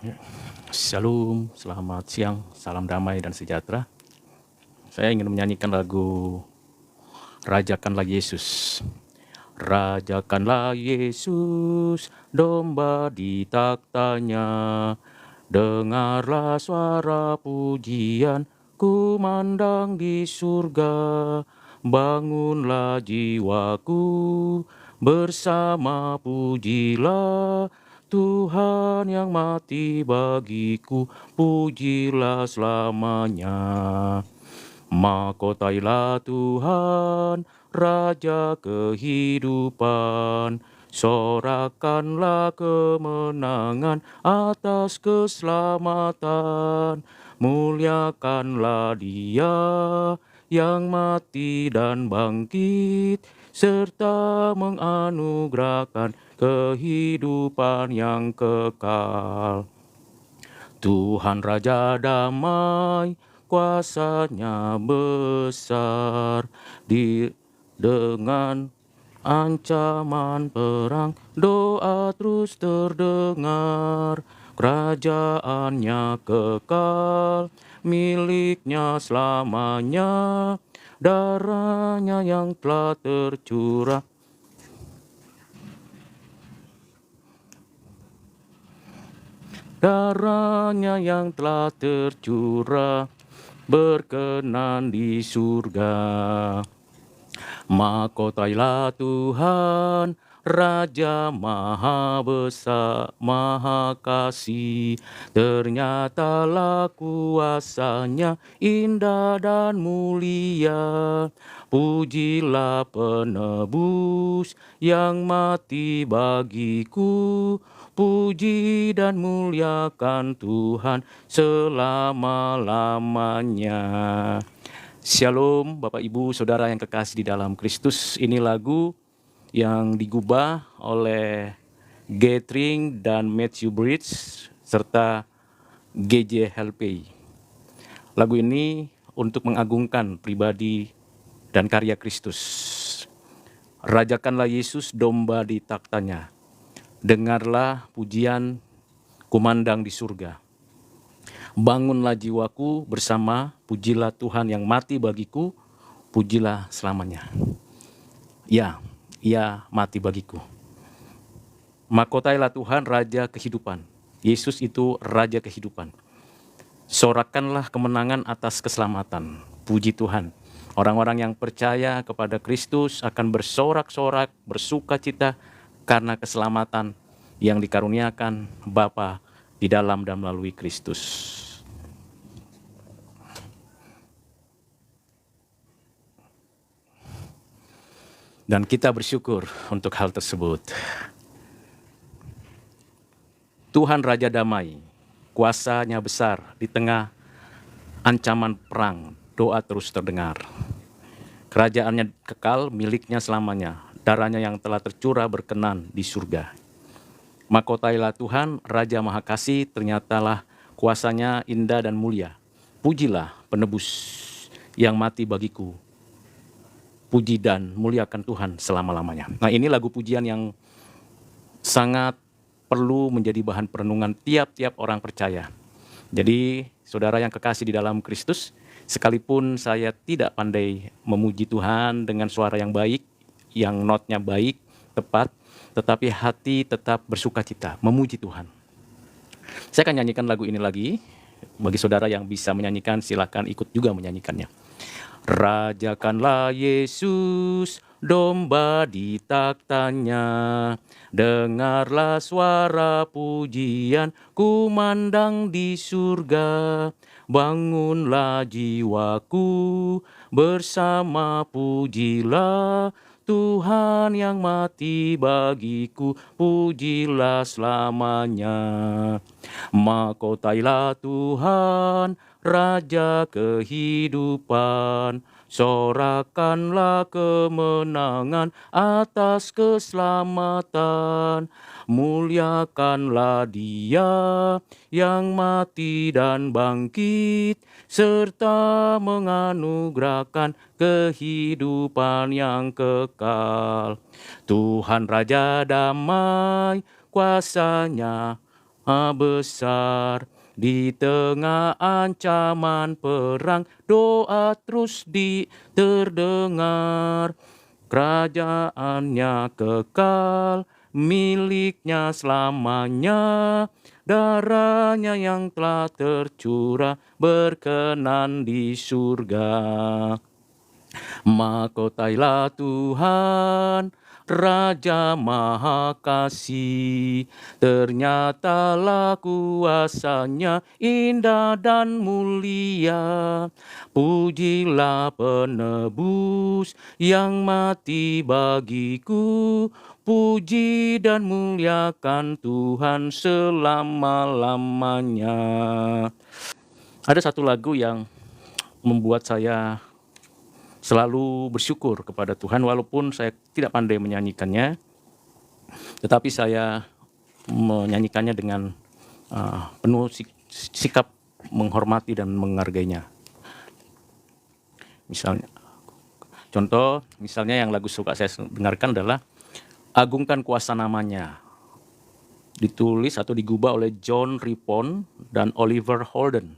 Ya. Shalom, selamat siang, salam damai dan sejahtera. Saya ingin menyanyikan lagu Rajakanlah Yesus. Rajakanlah Yesus, domba di taktanya. Dengarlah suara pujian, kumandang di surga. Bangunlah jiwaku, bersama pujilah Tuhan yang mati bagiku, pujilah selamanya. Mahkotailah Tuhan, Raja kehidupan, sorakanlah kemenangan atas keselamatan, muliakanlah Dia yang mati dan bangkit, serta menganugerahkan kehidupan yang kekal. Tuhan Raja damai, kuasanya besar, dengan ancaman perang, doa terus terdengar. Kerajaannya kekal, miliknya selamanya, darahnya yang telah tercurah. Darahnya yang telah tercurah berkenan di surga. Mahkotailah Tuhan, Raja Maha Besar, Maha Kasih. Ternyatalah kuasanya indah dan mulia. Pujilah penebus yang mati bagiku. Puji dan muliakan Tuhan selama-lamanya. Shalom Bapak Ibu Saudara yang kekasih di dalam Kristus. Ini lagu yang digubah oleh Gathering dan Matthew Bridge serta GJ Helpey. Lagu ini untuk mengagungkan pribadi dan karya Kristus. Rajakanlah Yesus, domba di taktanya. Dengarlah pujian kumandang di surga. Bangunlah jiwaku bersama, pujilah Tuhan yang mati bagiku, pujilah selamanya. Ya, Ia mati bagiku. Mahkotailah Tuhan, Raja kehidupan. Yesus itu Raja kehidupan. Sorakanlah kemenangan atas keselamatan. Puji Tuhan. Orang-orang yang percaya kepada Kristus akan bersorak-sorak, bersuka cita karena keselamatan yang dikaruniakan Bapa di dalam dan melalui Kristus. Dan kita bersyukur untuk hal tersebut. Tuhan Raja damai, kuasanya besar di tengah ancaman perang, doa terus terdengar. Kerajaannya kekal, miliknya selamanya, darahnya yang telah tercurah berkenan di surga. Mahkotailah Tuhan, Raja Maha Kasih, ternyatalah kuasanya indah dan mulia. Pujilah penebus yang mati bagiku. Puji dan muliakan Tuhan selama-lamanya. Nah, ini lagu pujian yang sangat perlu menjadi bahan perenungan tiap-tiap orang percaya. Jadi, saudara yang kekasih di dalam Kristus, sekalipun saya tidak pandai memuji Tuhan dengan suara yang baik, yang notnya baik, tepat, tetapi hati tetap bersuka cita, memuji Tuhan. Saya akan nyanyikan lagu ini lagi. Bagi saudara yang bisa menyanyikan, silakan ikut juga menyanyikannya. Rajakanlah Yesus, domba di taktanya. Dengarlah suara pujian, kumandang di surga. Bangunlah jiwaku, bersama pujilah Tuhan yang mati bagiku, pujilah selamanya. Mahkotailah Tuhan, Raja kehidupan, sorakanlah kemenangan atas keselamatan, muliakanlah Dia yang mati dan bangkit, serta menganugerahkan kehidupan yang kekal. Tuhan Raja damai, kuasanya besar. Di tengah ancaman perang, doa terus terdengar. Kerajaannya kekal, miliknya selamanya. Darahnya yang telah tercurah berkenan di surga. Mahkotailah Tuhan, Raja Maha Kasih. Ternyatalah kuasanya indah dan mulia. Pujilah penebus yang mati bagiku. Puji dan muliakan Tuhan selama-lamanya. Ada satu lagu yang membuat saya selalu bersyukur kepada Tuhan, walaupun saya tidak pandai menyanyikannya, tetapi saya menyanyikannya dengan penuh sikap menghormati dan menghargainya. Misalnya yang lagu suka saya dengarkan adalah Agungkan Kuasa Namanya, ditulis atau digubah oleh John Ripon dan Oliver Holden.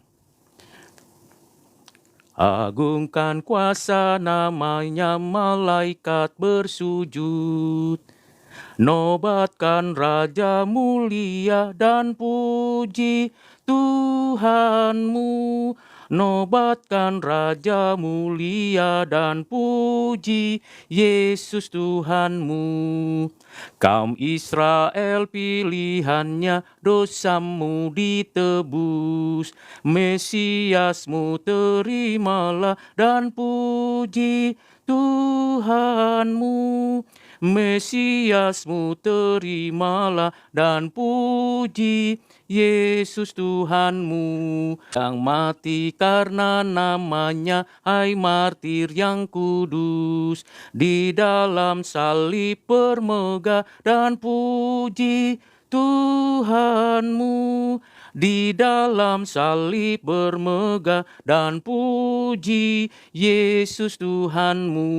Agungkan kuasa namanya, malaikat bersujud. Nobatkan Raja mulia dan puji Tuhanmu. Nobatkan Raja mulia dan puji Yesus Tuhanmu. Kaum Israel pilihannya, dosamu ditebus. Mesiasmu terimalah dan puji Tuhanmu. Mesiasmu terimalah dan puji Yesus Tuhanmu. Yang mati karena namanya, hai martir yang kudus. Di dalam salib bermegah dan puji Tuhanmu. Di dalam salib bermegah dan puji Yesus Tuhanmu.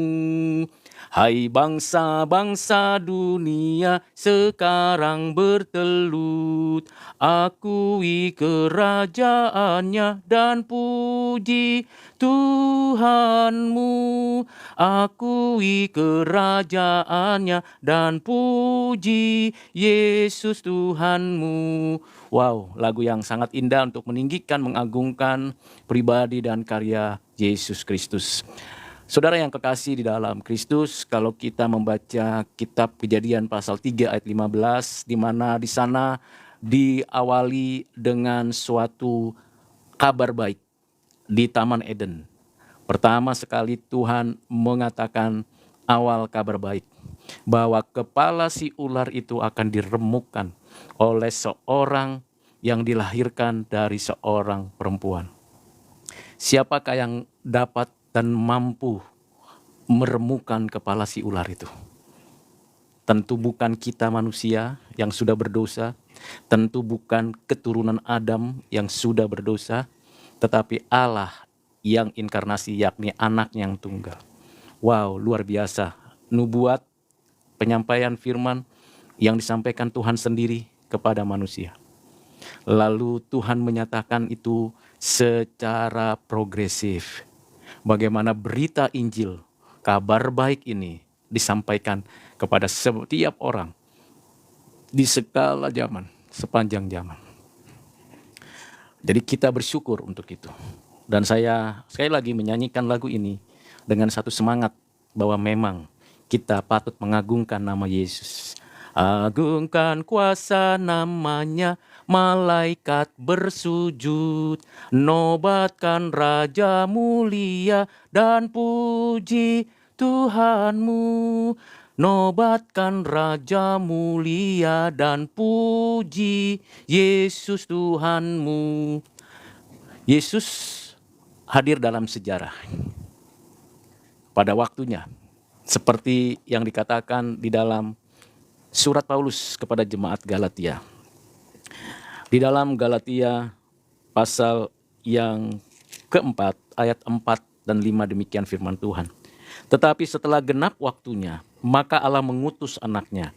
Hai bangsa-bangsa dunia sekarang bertelut, akui kerajaannya dan puji Tuhanmu. Akui kerajaannya dan puji Yesus Tuhanmu. Wow, lagu yang sangat indah untuk meninggikan, mengagungkan pribadi dan karya Yesus Kristus. Saudara yang kekasih di dalam Kristus, kalau kita membaca kitab Kejadian pasal 3 ayat 15, di mana di sana diawali dengan suatu kabar baik di Taman Eden. Pertama sekali Tuhan mengatakan awal kabar baik, bahwa kepala si ular itu akan diremukkan oleh seorang yang dilahirkan dari seorang perempuan. Siapakah yang dapat dan mampu meremukkan kepala si ular itu? Tentu bukan kita manusia yang sudah berdosa, tentu bukan keturunan Adam yang sudah berdosa, tetapi Allah yang inkarnasi, yakni anaknya yang tunggal. Wow, luar biasa. Nubuat, penyampaian firman yang disampaikan Tuhan sendiri kepada manusia. Lalu Tuhan menyatakan itu secara progresif. Bagaimana berita Injil, kabar baik ini disampaikan kepada setiap orang di segala zaman, sepanjang zaman. Jadi kita bersyukur untuk itu. Dan saya sekali lagi menyanyikan lagu ini dengan satu semangat bahwa memang kita patut mengagungkan nama Yesus. Agungkan kuasa namanya, malaikat bersujud. Nobatkan Raja mulia dan puji Tuhanmu. Nobatkan Raja mulia dan puji Yesus Tuhanmu. Yesus hadir dalam sejarah pada waktunya, seperti yang dikatakan di dalam surat Paulus kepada jemaat Galatia. Di dalam Galatia pasal yang keempat, ayat 4 dan 5 demikian firman Tuhan. Tetapi setelah genap waktunya, maka Allah mengutus anaknya,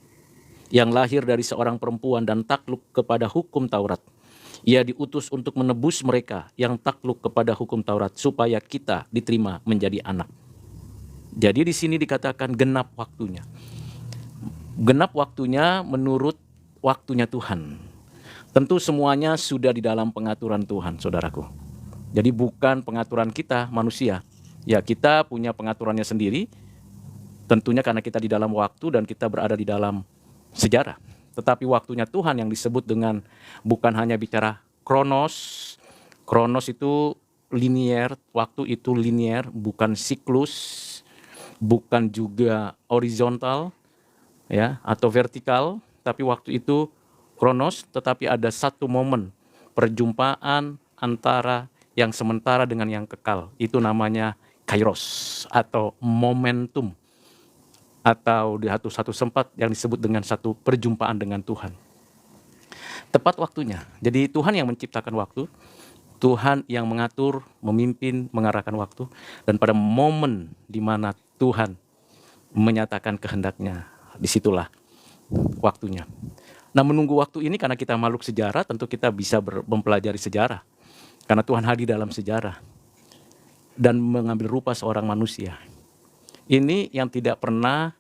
yang lahir dari seorang perempuan dan takluk kepada hukum Taurat. Ia diutus untuk menebus mereka yang takluk kepada hukum Taurat, supaya kita diterima menjadi anak. Jadi di sini dikatakan genap waktunya. Genap waktunya menurut waktunya Tuhan. Tentu semuanya sudah di dalam pengaturan Tuhan, saudaraku. Jadi bukan pengaturan kita manusia. Ya, kita punya pengaturannya sendiri, tentunya karena kita di dalam waktu dan kita berada di dalam sejarah. Tetapi waktunya Tuhan yang disebut dengan bukan hanya bicara kronos. Kronos itu linier, waktu itu linier, bukan siklus, bukan juga horizontal ya atau vertikal, tapi waktu itu kronos, tetapi ada satu momen perjumpaan antara yang sementara dengan yang kekal. Itu namanya kairos atau momentum, atau di satu sempat yang disebut dengan satu perjumpaan dengan Tuhan. Tepat waktunya. Jadi Tuhan yang menciptakan waktu, Tuhan yang mengatur, memimpin, mengarahkan waktu, dan pada momen di mana Tuhan menyatakan kehendaknya, disitulah waktunya. Nah, menunggu waktu ini karena kita makhluk sejarah, tentu kita bisa mempelajari sejarah. Karena Tuhan hadir dalam sejarah dan mengambil rupa seorang manusia. Ini yang tidak pernah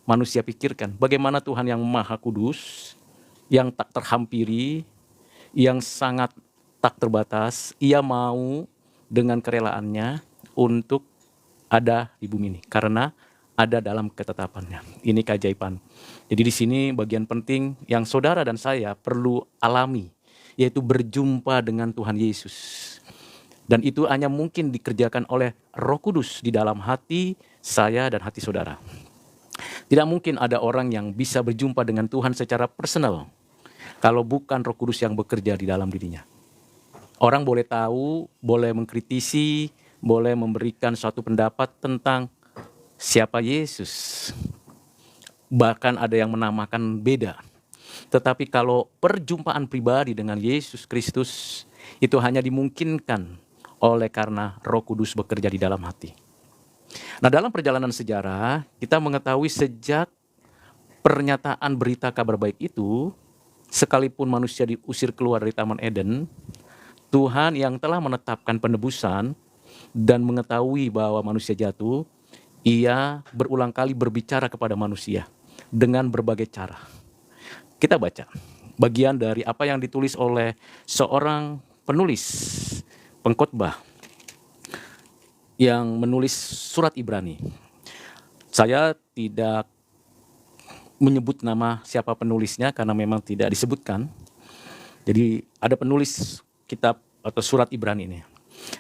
manusia pikirkan. Bagaimana Tuhan yang maha kudus, yang tak terhampiri, yang sangat tak terbatas, ia mau dengan kerelaannya untuk ada di bumi ini. Karena ada dalam ketetapannya. Ini keajaiban. Jadi di sini bagian penting yang saudara dan saya perlu alami, yaitu berjumpa dengan Tuhan Yesus. Dan itu hanya mungkin dikerjakan oleh Roh Kudus di dalam hati saya dan hati saudara. Tidak mungkin ada orang yang bisa berjumpa dengan Tuhan secara personal kalau bukan Roh Kudus yang bekerja di dalam dirinya. Orang boleh tahu, boleh mengkritisi, boleh memberikan suatu pendapat tentang siapa Yesus. Bahkan ada yang menamakan beda. Tetapi kalau perjumpaan pribadi dengan Yesus Kristus itu hanya dimungkinkan oleh karena Roh Kudus bekerja di dalam hati. Nah, dalam perjalanan sejarah, kita mengetahui sejak pernyataan berita kabar baik itu, sekalipun manusia diusir keluar dari Taman Eden, Tuhan yang telah menetapkan penebusan dan mengetahui bahwa manusia jatuh, ia berulang kali berbicara kepada manusia dengan berbagai cara. Kita baca bagian dari apa yang ditulis oleh seorang penulis, pengkhotbah yang menulis surat Ibrani. Saya tidak menyebut nama siapa penulisnya karena memang tidak disebutkan. Jadi ada penulis kitab atau surat Ibrani ini.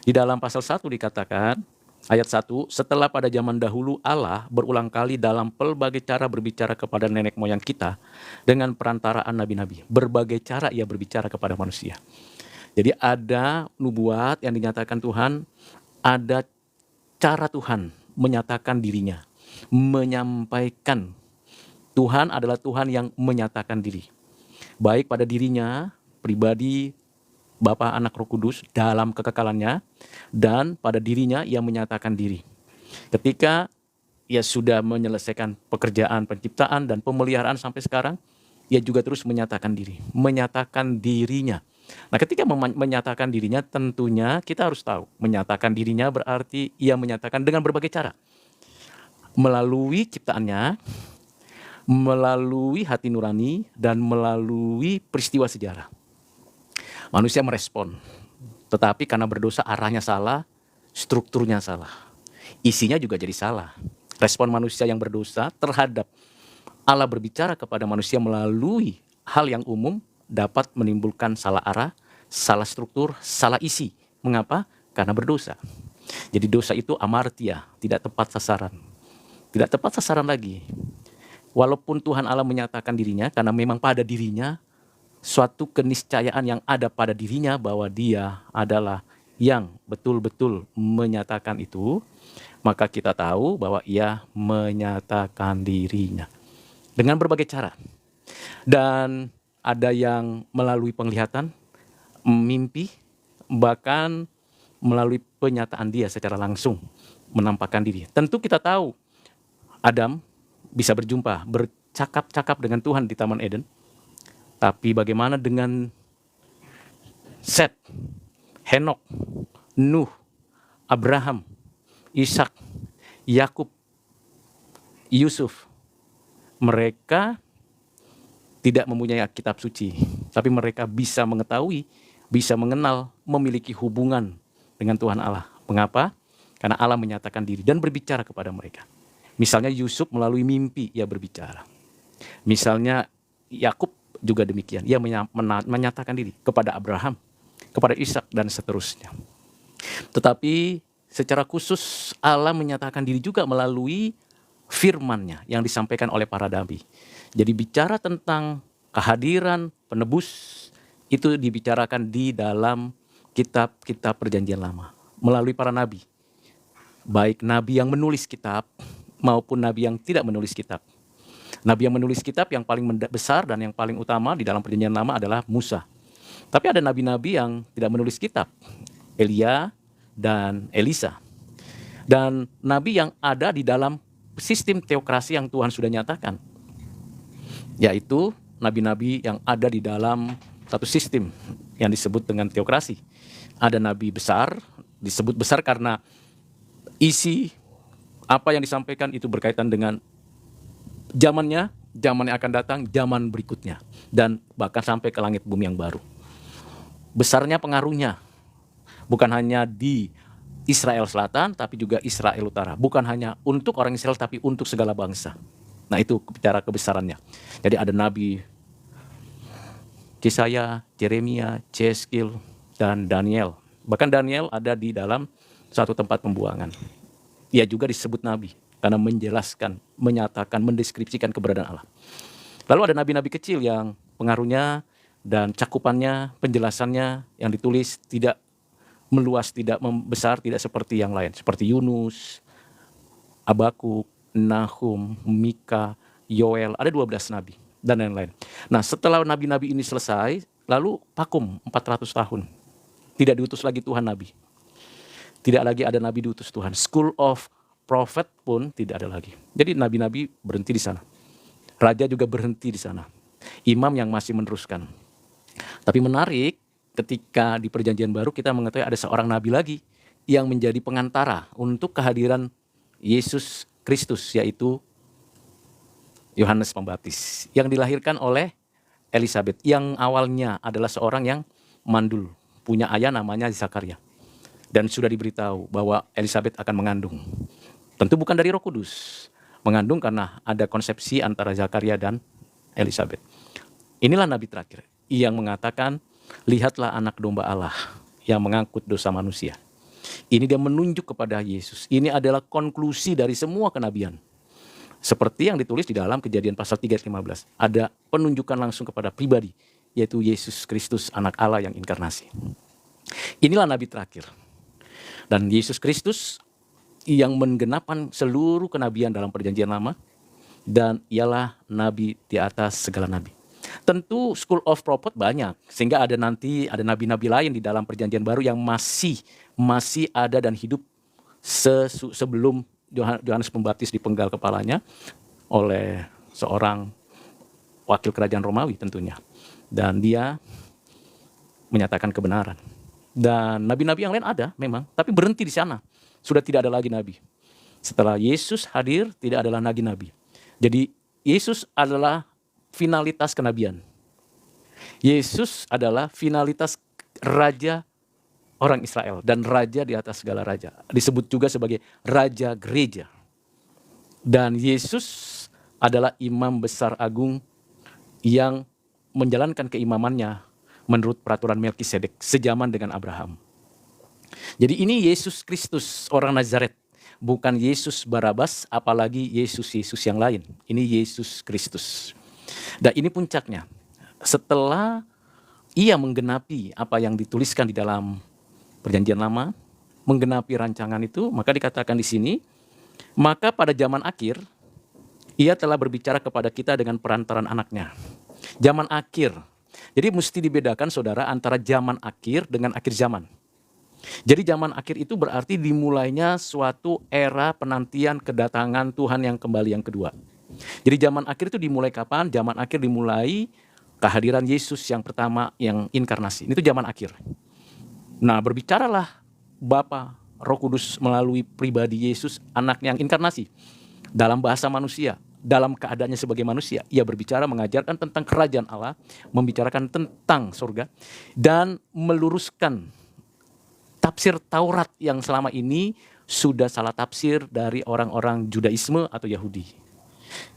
Di dalam pasal 1 dikatakan, ayat 1, setelah pada zaman dahulu Allah berulang kali dalam pelbagai cara berbicara kepada nenek moyang kita dengan perantaraan nabi-nabi. Berbagai cara ia berbicara kepada manusia. Jadi ada nubuat yang dinyatakan Tuhan, ada cara Tuhan menyatakan dirinya, menyampaikan. Tuhan adalah Tuhan yang menyatakan diri. Baik pada dirinya, pribadi, Bapa, Anak, Roh Kudus dalam kekekalannya, dan pada dirinya ia menyatakan diri. Ketika ia sudah menyelesaikan pekerjaan penciptaan dan pemeliharaan sampai sekarang, ia juga terus menyatakan diri, menyatakan dirinya. Nah, ketika menyatakan dirinya, tentunya kita harus tahu, menyatakan dirinya berarti ia menyatakan dengan berbagai cara. Melalui ciptaannya, melalui hati nurani, dan melalui peristiwa sejarah. Manusia merespon, tetapi karena berdosa arahnya salah, strukturnya salah, isinya juga jadi salah. Respon manusia yang berdosa terhadap Allah berbicara kepada manusia melalui hal yang umum dapat menimbulkan salah arah, salah struktur, salah isi. Mengapa? Karena berdosa. Jadi dosa itu amartia, tidak tepat sasaran. Tidak tepat sasaran lagi. Walaupun Tuhan Allah menyatakan dirinya, karena memang pada dirinya, suatu keniscayaan yang ada pada dirinya bahwa dia adalah yang betul-betul menyatakan itu, maka kita tahu bahwa ia menyatakan dirinya dengan berbagai cara. Dan ada yang melalui penglihatan, mimpi, bahkan melalui penyataan dia secara langsung menampakkan diri. Tentu kita tahu Adam bisa berjumpa, cakap-cakap dengan Tuhan di Taman Eden. Tapi bagaimana dengan Set, Henok, Nuh, Abraham, Ishak, Yakub, Yusuf? Mereka tidak mempunyai kitab suci, tapi mereka bisa mengetahui, bisa mengenal, memiliki hubungan dengan Tuhan Allah. Mengapa? Karena Allah menyatakan diri dan berbicara kepada mereka. Misalnya Yusuf melalui mimpi ia berbicara. Misalnya Yakub juga demikian, ia menyatakan diri kepada Abraham, kepada Ishak dan seterusnya. Tetapi secara khusus Allah menyatakan diri juga melalui firman-Nya yang disampaikan oleh para nabi. Jadi bicara tentang kehadiran penebus itu dibicarakan di dalam kitab-kitab Perjanjian Lama melalui para nabi. Baik nabi yang menulis kitab maupun nabi yang tidak menulis kitab. Nabi yang menulis kitab yang paling besar dan yang paling utama di dalam Perjanjian Lama adalah Musa. Tapi ada nabi-nabi yang tidak menulis kitab, Elia dan Elisa. Dan nabi yang ada di dalam sistem teokrasi yang Tuhan sudah nyatakan, yaitu nabi-nabi yang ada di dalam satu sistem yang disebut dengan teokrasi. Ada nabi besar, disebut besar karena isi apa yang disampaikan itu berkaitan dengan zamannya, zaman yang akan datang, zaman berikutnya, dan bahkan sampai ke langit bumi yang baru. Besarnya pengaruhnya bukan hanya di Israel Selatan, tapi juga Israel Utara. Bukan hanya untuk orang Israel, tapi untuk segala bangsa. Nah, itu bicara kebesarannya. Jadi ada nabi Yesaya, Yeremia, Yeskil, dan Daniel. Bahkan Daniel ada di dalam satu tempat pembuangan. Ia juga disebut nabi karena menjelaskan, menyatakan, mendeskripsikan keberadaan Allah. Lalu ada nabi-nabi kecil yang pengaruhnya dan cakupannya, penjelasannya yang ditulis tidak meluas, tidak membesar, tidak seperti yang lain. Seperti Yunus, Habakuk, Nahum, Mika, Yoel, ada 12 nabi dan lain-lain. Nah, setelah nabi-nabi ini selesai, lalu vakum 400 tahun. Tidak diutus lagi Tuhan nabi. Tidak lagi ada nabi diutus Tuhan. School of Prophet pun tidak ada lagi. Jadi nabi-nabi berhenti di sana. Raja juga berhenti di sana. Imam yang masih meneruskan. Tapi menarik, ketika di Perjanjian Baru kita mengetahui ada seorang nabi lagi yang menjadi pengantara untuk kehadiran Yesus Kristus, yaitu Yohanes Pembaptis, yang dilahirkan oleh Elisabet, yang awalnya adalah seorang yang mandul, punya ayah namanya Zakaria. Dan sudah diberitahu bahwa Elisabet akan mengandung. Tentu bukan dari Roh Kudus. Mengandung karena ada konsepsi antara Zakaria dan Elisabet. Inilah nabi terakhir yang mengatakan, lihatlah anak domba Allah yang mengangkut dosa manusia. Ini dia menunjuk kepada Yesus. Ini adalah konklusi dari semua kenabian. Seperti yang ditulis di dalam Kejadian pasal 3 ayat 15. Ada penunjukan langsung kepada pribadi, yaitu Yesus Kristus, anak Allah yang inkarnasi. Inilah nabi terakhir. Dan Yesus Kristus yang menggenapkan seluruh kenabian dalam Perjanjian Lama, dan ialah nabi di atas segala nabi. Tentu school of prophet banyak, sehingga ada nanti ada nabi-nabi lain di dalam Perjanjian Baru yang masih ada dan hidup sebelum Yohanes Pembaptis dipenggal kepalanya oleh seorang wakil kerajaan Romawi tentunya. Dan dia menyatakan kebenaran. Dan nabi-nabi yang lain ada memang, tapi berhenti di sana. Sudah tidak ada lagi nabi. Setelah Yesus hadir, tidak adalah lagi nabi. Jadi Yesus adalah finalitas kenabian. Yesus adalah finalitas raja orang Israel dan raja di atas segala raja. Disebut juga sebagai raja gereja. Dan Yesus adalah imam besar agung yang menjalankan keimamannya menurut peraturan Melkisedek sejaman dengan Abraham. Jadi ini Yesus Kristus orang Nazaret, bukan Yesus Barabas, apalagi Yesus yang lain. Ini Yesus Kristus. Dan ini puncaknya. Setelah ia menggenapi apa yang dituliskan di dalam Perjanjian Lama, menggenapi rancangan itu, maka dikatakan di sini, maka pada zaman akhir ia telah berbicara kepada kita dengan perantaran anaknya. Zaman akhir. Jadi mesti dibedakan saudara antara zaman akhir dengan akhir zaman. Jadi zaman akhir itu berarti dimulainya suatu era penantian kedatangan Tuhan yang kembali yang kedua. Jadi zaman akhir itu dimulai kapan? Zaman akhir dimulai kehadiran Yesus yang pertama yang inkarnasi. Itu zaman akhir. Nah, berbicaralah Bapa Roh Kudus melalui pribadi Yesus, anaknya yang inkarnasi. Dalam bahasa manusia, dalam keadaannya sebagai manusia, ia berbicara mengajarkan tentang kerajaan Allah, membicarakan tentang surga, dan meluruskan tafsir Taurat yang selama ini sudah salah tafsir dari orang-orang Judaisme atau Yahudi.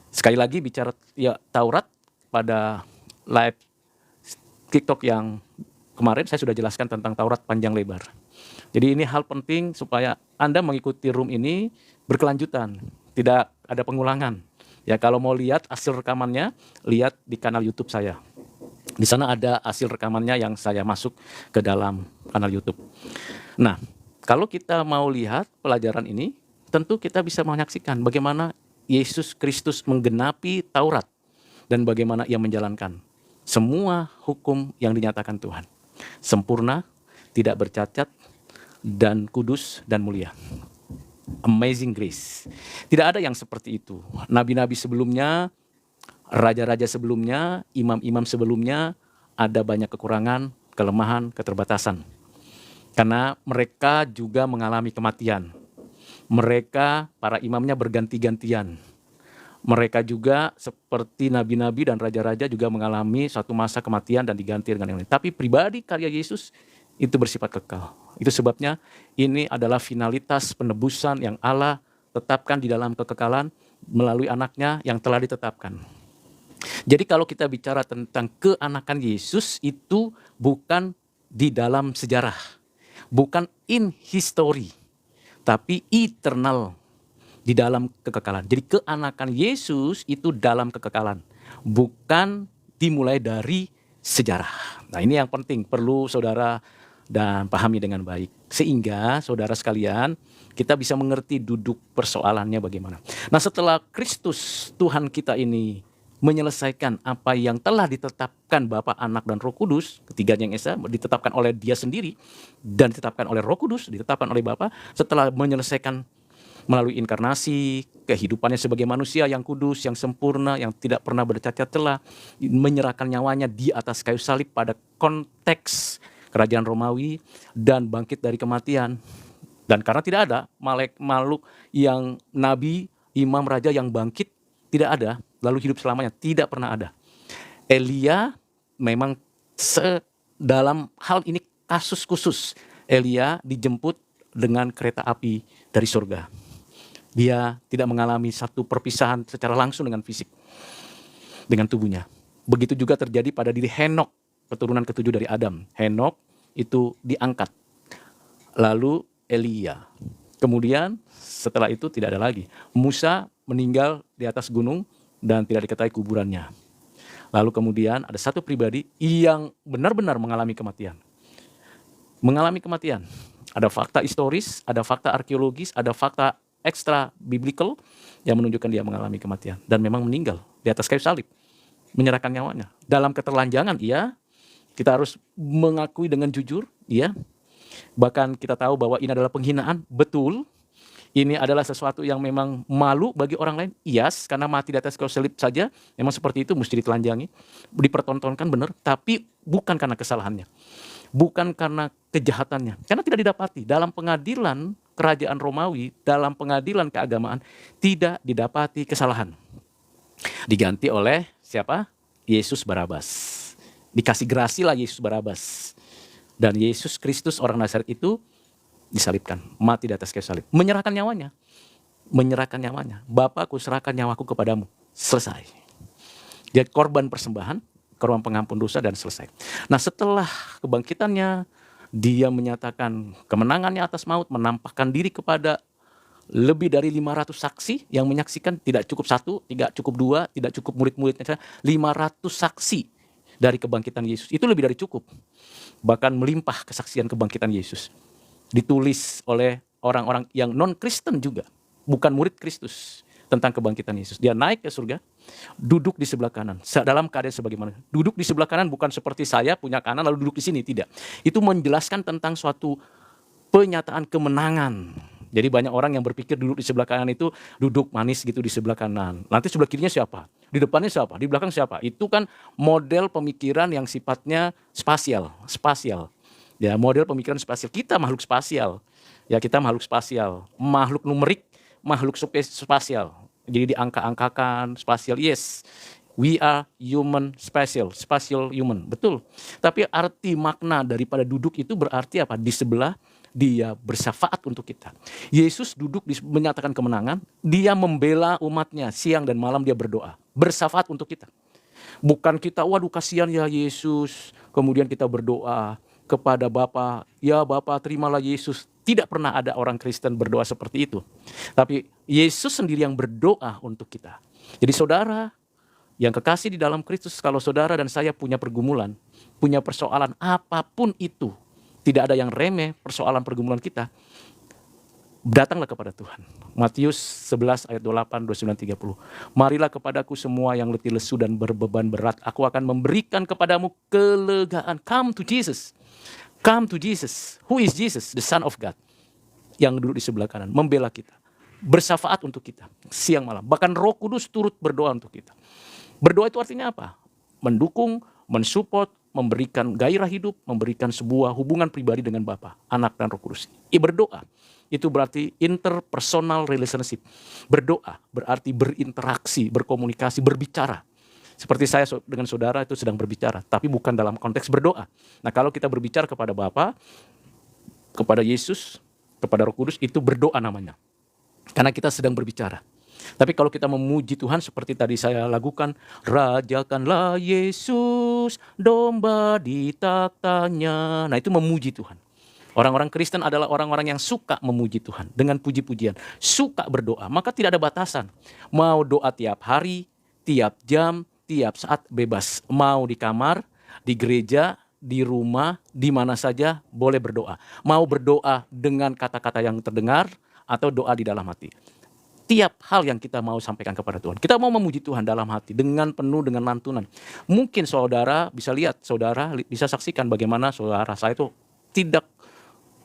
Sekali lagi bicara ya Taurat, pada live TikTok yang kemarin saya sudah jelaskan tentang Taurat panjang lebar. Jadi ini hal penting supaya Anda mengikuti room ini berkelanjutan, tidak ada pengulangan. Ya, kalau mau lihat hasil rekamannya, lihat di kanal YouTube saya. Di sana ada hasil rekamannya yang saya masuk ke dalam kanal YouTube. Nah, kalau kita mau lihat pelajaran ini, tentu kita bisa menyaksikan bagaimana Yesus Kristus menggenapi Taurat dan bagaimana ia menjalankan semua hukum yang dinyatakan Tuhan. Sempurna, tidak bercacat, dan kudus dan mulia. Amazing grace. Tidak ada yang seperti itu. Nabi-nabi sebelumnya, raja-raja sebelumnya, imam-imam sebelumnya, ada banyak kekurangan, kelemahan, keterbatasan. Karena mereka juga mengalami kematian. Mereka, para imamnya berganti-gantian. Mereka juga seperti nabi-nabi dan raja-raja juga mengalami suatu masa kematian dan diganti dengan yang lain. Tapi pribadi karya Yesus itu bersifat kekal. Itu sebabnya ini adalah finalitas penebusan yang Allah tetapkan di dalam kekekalan melalui anaknya yang telah ditetapkan. Jadi kalau kita bicara tentang keanakan Yesus, itu bukan di dalam sejarah, bukan in history, tapi eternal, di dalam kekekalan. Jadi keanakan Yesus itu dalam kekekalan, bukan dimulai dari sejarah. Nah, ini yang penting, perlu saudara dan pahami dengan baik. Sehingga saudara sekalian, kita bisa mengerti duduk persoalannya bagaimana. Nah, setelah Kristus Tuhan kita ini menyelesaikan apa yang telah ditetapkan Bapa, Anak, dan Roh Kudus, ketiganya yang esa, ditetapkan oleh dia sendiri, dan ditetapkan oleh Roh Kudus, ditetapkan oleh Bapa, setelah menyelesaikan melalui inkarnasi, kehidupannya sebagai manusia yang kudus, yang sempurna, yang tidak pernah bercacat celah, menyerahkan nyawanya di atas kayu salib pada konteks kerajaan Romawi, dan bangkit dari kematian. Dan karena tidak ada makhluk yang nabi, imam, raja yang bangkit, tidak ada, lalu hidup selamanya, tidak pernah ada. Elia memang dalam hal ini kasus khusus. Elia dijemput dengan kereta api dari surga. Dia tidak mengalami satu perpisahan secara langsung dengan fisik, dengan tubuhnya. Begitu juga terjadi pada diri Henok, keturunan ketujuh dari Adam. Henok itu diangkat. Lalu Elia. Kemudian setelah itu tidak ada lagi. Musa meninggal di atas gunung dan tidak diketahui kuburannya. Lalu kemudian ada satu pribadi yang benar-benar mengalami kematian. Mengalami kematian. Ada fakta historis, ada fakta arkeologis, ada fakta ekstra biblical yang menunjukkan dia mengalami kematian. Dan memang meninggal di atas kayu salib. Menyerahkan nyawanya. Dalam keterlanjangan, iya. Kita harus mengakui dengan jujur, iya. Bahkan kita tahu bahwa ini adalah penghinaan, betul. Ini adalah sesuatu yang memang malu bagi orang lain, yes, karena mati di atas kayu salib saja, memang seperti itu, mesti ditelanjangi, dipertontonkan benar, tapi bukan karena kesalahannya, bukan karena kejahatannya, karena tidak didapati. Dalam pengadilan kerajaan Romawi, dalam pengadilan keagamaan, tidak didapati kesalahan. Diganti oleh siapa? Yesus Barabas. Dikasih gerasi lah Yesus Barabas. Dan Yesus Kristus orang Nazaret itu disalibkan, mati di atas kayu salib, menyerahkan nyawanya. Bapa, aku serahkan nyawaku kepadamu. Selesai. Dia korban persembahan, korban pengampun dosa, dan selesai. Nah, setelah kebangkitannya, dia menyatakan kemenangannya atas maut, menampakkan diri kepada lebih dari 500 saksi yang menyaksikan. Tidak cukup satu, tidak cukup dua, tidak cukup murid-muridnya, 500 saksi dari kebangkitan Yesus. Itu lebih dari cukup. Bahkan melimpah kesaksian kebangkitan Yesus. Ditulis oleh orang-orang yang non-Kristen juga, bukan murid Kristus, tentang kebangkitan Yesus. Dia naik ke surga, duduk di sebelah kanan, dalam keadaan sebagaimana. Duduk di sebelah kanan bukan seperti saya punya kanan lalu duduk di sini, tidak. Itu menjelaskan tentang suatu penyataan kemenangan Jadi banyak orang yang berpikir duduk di sebelah kanan itu duduk manis gitu di sebelah kanan. Nanti sebelah kirinya siapa? Di depannya siapa? Di belakang siapa? Itu kan model pemikiran yang sifatnya spasial. Ya, model pemikiran spasial. Kita makhluk spasial. Ya, kita makhluk spasial. Makhluk numerik, makhluk spasial. Jadi diangka-angkakan, spasial. Yes, we are human spatial human. Betul. Tapi arti makna daripada duduk itu berarti apa? Di sebelah dia bersyafaat untuk kita. Yesus duduk menyatakan kemenangan, dia membela umatnya, siang dan malam dia berdoa, bersyafaat untuk kita. Bukan kita, waduh kasihan ya Yesus, kemudian kita berdoa kepada Bapa, ya Bapa terimalah Yesus. Tidak pernah ada orang Kristen berdoa seperti itu. Tapi Yesus sendiri yang berdoa untuk kita. Jadi saudara yang kekasih di dalam Kristus, kalau saudara dan saya punya pergumulan, punya persoalan apapun itu, tidak ada yang remeh persoalan pergumulan kita, datanglah kepada Tuhan. Matius 11 ayat 28, 29, 30. Marilah kepadaku semua yang letih lesu dan berbeban berat, aku akan memberikan kepadamu kelegaan. Come to Jesus. Come to Jesus. Who is Jesus? The Son of God. Yang duduk di sebelah kanan, membela kita, bersyafaat untuk kita, siang malam. Bahkan Roh Kudus turut berdoa untuk kita. Berdoa itu artinya apa? Mendukung, mensupport, memberikan gairah hidup, memberikan sebuah hubungan pribadi dengan Bapa, Anak, dan Roh Kudus. Berdoa itu berarti interpersonal relationship. Berdoa berarti berinteraksi, berkomunikasi, berbicara. Seperti saya dengan saudara itu sedang berbicara, tapi bukan dalam konteks berdoa. Nah, kalau kita berbicara kepada Bapa, kepada Yesus, kepada Roh Kudus, itu berdoa namanya. Karena kita sedang berbicara. Tapi kalau kita memuji Tuhan seperti tadi saya lakukan, rajakanlah Yesus, domba di taktanya. Nah, itu memuji Tuhan. Orang-orang Kristen adalah orang-orang yang suka memuji Tuhan dengan puji-pujian, suka berdoa, maka tidak ada batasan. Mau doa tiap hari, tiap jam, tiap saat bebas. Mau di kamar, di gereja, di rumah, di mana saja boleh berdoa. Mau berdoa dengan kata-kata yang terdengar atau doa di dalam hati. Tiap hal yang kita mau sampaikan kepada Tuhan. Kita mau memuji Tuhan dalam hati dengan penuh dengan lantunan. Mungkin saudara bisa lihat, saudara bisa saksikan bagaimana suara saya itu tidak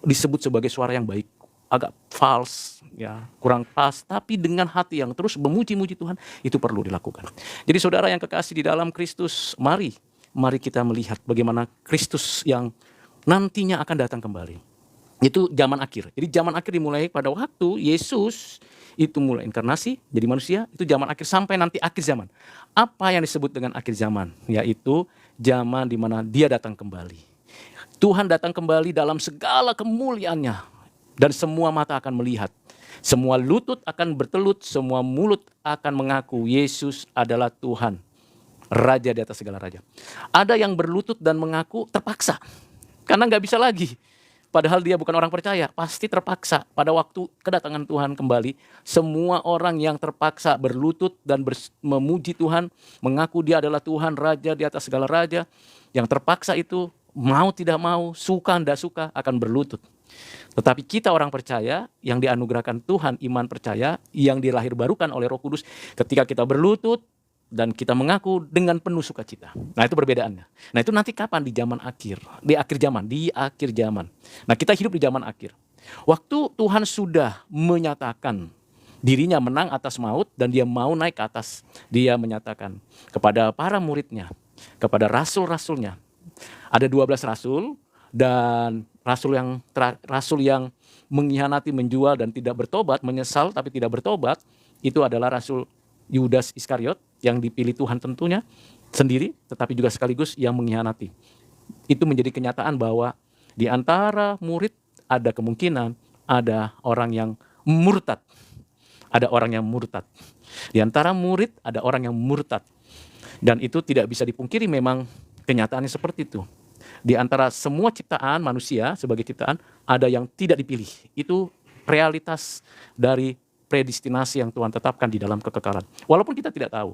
disebut sebagai suara yang baik, agak false, ya, kurang pas, tapi dengan hati yang terus memuji-muji Tuhan, itu perlu dilakukan. Jadi saudara yang kekasih di dalam Kristus, mari kita melihat bagaimana Kristus yang nantinya akan datang kembali. Itu zaman akhir. Jadi zaman akhir dimulai pada waktu Yesus itu mulai inkarnasi, jadi manusia, itu zaman akhir sampai nanti akhir zaman. Apa yang disebut dengan akhir zaman? Yaitu zaman di mana dia datang kembali. Tuhan datang kembali dalam segala kemuliaannya. Dan semua mata akan melihat. Semua lutut akan bertelut, semua mulut akan mengaku Yesus adalah Tuhan. Raja di atas segala raja. Ada yang berlutut dan mengaku terpaksa. Karena nggak bisa lagi. Padahal dia bukan orang percaya, pasti terpaksa. Pada waktu kedatangan Tuhan kembali, semua orang yang terpaksa berlutut dan memuji Tuhan, mengaku dia adalah Tuhan, Raja di atas segala raja, yang terpaksa itu mau tidak mau, suka tidak suka akan berlutut. Tetapi kita orang percaya, yang dianugerahkan Tuhan, iman percaya, yang dilahirbarukan oleh Roh Kudus, ketika kita berlutut, dan kita mengaku dengan penuh sukacita. Nah, itu perbedaannya. Nah, itu nanti kapan? Di zaman akhir. Di akhir zaman. Nah, kita hidup di zaman akhir. Waktu Tuhan sudah menyatakan dirinya menang atas maut dan dia mau naik ke atas. Dia menyatakan kepada para muridnya, kepada rasul-rasulnya. Ada 12 rasul dan rasul yang mengkhianati, menjual dan tidak bertobat, menyesal tapi tidak bertobat, itu adalah rasul Yudas Iskariot yang dipilih Tuhan tentunya sendiri, tetapi juga sekaligus yang mengkhianati. Itu menjadi kenyataan bahwa di antara murid ada kemungkinan ada orang yang murtad. Ada orang yang murtad. Di antara murid ada orang yang murtad. Dan itu tidak bisa dipungkiri, memang kenyataannya seperti itu. Di antara semua ciptaan manusia sebagai ciptaan ada yang tidak dipilih. Itu realitas dari predestinasi yang Tuhan tetapkan di dalam kekekalan. Walaupun kita tidak tahu.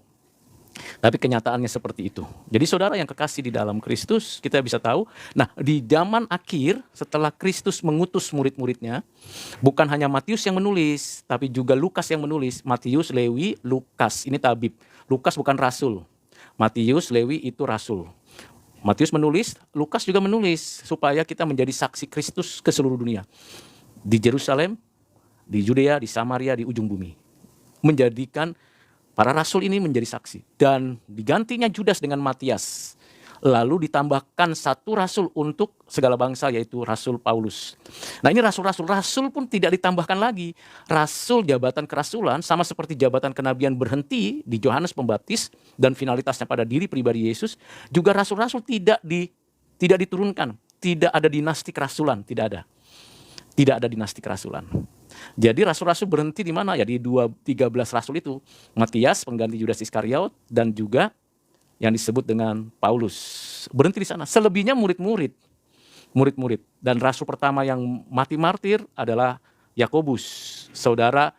Tapi kenyataannya seperti itu. Jadi saudara yang kekasih di dalam Kristus, kita bisa tahu, nah di zaman akhir setelah Kristus mengutus murid-muridnya, bukan hanya Matius yang menulis, tapi juga Lukas yang menulis. Matius, Lewi, Lukas, ini tabib. Lukas bukan rasul. Matius, Lewi itu rasul. Matius menulis, Lukas juga menulis, supaya kita menjadi saksi Kristus ke seluruh dunia. Di Yerusalem, di Yudea, di Samaria, di ujung bumi. Menjadikan para rasul ini menjadi saksi. Dan digantinya Judas dengan Matias. Lalu ditambahkan satu rasul untuk segala bangsa, yaitu Rasul Paulus. Nah, ini rasul pun tidak ditambahkan lagi. Rasul, jabatan kerasulan, sama seperti jabatan kenabian berhenti di Yohanes Pembaptis dan finalitasnya pada diri pribadi Yesus, juga rasul-rasul tidak diturunkan. Tidak ada dinasti kerasulan, tidak ada. Tidak ada dinasti kerasulan. Jadi rasul-rasul berhenti di mana? Ya di 13 rasul itu. Matias, pengganti Yudas Iskariot, dan juga yang disebut dengan Paulus. Berhenti di sana. Selebihnya murid-murid. Dan rasul pertama yang mati martir adalah Yakobus, saudara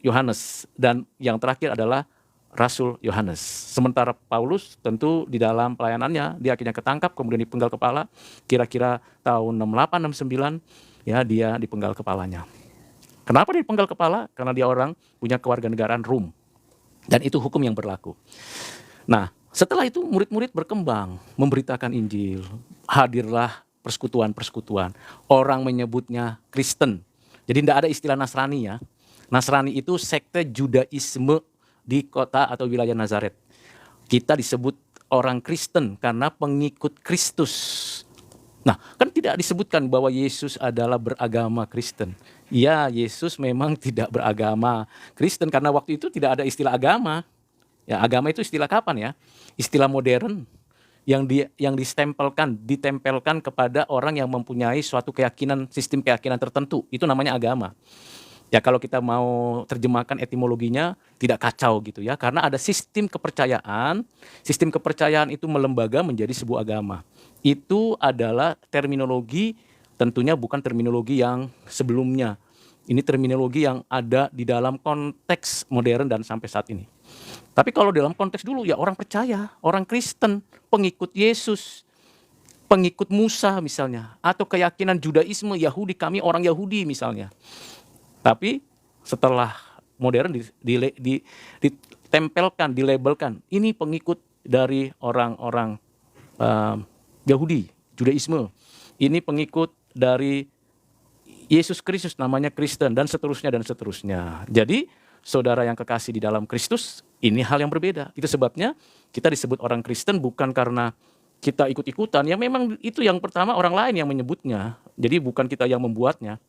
Yohanes. Dan yang terakhir adalah Rasul Yohanes. Sementara Paulus tentu di dalam pelayanannya, dia akhirnya ketangkap, kemudian dipenggal kepala. Kira-kira tahun 68, 69, ya dia dipenggal kepalanya. Kenapa dia dipenggal kepala? Karena dia orang punya kewarganegaraan Rom. Dan itu hukum yang berlaku. Nah, setelah itu murid-murid berkembang, memberitakan Injil. Hadirlah persekutuan-persekutuan. Orang menyebutnya Kristen. Jadi tidak ada istilah Nasrani ya. Nasrani itu sekte Judaisme di kota atau wilayah Nazaret. Kita disebut orang Kristen karena pengikut Kristus. Nah, kan tidak disebutkan bahwa Yesus adalah beragama Kristen. Ya, Yesus memang tidak beragama Kristen karena waktu itu tidak ada istilah agama. Ya, agama itu istilah kapan ya? Istilah modern yang ditempelkan kepada orang yang mempunyai suatu keyakinan, sistem keyakinan tertentu. Itu namanya agama. Ya, kalau kita mau terjemahkan etimologinya tidak kacau gitu ya, karena ada sistem kepercayaan itu melembaga menjadi sebuah agama. Itu adalah terminologi, tentunya bukan terminologi yang sebelumnya. Ini terminologi yang ada di dalam konteks modern dan sampai saat ini. Tapi kalau dalam konteks dulu ya orang percaya, orang Kristen, pengikut Yesus, pengikut Musa misalnya, atau keyakinan Judaisme, Yahudi, kami orang Yahudi misalnya. Tapi setelah modern ditempelkan, dilabelkan, ini pengikut dari orang-orang Yahudi, Judaisme. Ini pengikut dari Yesus Kristus, namanya Kristen, dan seterusnya dan seterusnya. Jadi saudara yang kekasih di dalam Kristus, ini hal yang berbeda. Itu sebabnya kita disebut orang Kristen bukan karena kita ikut-ikutan. Ya memang itu yang pertama orang lain yang menyebutnya. Jadi bukan kita yang membuatnya.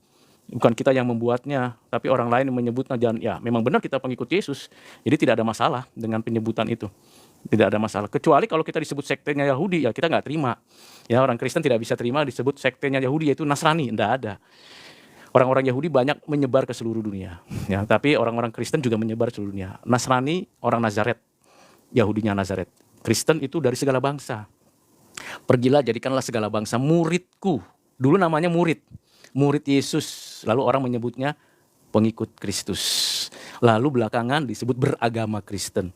Tapi orang lain yang menyebutnya. Ya memang benar kita pengikut Yesus. Jadi tidak ada masalah dengan penyebutan itu. Tidak ada masalah. Kecuali kalau kita disebut sektenya Yahudi, ya kita nggak terima. Ya orang Kristen tidak bisa terima disebut sektenya Yahudi, yaitu Nasrani. Tidak ada. Orang-orang Yahudi banyak menyebar ke seluruh dunia. Ya, tapi orang-orang Kristen juga menyebar ke seluruh dunia. Nasrani, orang Nazaret. Yahudinya Nazaret. Kristen itu dari segala bangsa. Pergilah, jadikanlah segala bangsa muridku. Dulu namanya murid. Murid Yesus. Lalu orang menyebutnya pengikut Kristus. Lalu belakangan disebut beragama Kristen.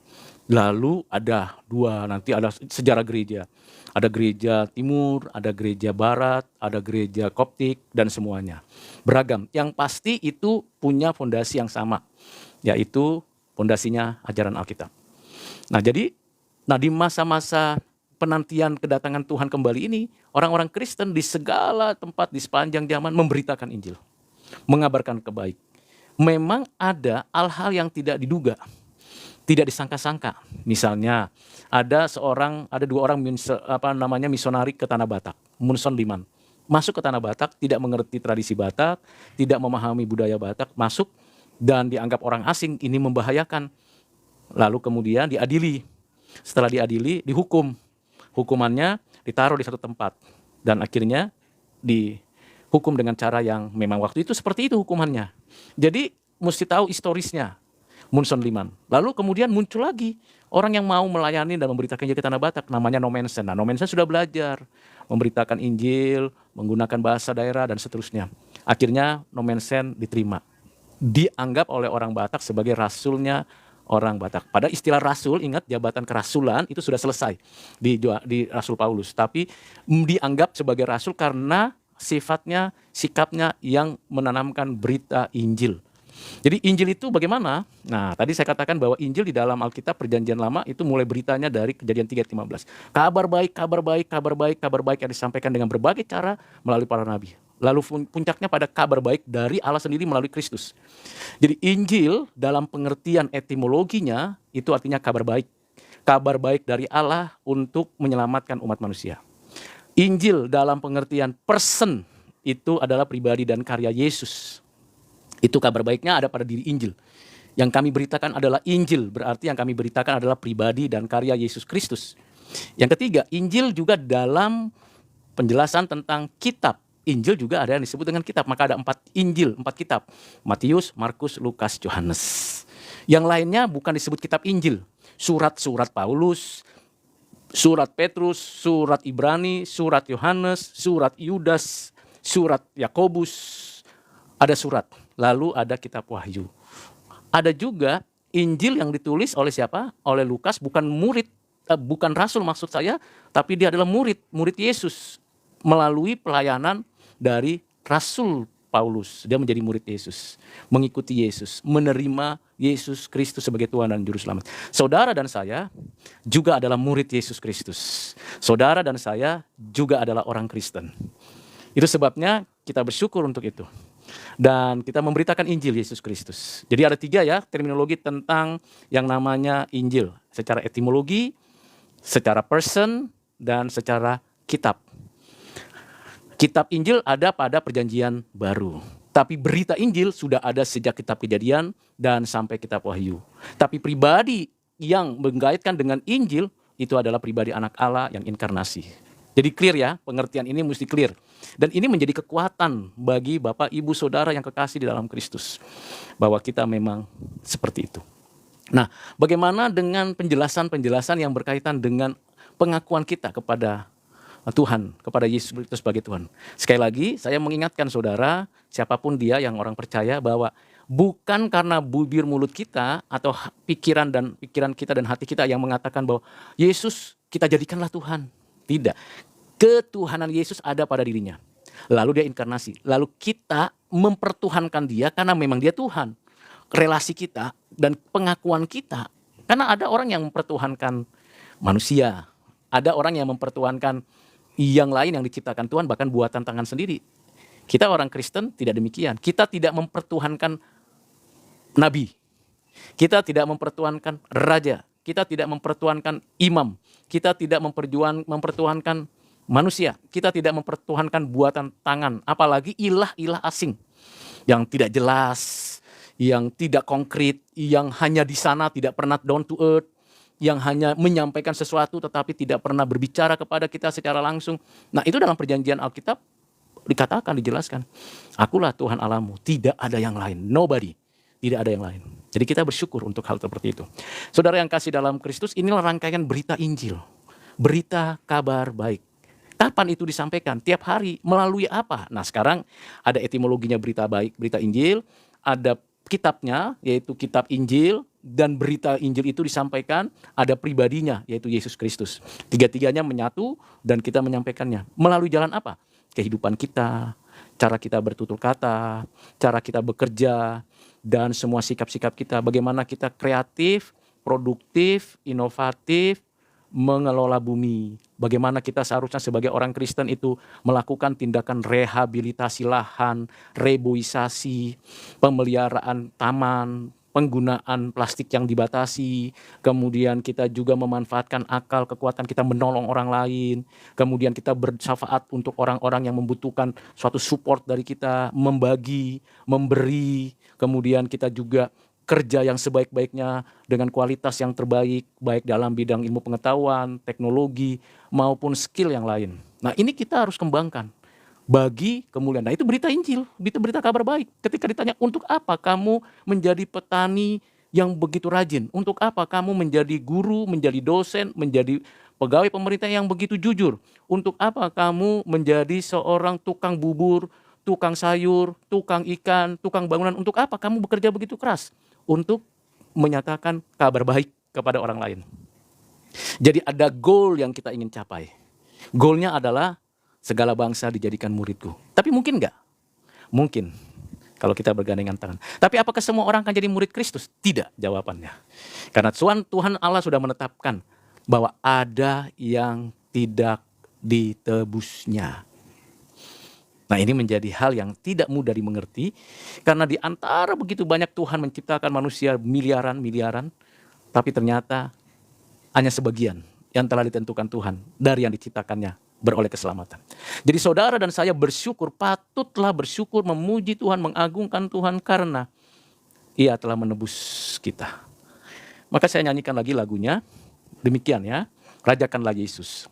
Lalu ada nanti ada sejarah gereja. Ada gereja timur, ada gereja barat, ada gereja koptik, dan semuanya. Beragam. Yang pasti itu punya fondasi yang sama. Yaitu fondasinya ajaran Alkitab. Nah di masa-masa penantian kedatangan Tuhan kembali ini, orang-orang Kristen di segala tempat di sepanjang zaman memberitakan Injil. Mengabarkan kebaikan. Memang ada hal-hal yang tidak diduga. Tidak disangka-sangka. Misalnya ada dua orang misionari ke Tanah Batak, Munson Liman. Masuk ke Tanah Batak, tidak mengerti tradisi Batak, tidak memahami budaya Batak, masuk dan dianggap orang asing, ini membahayakan. Lalu kemudian diadili. Setelah diadili, dihukum. Hukumannya ditaruh di satu tempat dan akhirnya dihukum dengan cara yang memang waktu itu seperti itu hukumannya. Jadi mesti tahu historisnya. Munson Liman. Lalu kemudian muncul lagi orang yang mau melayani dan memberitakan Injil ke Tanah Batak, namanya Nomensen. Nah, Nomensen sudah belajar memberitakan Injil, menggunakan bahasa daerah dan seterusnya. Akhirnya Nomensen diterima. Dianggap oleh orang Batak sebagai rasulnya orang Batak. Pada istilah rasul, ingat jabatan kerasulan itu sudah selesai di Rasul Paulus. Tapi dianggap sebagai rasul karena sikapnya yang menanamkan berita Injil. Jadi Injil itu bagaimana? Nah, tadi saya katakan bahwa Injil di dalam Alkitab Perjanjian Lama itu mulai beritanya dari Kejadian 3:15. Kabar baik yang disampaikan dengan berbagai cara melalui para nabi. Lalu puncaknya pada kabar baik dari Allah sendiri melalui Kristus. Jadi Injil dalam pengertian etimologinya itu artinya kabar baik. Kabar baik dari Allah untuk menyelamatkan umat manusia. Injil dalam pengertian person itu adalah pribadi dan karya Yesus. Itu kabar baiknya ada pada diri Injil. Yang kami beritakan adalah Injil, berarti yang kami beritakan adalah pribadi dan karya Yesus Kristus. Yang ketiga, Injil juga dalam penjelasan tentang kitab. Injil juga ada yang disebut dengan kitab, maka ada 4 Injil, 4 kitab. Matius, Markus, Lukas, Yohanes. Yang lainnya bukan disebut kitab Injil. Surat-surat Paulus, surat Petrus, surat Ibrani, surat Yohanes, surat Yudas, surat Yakobus, ada surat. Lalu ada kitab Wahyu. Ada juga Injil yang ditulis oleh siapa? Oleh Lukas, bukan murid, bukan rasul maksud saya, tapi dia adalah murid Yesus melalui pelayanan dari Rasul Paulus. Dia menjadi murid Yesus, mengikuti Yesus, menerima Yesus Kristus sebagai Tuhan dan Juru Selamat. Saudara dan saya juga adalah murid Yesus Kristus. Saudara dan saya juga adalah orang Kristen. Itu sebabnya kita bersyukur untuk itu. Dan kita memberitakan Injil Yesus Kristus. Jadi ada 3 ya terminologi tentang yang namanya Injil. Secara etimologi, secara person, dan secara kitab. Kitab Injil ada pada Perjanjian Baru. Tapi berita Injil sudah ada sejak kitab Kejadian dan sampai kitab Wahyu. Tapi pribadi yang menggaitkan dengan Injil itu adalah pribadi anak Allah yang inkarnasi. Jadi clear ya, pengertian ini mesti clear. Dan ini menjadi kekuatan bagi Bapak, Ibu, Saudara yang kekasih di dalam Kristus. Bahwa kita memang seperti itu. Nah, bagaimana dengan penjelasan-penjelasan yang berkaitan dengan pengakuan kita kepada Tuhan, kepada Yesus Kristus sebagai Tuhan. Sekali lagi, saya mengingatkan saudara, siapapun dia yang orang percaya bahwa bukan karena bibir mulut kita atau pikiran kita dan hati kita yang mengatakan bahwa Yesus kita jadikanlah Tuhan. Tidak. Ketuhanan Yesus ada pada dirinya. Lalu dia inkarnasi. Lalu kita mempertuhankan dia karena memang dia Tuhan. Relasi kita dan pengakuan kita. Karena ada orang yang mempertuhankan manusia. Ada orang yang mempertuhankan yang lain yang diciptakan Tuhan, bahkan buatan tangan sendiri. Kita orang Kristen tidak demikian. Kita tidak mempertuhankan nabi. Kita tidak mempertuhankan raja. Kita tidak mempertuhankan imam. Kita tidak mempertuhankan manusia. Kita tidak mempertuhankan buatan tangan. Apalagi ilah-ilah asing. Yang tidak jelas, yang tidak konkret, yang hanya di sana tidak pernah down to earth. Yang hanya menyampaikan sesuatu tetapi tidak pernah berbicara kepada kita secara langsung. Nah, itu dalam perjanjian Alkitab dikatakan, dijelaskan. Akulah Tuhan Allahmu, tidak ada yang lain. Nobody, tidak ada yang lain. Jadi kita bersyukur untuk hal seperti itu. Saudara yang kasih dalam Kristus, inilah rangkaian berita Injil. Berita kabar baik. Kapan itu disampaikan? Tiap hari. Melalui apa? Nah, sekarang ada etimologinya berita baik, berita Injil. Ada kitabnya, yaitu kitab Injil. Dan berita Injil itu disampaikan, ada pribadinya, yaitu Yesus Kristus. Tiga-tiganya menyatu dan kita menyampaikannya. Melalui jalan apa? Kehidupan kita, cara kita bertutur kata, cara kita bekerja, dan semua sikap-sikap kita. Bagaimana kita kreatif, produktif, inovatif, mengelola bumi. Bagaimana kita seharusnya sebagai orang Kristen itu melakukan tindakan rehabilitasi lahan, reboisasi, pemeliharaan taman, penggunaan plastik yang dibatasi, kemudian kita juga memanfaatkan akal kekuatan kita menolong orang lain, kemudian kita bersyafaat untuk orang-orang yang membutuhkan suatu support dari kita, membagi, memberi, kemudian kita juga kerja yang sebaik-baiknya dengan kualitas yang terbaik, baik dalam bidang ilmu pengetahuan, teknologi, maupun skill yang lain. Nah, ini kita harus kembangkan bagi kemuliaan. Nah, itu berita Injil, berita kabar baik. Ketika ditanya, untuk apa kamu menjadi petani yang begitu rajin? Untuk apa kamu menjadi guru, menjadi dosen, menjadi pegawai pemerintah yang begitu jujur? Untuk apa kamu menjadi seorang tukang bubur, tukang sayur, tukang ikan, tukang bangunan? Untuk apa kamu bekerja begitu keras? Untuk menyatakan kabar baik kepada orang lain. Jadi ada goal yang kita ingin capai. Goalnya adalah segala bangsa dijadikan muridku. Tapi mungkin enggak? Mungkin. Kalau kita bergandengan tangan. Tapi apakah semua orang akan jadi murid Kristus? Tidak jawabannya. Karena Tuhan Allah sudah menetapkan bahwa ada yang tidak ditebusnya. Nah, ini menjadi hal yang tidak mudah dimengerti, karena di antara begitu banyak Tuhan menciptakan manusia miliaran-miliaran, tapi ternyata hanya sebagian yang telah ditentukan Tuhan dari yang diciptakannya beroleh keselamatan. Jadi saudara dan saya bersyukur, patutlah bersyukur, memuji Tuhan, mengagungkan Tuhan karena Ia telah menebus kita. Maka saya nyanyikan lagi lagunya, demikian ya, Rajakanlah Yesus.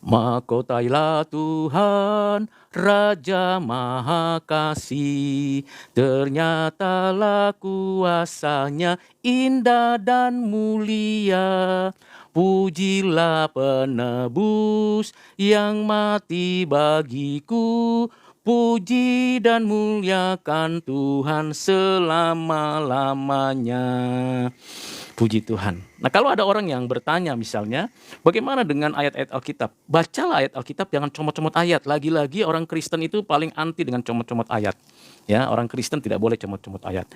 Mahkotailah Tuhan, Raja Maha Kasih, ternyatalah kuasa-Nya indah dan mulia. Pujilah penebus yang mati bagiku, puji dan muliakan Tuhan selama-lamanya. Puji Tuhan. Nah, kalau ada orang yang bertanya misalnya, bagaimana dengan ayat-ayat Alkitab? Bacalah ayat Alkitab, jangan comot-comot ayat. Lagi-lagi orang Kristen itu paling anti dengan comot-comot ayat. Ya, orang Kristen tidak boleh comot-comot ayat.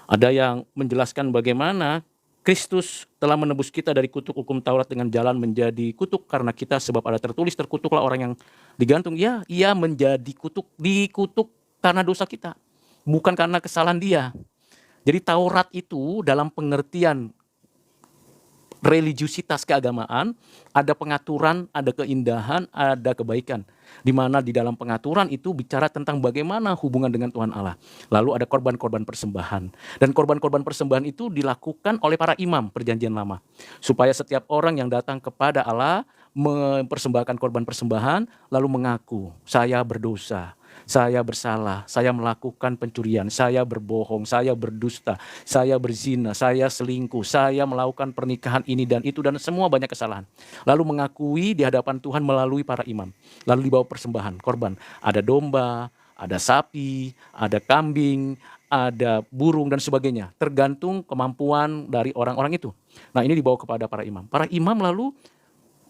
Ada yang menjelaskan bagaimana Kristus telah menebus kita dari kutuk hukum Taurat dengan jalan menjadi kutuk karena kita, sebab ada tertulis, terkutuklah orang yang digantung. Ya, ia menjadi kutuk, dikutuk karena dosa kita, bukan karena kesalahan dia. Jadi Taurat itu dalam pengertian religiusitas keagamaan, ada pengaturan, ada keindahan, ada kebaikan. Di mana di dalam pengaturan itu bicara tentang bagaimana hubungan dengan Tuhan Allah. Lalu ada korban-korban persembahan. Dan korban-korban persembahan itu dilakukan oleh para imam perjanjian lama. Supaya setiap orang yang datang kepada Allah mempersembahkan korban persembahan, lalu mengaku, saya berdosa, saya bersalah, saya melakukan pencurian, saya berbohong, saya berdusta, saya berzina, saya selingkuh, saya melakukan pernikahan ini dan itu dan semua banyak kesalahan. Lalu mengakui di hadapan Tuhan melalui para imam. Lalu dibawa persembahan, korban. Ada domba, ada sapi, ada kambing, ada burung dan sebagainya. Tergantung kemampuan dari orang-orang itu. Nah, ini dibawa kepada para imam. Para imam lalu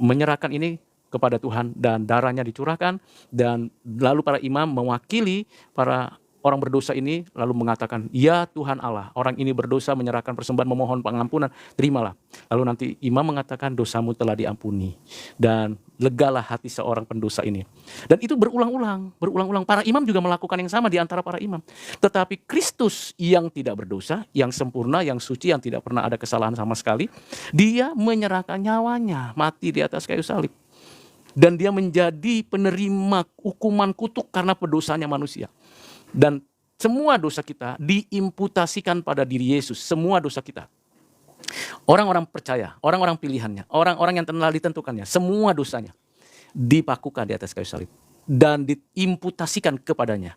menyerahkan ini kepada Tuhan dan darahnya dicurahkan, dan lalu para imam mewakili para orang berdosa ini lalu mengatakan, ya Tuhan Allah, orang ini berdosa, menyerahkan persembahan, memohon pengampunan, terimalah. Lalu nanti imam mengatakan, dosamu telah diampuni dan legalah hati seorang pendosa ini. Dan itu berulang-ulang. Para imam juga melakukan yang sama di antara para imam. Tetapi Kristus yang tidak berdosa, yang sempurna, yang suci, yang tidak pernah ada kesalahan sama sekali, dia menyerahkan nyawanya, mati di atas kayu salib. Dan dia menjadi penerima hukuman kutuk karena pendosanya manusia. Dan semua dosa kita diimputasikan pada diri Yesus. Semua dosa kita. Orang-orang percaya, orang-orang pilihannya, orang-orang yang telah ditentukannya, semua dosanya dipakukan di atas kayu salib. Dan diimputasikan kepadanya.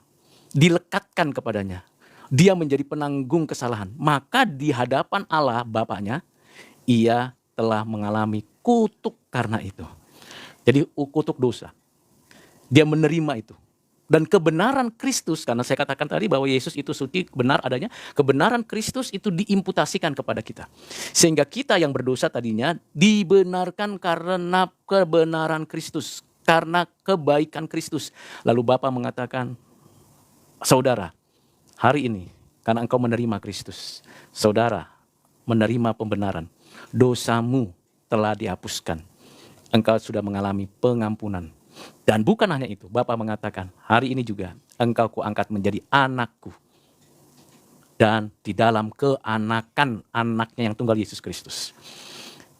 Dilekatkan kepadanya. Dia menjadi penanggung kesalahan. Maka di hadapan Allah Bapaknya, ia telah mengalami kutuk karena itu. Jadi kutuk dosa. Dia menerima itu. Dan kebenaran Kristus, karena saya katakan tadi bahwa Yesus itu suci, benar adanya. Kebenaran Kristus itu diimputasikan kepada kita. Sehingga kita yang berdosa tadinya dibenarkan karena kebenaran Kristus. Karena kebaikan Kristus. Lalu Bapa mengatakan, saudara, hari ini karena engkau menerima Kristus, saudara menerima pembenaran. Dosamu telah dihapuskan. Engkau sudah mengalami pengampunan. Dan bukan hanya itu, Bapa mengatakan, hari ini juga engkau kuangkat menjadi anakku. Dan di dalam keanakan anaknya yang tunggal Yesus Kristus.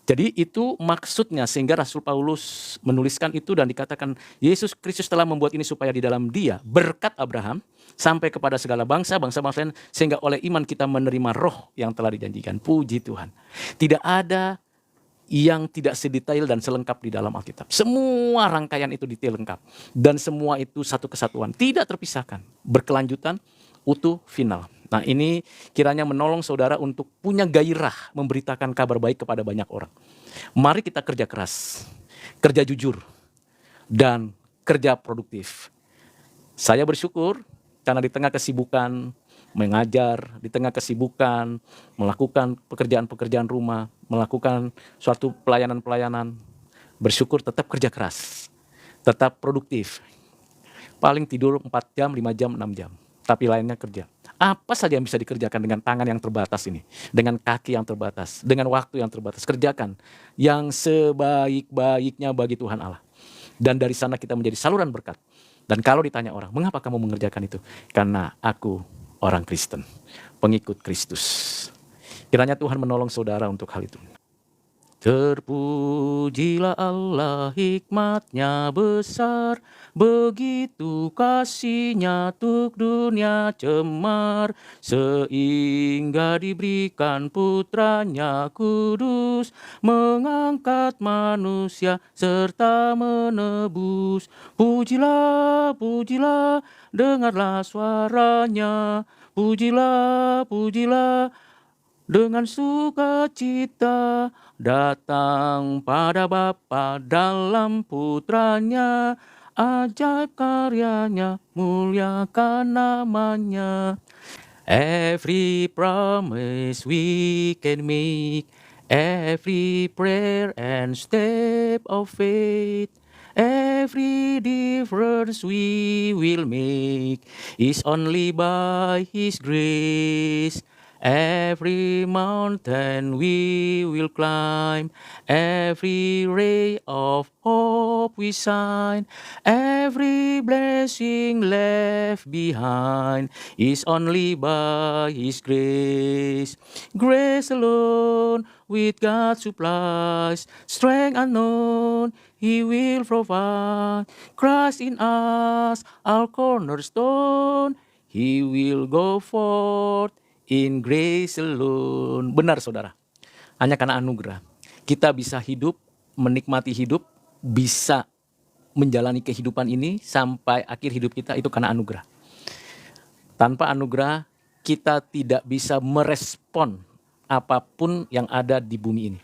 Jadi itu maksudnya, sehingga Rasul Paulus menuliskan itu dan dikatakan, Yesus Kristus telah membuat ini supaya di dalam dia, berkat Abraham, sampai kepada segala bangsa lain, sehingga oleh iman kita menerima roh yang telah dijanjikan. Puji Tuhan. Tidak ada yang tidak sedetail dan selengkap di dalam Alkitab. Semua rangkaian itu detail lengkap. Dan semua itu satu kesatuan. Tidak terpisahkan. Berkelanjutan, utuh, final. Nah, ini kiranya menolong saudara untuk punya gairah memberitakan kabar baik kepada banyak orang. Mari kita kerja keras, kerja jujur, dan kerja produktif. Saya bersyukur karena di tengah kesibukan mengajar, di tengah kesibukan melakukan pekerjaan-pekerjaan rumah, melakukan suatu pelayanan-pelayanan, bersyukur tetap kerja keras, tetap produktif. Paling tidur 4 jam, 5 jam, 6 jam, tapi lainnya kerja. Apa saja yang bisa dikerjakan dengan tangan yang terbatas ini, dengan kaki yang terbatas, dengan waktu yang terbatas, kerjakan yang sebaik-baiknya bagi Tuhan Allah. Dan dari sana kita menjadi saluran berkat Dan kalau ditanya orang, mengapa kamu mengerjakan itu? Karena aku orang Kristen, pengikut Kristus. Kiranya Tuhan menolong saudara untuk hal itu. Terpujilah Allah, hikmat-Nya besar, begitu kasih-Nya tuk dunia cemar, sehingga diberikan putra-Nya kudus, mengangkat manusia serta menebus. Pujilah, pujilah, dengarlah suaranya, pujilah, pujilah, dengan sukacita datang pada Bapa dalam putranya, ajaib karyanya, muliakan namanya. Every promise we can make, every prayer and step of faith, every difference we will make is only by His grace. Every mountain we will climb, every ray of hope we shine, every blessing left behind is only by His grace. Grace alone with God supplies, strength unknown He will provide. Christ in us, our cornerstone, He will go forth in grace alone. Benar saudara, hanya karena anugerah kita bisa hidup, menikmati hidup, bisa menjalani kehidupan ini sampai akhir hidup kita, itu karena anugerah. Tanpa anugerah kita tidak bisa merespon apapun yang ada di bumi ini.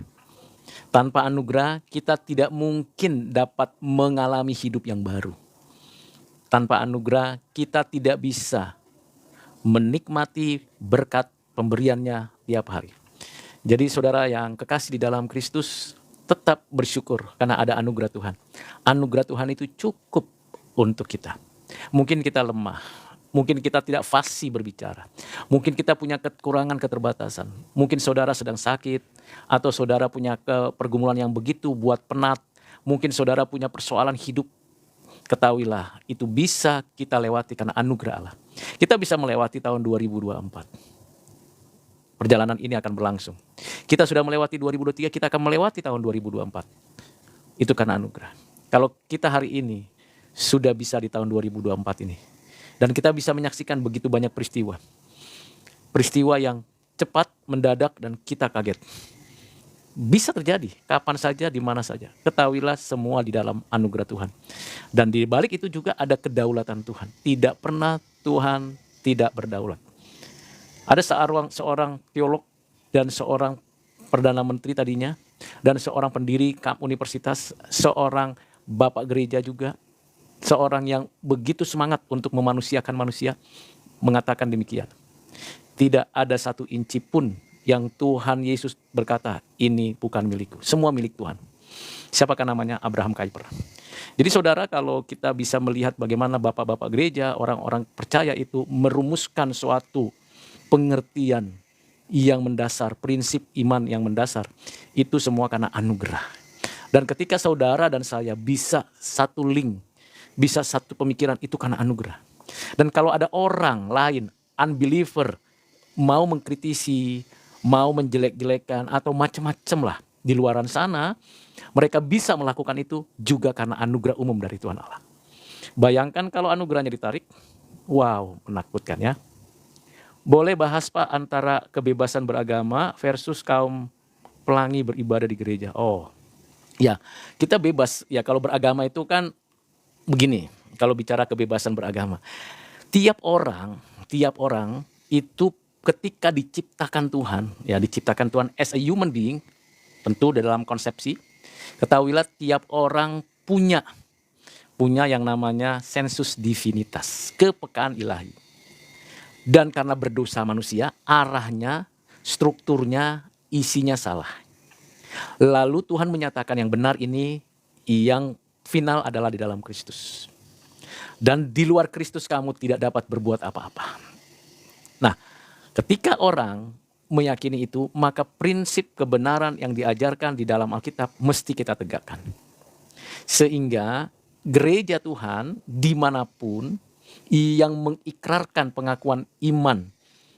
Tanpa anugerah kita tidak mungkin dapat mengalami hidup yang baru. Tanpa anugerah kita tidak bisa menikmati berkat pemberiannya tiap hari. Jadi saudara yang kekasih di dalam Kristus, tetap bersyukur karena ada anugerah Tuhan. Anugerah Tuhan itu cukup untuk kita. Mungkin kita lemah, mungkin kita tidak fasih berbicara, mungkin kita punya kekurangan, keterbatasan. Mungkin saudara sedang sakit, atau saudara punya pergumulan yang begitu buat penat. Mungkin saudara punya persoalan hidup. Ketahuilah, itu bisa kita lewati karena anugerah Allah. Kita bisa melewati tahun 2024. Perjalanan ini akan berlangsung. Kita sudah melewati 2023, kita akan melewati tahun 2024. Itu karena anugerah. Kalau kita hari ini sudah bisa di tahun 2024 ini, dan kita bisa menyaksikan begitu banyak peristiwa. Peristiwa yang cepat, mendadak, dan kita kaget. Bisa terjadi kapan saja, di mana saja. Ketahuilah semua di dalam anugerah Tuhan. Dan di balik itu juga ada kedaulatan Tuhan. Tidak pernah Tuhan tidak berdaulat. Ada seorang teolog dan seorang perdana menteri tadinya, dan seorang pendiri universitas, seorang bapak gereja juga, seorang yang begitu semangat untuk memanusiakan manusia, mengatakan demikian. Tidak ada satu inci pun yang Tuhan Yesus berkata, ini bukan milikku. Semua milik Tuhan. Siapakah namanya? Abraham Kuyper. Jadi saudara, kalau kita bisa melihat bagaimana bapak-bapak gereja, orang-orang percaya itu merumuskan suatu pengertian yang mendasar, prinsip iman yang mendasar, itu semua karena anugerah. Dan ketika saudara dan saya bisa satu link, bisa satu pemikiran, itu karena anugerah. Dan kalau ada orang lain, unbeliever, mau mengkritisi, mau menjelek-jelekan atau macam-macam lah di luaran sana, mereka bisa melakukan itu juga karena anugerah umum dari Tuhan Allah. Bayangkan kalau anugerahnya ditarik, wow, menakutkan ya. Boleh bahas Pak antara kebebasan beragama versus kaum pelangi beribadah di gereja. Oh ya, kita bebas ya kalau beragama itu kan begini, kalau bicara kebebasan beragama. Tiap orang itu ketika diciptakan Tuhan, ya diciptakan Tuhan as a human being, tentu dalam konsepsi, ketahuilah tiap orang punya yang namanya sensus divinitas, kepekaan ilahi. Dan karena berdosa manusia, arahnya, strukturnya, isinya salah. Lalu Tuhan menyatakan yang benar ini, yang final adalah di dalam Kristus. Dan di luar Kristus kamu tidak dapat berbuat apa-apa. Nah, ketika orang meyakini itu, maka prinsip kebenaran yang diajarkan di dalam Alkitab mesti kita tegakkan. Sehingga gereja Tuhan dimanapun yang mengikrarkan pengakuan iman,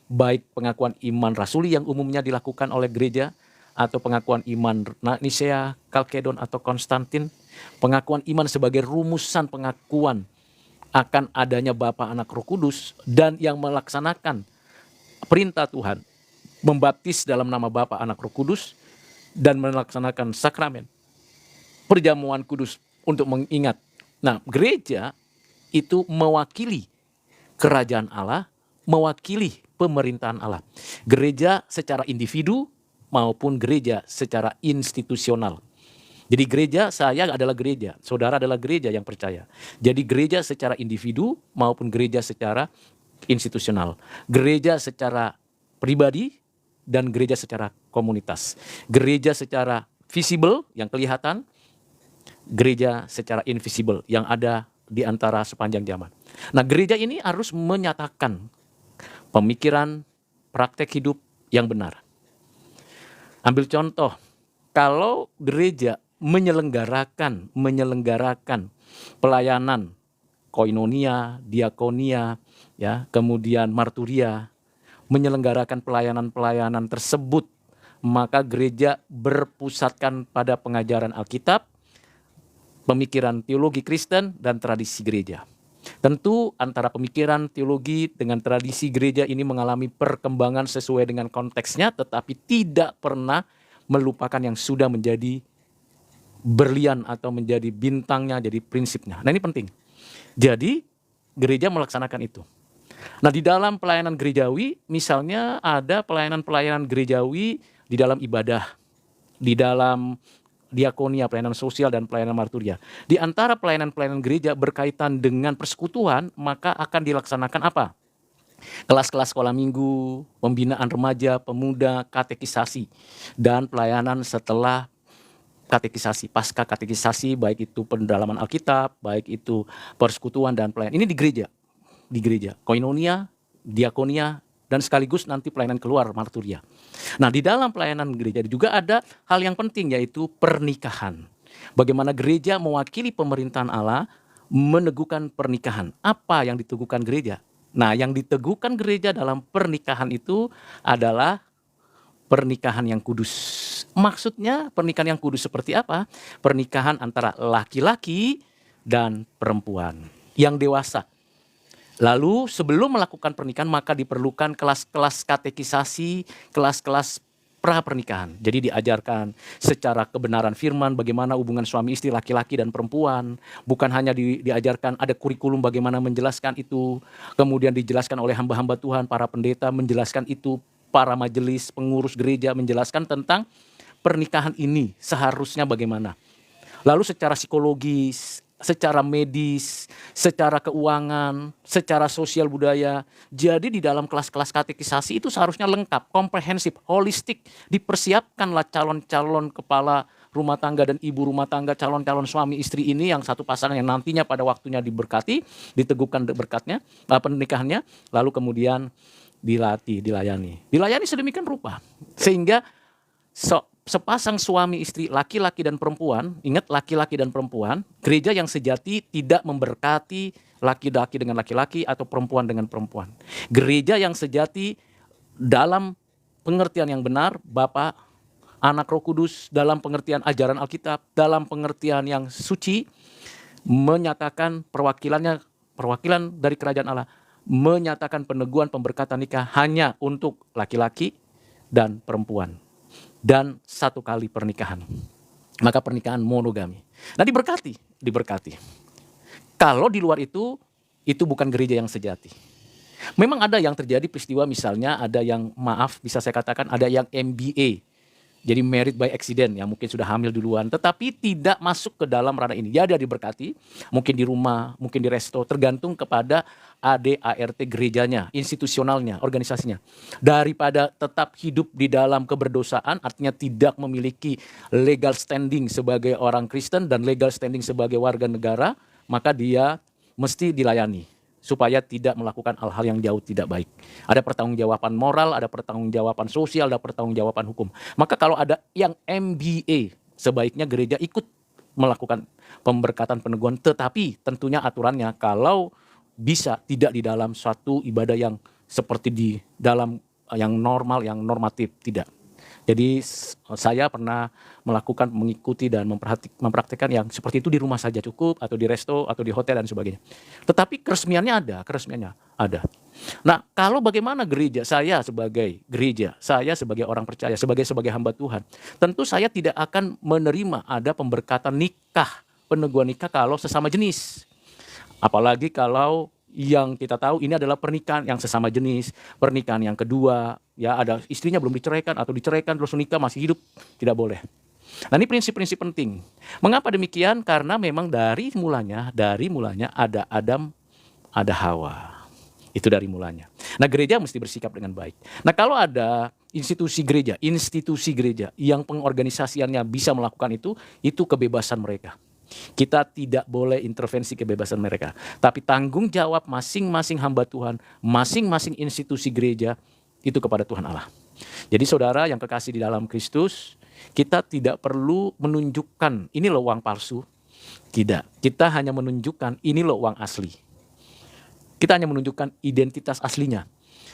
baik pengakuan iman rasuli yang umumnya dilakukan oleh gereja, atau pengakuan iman Nisea, Kalkedon, atau Konstantin, pengakuan iman sebagai rumusan pengakuan akan adanya Bapa, Anak, Roh Kudus, dan yang melaksanakan perintah Tuhan, membaptis dalam nama Bapa, Anak, Roh Kudus, dan melaksanakan sakramen perjamuan kudus untuk mengingat. Nah, gereja itu mewakili kerajaan Allah, mewakili pemerintahan Allah. Gereja secara individu maupun gereja secara institusional. Jadi gereja, saya adalah gereja, saudara adalah gereja yang percaya. Jadi gereja secara individu maupun gereja secara institusional. Gereja secara pribadi dan gereja secara komunitas. Gereja secara visible yang kelihatan, gereja secara invisible yang ada di antara sepanjang zaman. Nah, gereja ini harus menyatakan pemikiran, praktek hidup yang benar. Ambil contoh, kalau gereja menyelenggarakan pelayanan koinonia, diakonia, ya, kemudian marturia, menyelenggarakan pelayanan-pelayanan tersebut, maka gereja berpusatkan pada pengajaran Alkitab, pemikiran teologi Kristen, dan tradisi gereja. Tentu antara pemikiran teologi dengan tradisi gereja ini mengalami perkembangan sesuai dengan konteksnya, tetapi tidak pernah melupakan yang sudah menjadi berlian atau menjadi bintangnya, jadi prinsipnya. Nah, ini penting. Jadi gereja melaksanakan itu. Nah, di dalam pelayanan gerejawi, misalnya ada pelayanan-pelayanan gerejawi di dalam ibadah, di dalam diakonia, pelayanan sosial, dan pelayanan marturia. Di antara pelayanan-pelayanan gereja berkaitan dengan persekutuan, maka akan dilaksanakan apa? Kelas-kelas sekolah minggu, pembinaan remaja, pemuda, katekisasi, dan pelayanan setelah katekisasi, pasca katekisasi, baik itu pendalaman Alkitab, baik itu persekutuan dan pelayanan. Ini di gereja, koinonia, diakonia, dan sekaligus nanti pelayanan keluar, marturia. Nah, di dalam pelayanan gereja juga ada hal yang penting, yaitu pernikahan. Bagaimana gereja mewakili pemerintahan Allah meneguhkan pernikahan. Apa yang diteguhkan gereja? Nah, yang diteguhkan gereja dalam pernikahan itu adalah pernikahan yang kudus. Maksudnya pernikahan yang kudus seperti apa? Pernikahan antara laki-laki dan perempuan yang dewasa. Lalu sebelum melakukan pernikahan maka diperlukan kelas-kelas katekisasi, kelas-kelas pra-pernikahan. Jadi diajarkan secara kebenaran firman bagaimana hubungan suami istri, laki-laki dan perempuan. Bukan hanya diajarkan, ada kurikulum bagaimana menjelaskan itu. Kemudian dijelaskan oleh hamba-hamba Tuhan, para pendeta menjelaskan itu, para majelis, pengurus gereja menjelaskan tentang pernikahan ini seharusnya bagaimana. Lalu secara psikologis, secara medis, secara keuangan, secara sosial budaya. Jadi di dalam kelas-kelas katekisasi itu seharusnya lengkap, komprehensif, holistik. Dipersiapkanlah calon-calon kepala rumah tangga dan ibu rumah tangga, calon-calon suami istri ini yang satu pasangan yang nantinya pada waktunya diberkati, diteguhkan berkatnya, pernikahannya, lalu kemudian dilatih, dilayani sedemikian rupa. Sehingga sepasang suami istri, laki-laki dan perempuan, ingat laki-laki dan perempuan, gereja yang sejati tidak memberkati laki-laki dengan laki-laki atau perempuan dengan perempuan. Gereja yang sejati dalam pengertian yang benar, Bapa, Anak, Roh Kudus, dalam pengertian ajaran Alkitab, dalam pengertian yang suci, menyatakan perwakilan dari kerajaan Allah, menyatakan peneguhan pemberkatan nikah hanya untuk laki-laki dan perempuan. Dan satu kali pernikahan. Maka pernikahan monogami. Nah, diberkati. Kalau di luar itu bukan gereja yang sejati. Memang ada yang terjadi peristiwa, misalnya ada yang, bisa saya katakan ada yang MBA. Jadi married by accident, yang mungkin sudah hamil duluan, tetapi tidak masuk ke dalam ranah ini. Ya, dia diberkati, mungkin di rumah, mungkin di resto, tergantung kepada ADART gerejanya, institusionalnya, organisasinya. Daripada tetap hidup di dalam keberdosaan, artinya tidak memiliki legal standing sebagai orang Kristen dan legal standing sebagai warga negara, maka dia mesti dilayani supaya tidak melakukan hal-hal yang jauh tidak baik. Ada pertanggungjawaban moral, ada pertanggungjawaban sosial, ada pertanggungjawaban hukum. Maka kalau ada yang MBA, sebaiknya gereja ikut melakukan pemberkatan peneguhan, tetapi tentunya aturannya kalau bisa tidak di dalam suatu ibadah yang seperti di dalam yang normal, yang normatif, tidak. Jadi saya pernah mengikuti dan mempraktikkan yang seperti itu di rumah saja cukup, atau di resto, atau di hotel dan sebagainya. Tetapi keresmiannya ada. Nah, kalau bagaimana saya sebagai gereja, saya sebagai orang percaya, sebagai hamba Tuhan, tentu saya tidak akan menerima ada pemberkatan nikah, peneguhan nikah kalau sesama jenis. Apalagi kalau yang kita tahu ini adalah pernikahan yang sesama jenis, pernikahan yang kedua, ya ada istrinya belum diceraikan atau diceraikan terus nikah masih hidup, tidak boleh. Nah, ini prinsip-prinsip penting. Mengapa demikian? Karena memang dari mulanya ada Adam, ada Hawa. Itu dari mulanya. Nah, gereja mesti bersikap dengan baik. Nah, kalau ada institusi gereja yang pengorganisasiannya bisa melakukan itu kebebasan mereka. Kita tidak boleh intervensi kebebasan mereka. Tapi tanggung jawab masing-masing hamba Tuhan, masing-masing institusi gereja, itu kepada Tuhan Allah. Jadi saudara yang kekasih di dalam Kristus, kita tidak perlu menunjukkan ini loh uang palsu. Tidak, kita hanya menunjukkan ini loh uang asli. Kita hanya menunjukkan identitas aslinya.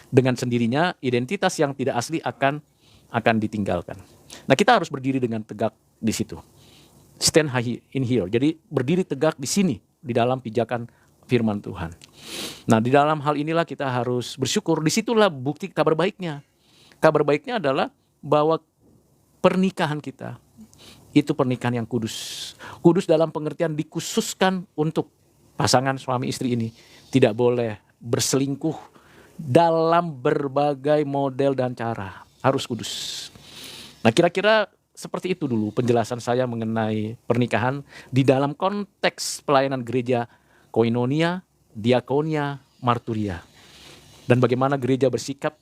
Dengan sendirinya identitas yang tidak asli akan ditinggalkan. Nah, kita harus berdiri dengan tegak di situ. Stand high in here. Jadi berdiri tegak di sini, di dalam pijakan firman Tuhan. Nah, di dalam hal inilah kita harus bersyukur. Disitulah bukti kabar baiknya. Kabar baiknya adalah bahwa pernikahan kita itu pernikahan yang kudus. Kudus dalam pengertian dikhususkan untuk pasangan suami istri ini. Tidak boleh berselingkuh dalam berbagai model dan cara. Harus kudus. Nah, kira-kira seperti itu dulu penjelasan saya mengenai pernikahan di dalam konteks pelayanan gereja koinonia, diakonia, marturia. Dan bagaimana gereja bersikap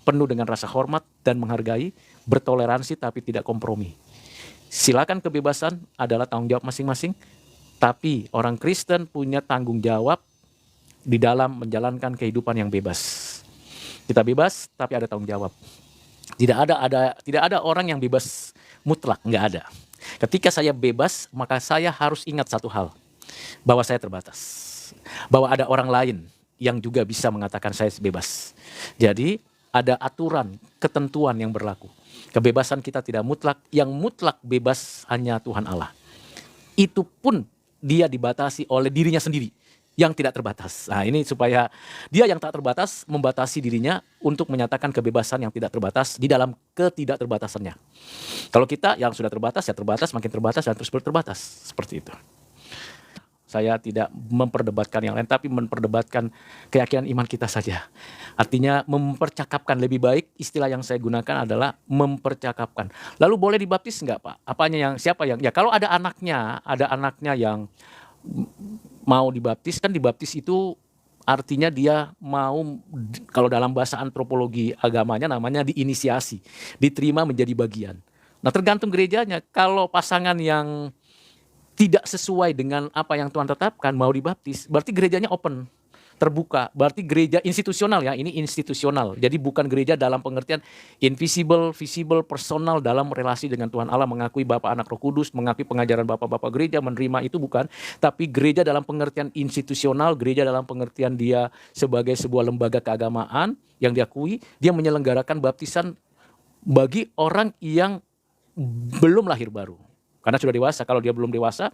penuh dengan rasa hormat dan menghargai, bertoleransi tapi tidak kompromi. Silakan, kebebasan adalah tanggung jawab masing-masing, tapi orang Kristen punya tanggung jawab di dalam menjalankan kehidupan yang bebas. Kita bebas tapi ada tanggung jawab. Tidak ada orang yang bebas mutlak, nggak ada. Ketika saya bebas, maka saya harus ingat satu hal, bahwa saya terbatas, bahwa ada orang lain yang juga bisa mengatakan saya bebas. Jadi ada aturan, ketentuan yang berlaku. Kebebasan kita tidak mutlak, yang mutlak bebas hanya Tuhan Allah. Itu pun dia dibatasi oleh dirinya sendiri yang tidak terbatas. Nah, ini supaya dia yang tak terbatas membatasi dirinya untuk menyatakan kebebasan yang tidak terbatas di dalam ketidakterbatasannya. Kalau kita yang sudah terbatas, ya terbatas, makin terbatas dan terus terbatas. Seperti itu. Saya tidak memperdebatkan yang lain, tapi memperdebatkan keyakinan iman kita saja. Artinya mempercakapkan lebih baik, istilah yang saya gunakan adalah mempercakapkan. Lalu boleh dibaptis enggak, Pak? Siapa yang? Ya kalau ada anaknya yang mau dibaptis, kan dibaptis itu artinya dia mau, kalau dalam bahasa antropologi agamanya namanya diinisiasi, diterima menjadi bagian. Nah, tergantung gerejanya. Kalau pasangan yang tidak sesuai dengan apa yang Tuhan tetapkan mau dibaptis, berarti gerejanya open, terbuka. Berarti gereja institusional, ya, ini institusional. Jadi bukan gereja dalam pengertian invisible, visible, personal dalam relasi dengan Tuhan Allah, mengakui Bapa, Anak, Roh Kudus, mengakui pengajaran bapak-bapak gereja, menerima itu bukan. Tapi gereja dalam pengertian institusional, gereja dalam pengertian dia sebagai sebuah lembaga keagamaan yang diakui, dia menyelenggarakan baptisan bagi orang yang belum lahir baru. Karena sudah dewasa. Kalau dia belum dewasa,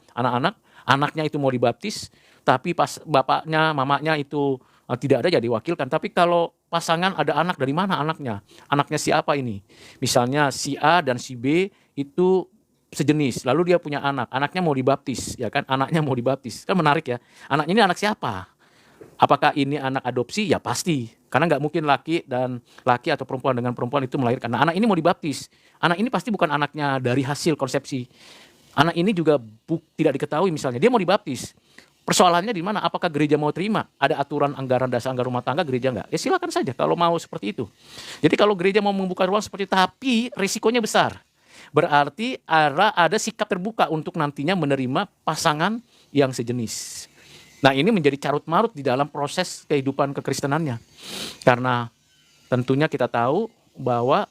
anaknya itu mau dibaptis, tapi pas bapaknya, mamanya itu tidak ada, ya diwakilkan. Tapi kalau pasangan ada anak, dari mana anaknya? Anaknya siapa ini? Misalnya si A dan si B itu sejenis, lalu dia punya anaknya mau dibaptis, ya kan? Anaknya mau dibaptis, kan menarik ya. Anaknya ini anak siapa? Apakah ini anak adopsi? Ya pasti, karena nggak mungkin laki atau perempuan dengan perempuan itu melahirkan. Nah, anak ini mau dibaptis. Anak ini pasti bukan anaknya dari hasil konsepsi. Anak ini juga tidak diketahui, misalnya dia mau dibaptis. Persoalannya di mana? Apakah gereja mau terima? Ada aturan anggaran dasar anggaran rumah tangga, gereja nggak? Ya silakan saja kalau mau seperti itu. Jadi kalau gereja mau membuka ruang seperti itu, tapi risikonya besar. Berarti ada sikap terbuka untuk nantinya menerima pasangan yang sejenis. Nah, ini menjadi carut marut di dalam proses kehidupan kekristenannya. Karena tentunya kita tahu bahwa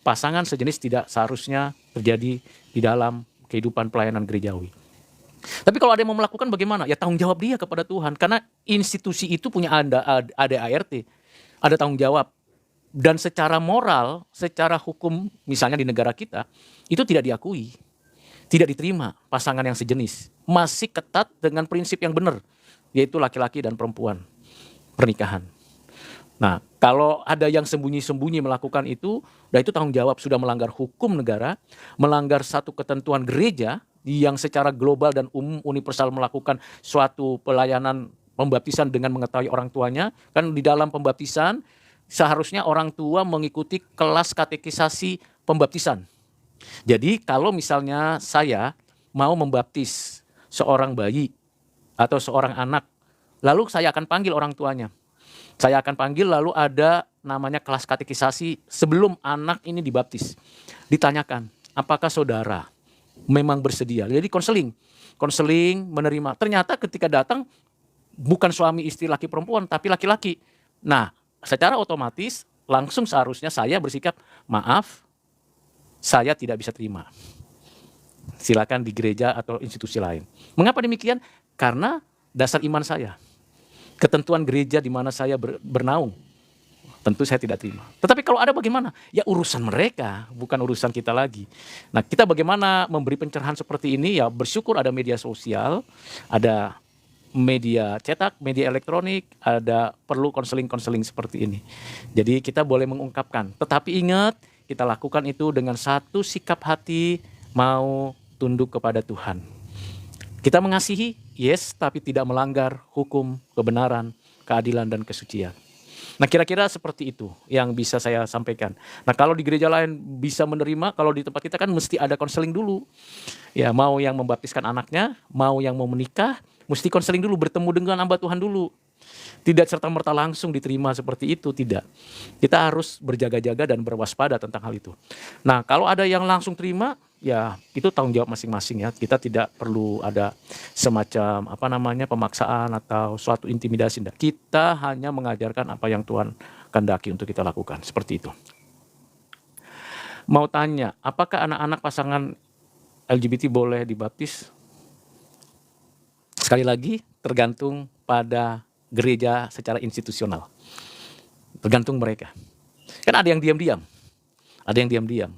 pasangan sejenis tidak seharusnya terjadi di dalam kehidupan pelayanan gerejawi. Tapi kalau ada yang mau melakukan bagaimana? Ya tanggung jawab dia kepada Tuhan. Karena institusi itu punya ADART, ada tanggung jawab. Dan secara moral, secara hukum misalnya di negara kita, itu tidak diakui, tidak diterima pasangan yang sejenis. Masih ketat dengan prinsip yang benar, yaitu laki-laki dan perempuan, pernikahan. Nah, kalau ada yang sembunyi-sembunyi melakukan itu, dan itu tanggung jawab, sudah melanggar hukum negara, melanggar satu ketentuan gereja yang secara global dan umum universal melakukan suatu pelayanan pembaptisan dengan mengetahui orang tuanya. Kan di dalam pembaptisan seharusnya orang tua mengikuti kelas katekisasi pembaptisan. Jadi kalau misalnya saya mau membaptis seorang bayi atau seorang anak, lalu saya akan panggil orang tuanya. Saya akan panggil, lalu ada namanya kelas katekisasi sebelum anak ini dibaptis. Ditanyakan, apakah saudara memang bersedia? Jadi konseling menerima. Ternyata ketika datang bukan suami istri laki perempuan, tapi laki-laki. Nah, secara otomatis langsung seharusnya saya bersikap, maaf, saya tidak bisa terima. Silakan di gereja atau institusi lain. Mengapa demikian? Karena dasar iman saya, ketentuan gereja di mana saya bernaung, tentu saya tidak terima. Tetapi kalau ada bagaimana? Ya urusan mereka, bukan urusan kita lagi. Nah, kita bagaimana memberi pencerahan seperti ini? Ya bersyukur ada media sosial, ada media cetak, media elektronik, ada perlu konseling-konseling seperti ini. Jadi kita boleh mengungkapkan. Tetapi ingat, kita lakukan itu dengan satu sikap hati, mau tunduk kepada Tuhan. Kita mengasihi, yes, tapi tidak melanggar hukum, kebenaran, keadilan, dan kesucian. Nah, kira-kira seperti itu yang bisa saya sampaikan. Nah, kalau di gereja lain bisa menerima, kalau di tempat kita kan mesti ada konseling dulu. Ya, mau yang membaptiskan anaknya, mau yang mau menikah, mesti konseling dulu, bertemu dengan hamba Tuhan dulu. Tidak serta-merta langsung diterima seperti itu, tidak. Kita harus berjaga-jaga dan berwaspada tentang hal itu. Nah, kalau ada yang langsung terima, ya itu tanggung jawab masing-masing ya. Kita tidak perlu ada semacam pemaksaan atau suatu intimidasi. Kita hanya mengajarkan apa yang Tuhan kehendaki untuk kita lakukan, seperti itu. Mau tanya, apakah anak-anak pasangan LGBT boleh dibaptis? Sekali lagi, tergantung pada gereja secara institusional. Tergantung mereka. Kan ada yang diam-diam. Ada yang diam-diam.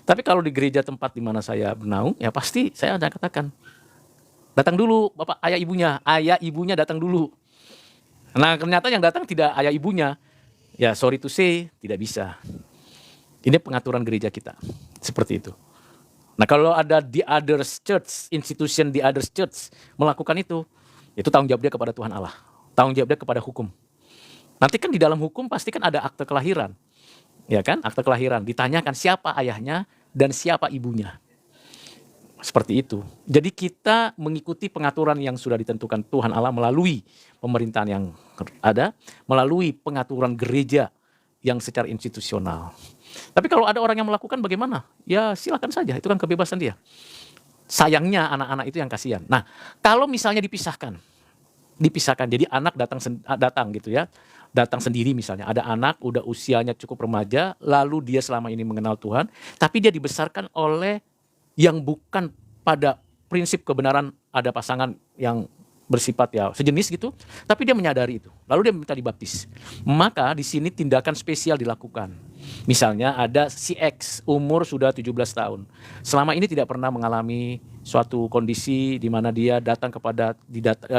Tapi kalau di gereja tempat di mana saya bernaung, ya pasti saya ada katakan, datang dulu bapak ayah ibunya datang dulu. Nah, ternyata yang datang tidak ayah ibunya. Ya sorry to say, tidak bisa. Ini pengaturan gereja kita. Seperti itu. Nah, kalau ada the other church, institution the other church melakukan itu tanggung jawab dia kepada Tuhan Allah. Tanggung jawab dia kepada hukum. Nanti kan di dalam hukum pasti kan ada akte kelahiran. Ya kan? Akte kelahiran. Ditanyakan siapa ayahnya dan siapa ibunya. Seperti itu. Jadi kita mengikuti pengaturan yang sudah ditentukan Tuhan Allah melalui pemerintahan yang ada, melalui pengaturan gereja yang secara institusional. Tapi kalau ada orang yang melakukan bagaimana? Ya silakan saja, itu kan kebebasan dia. Sayangnya anak-anak itu yang kasihan. Nah, kalau misalnya dipisahkan, jadi anak datang gitu ya, datang sendiri misalnya, ada anak udah usianya cukup remaja, lalu dia selama ini mengenal Tuhan, tapi dia dibesarkan oleh yang bukan pada prinsip kebenaran, ada pasangan yang bersifat ya sejenis gitu, tapi dia menyadari itu, lalu dia minta dibaptis. Maka di sini tindakan spesial dilakukan. Misalnya ada si X umur sudah 17 tahun, selama ini tidak pernah mengalami suatu kondisi di mana dia datang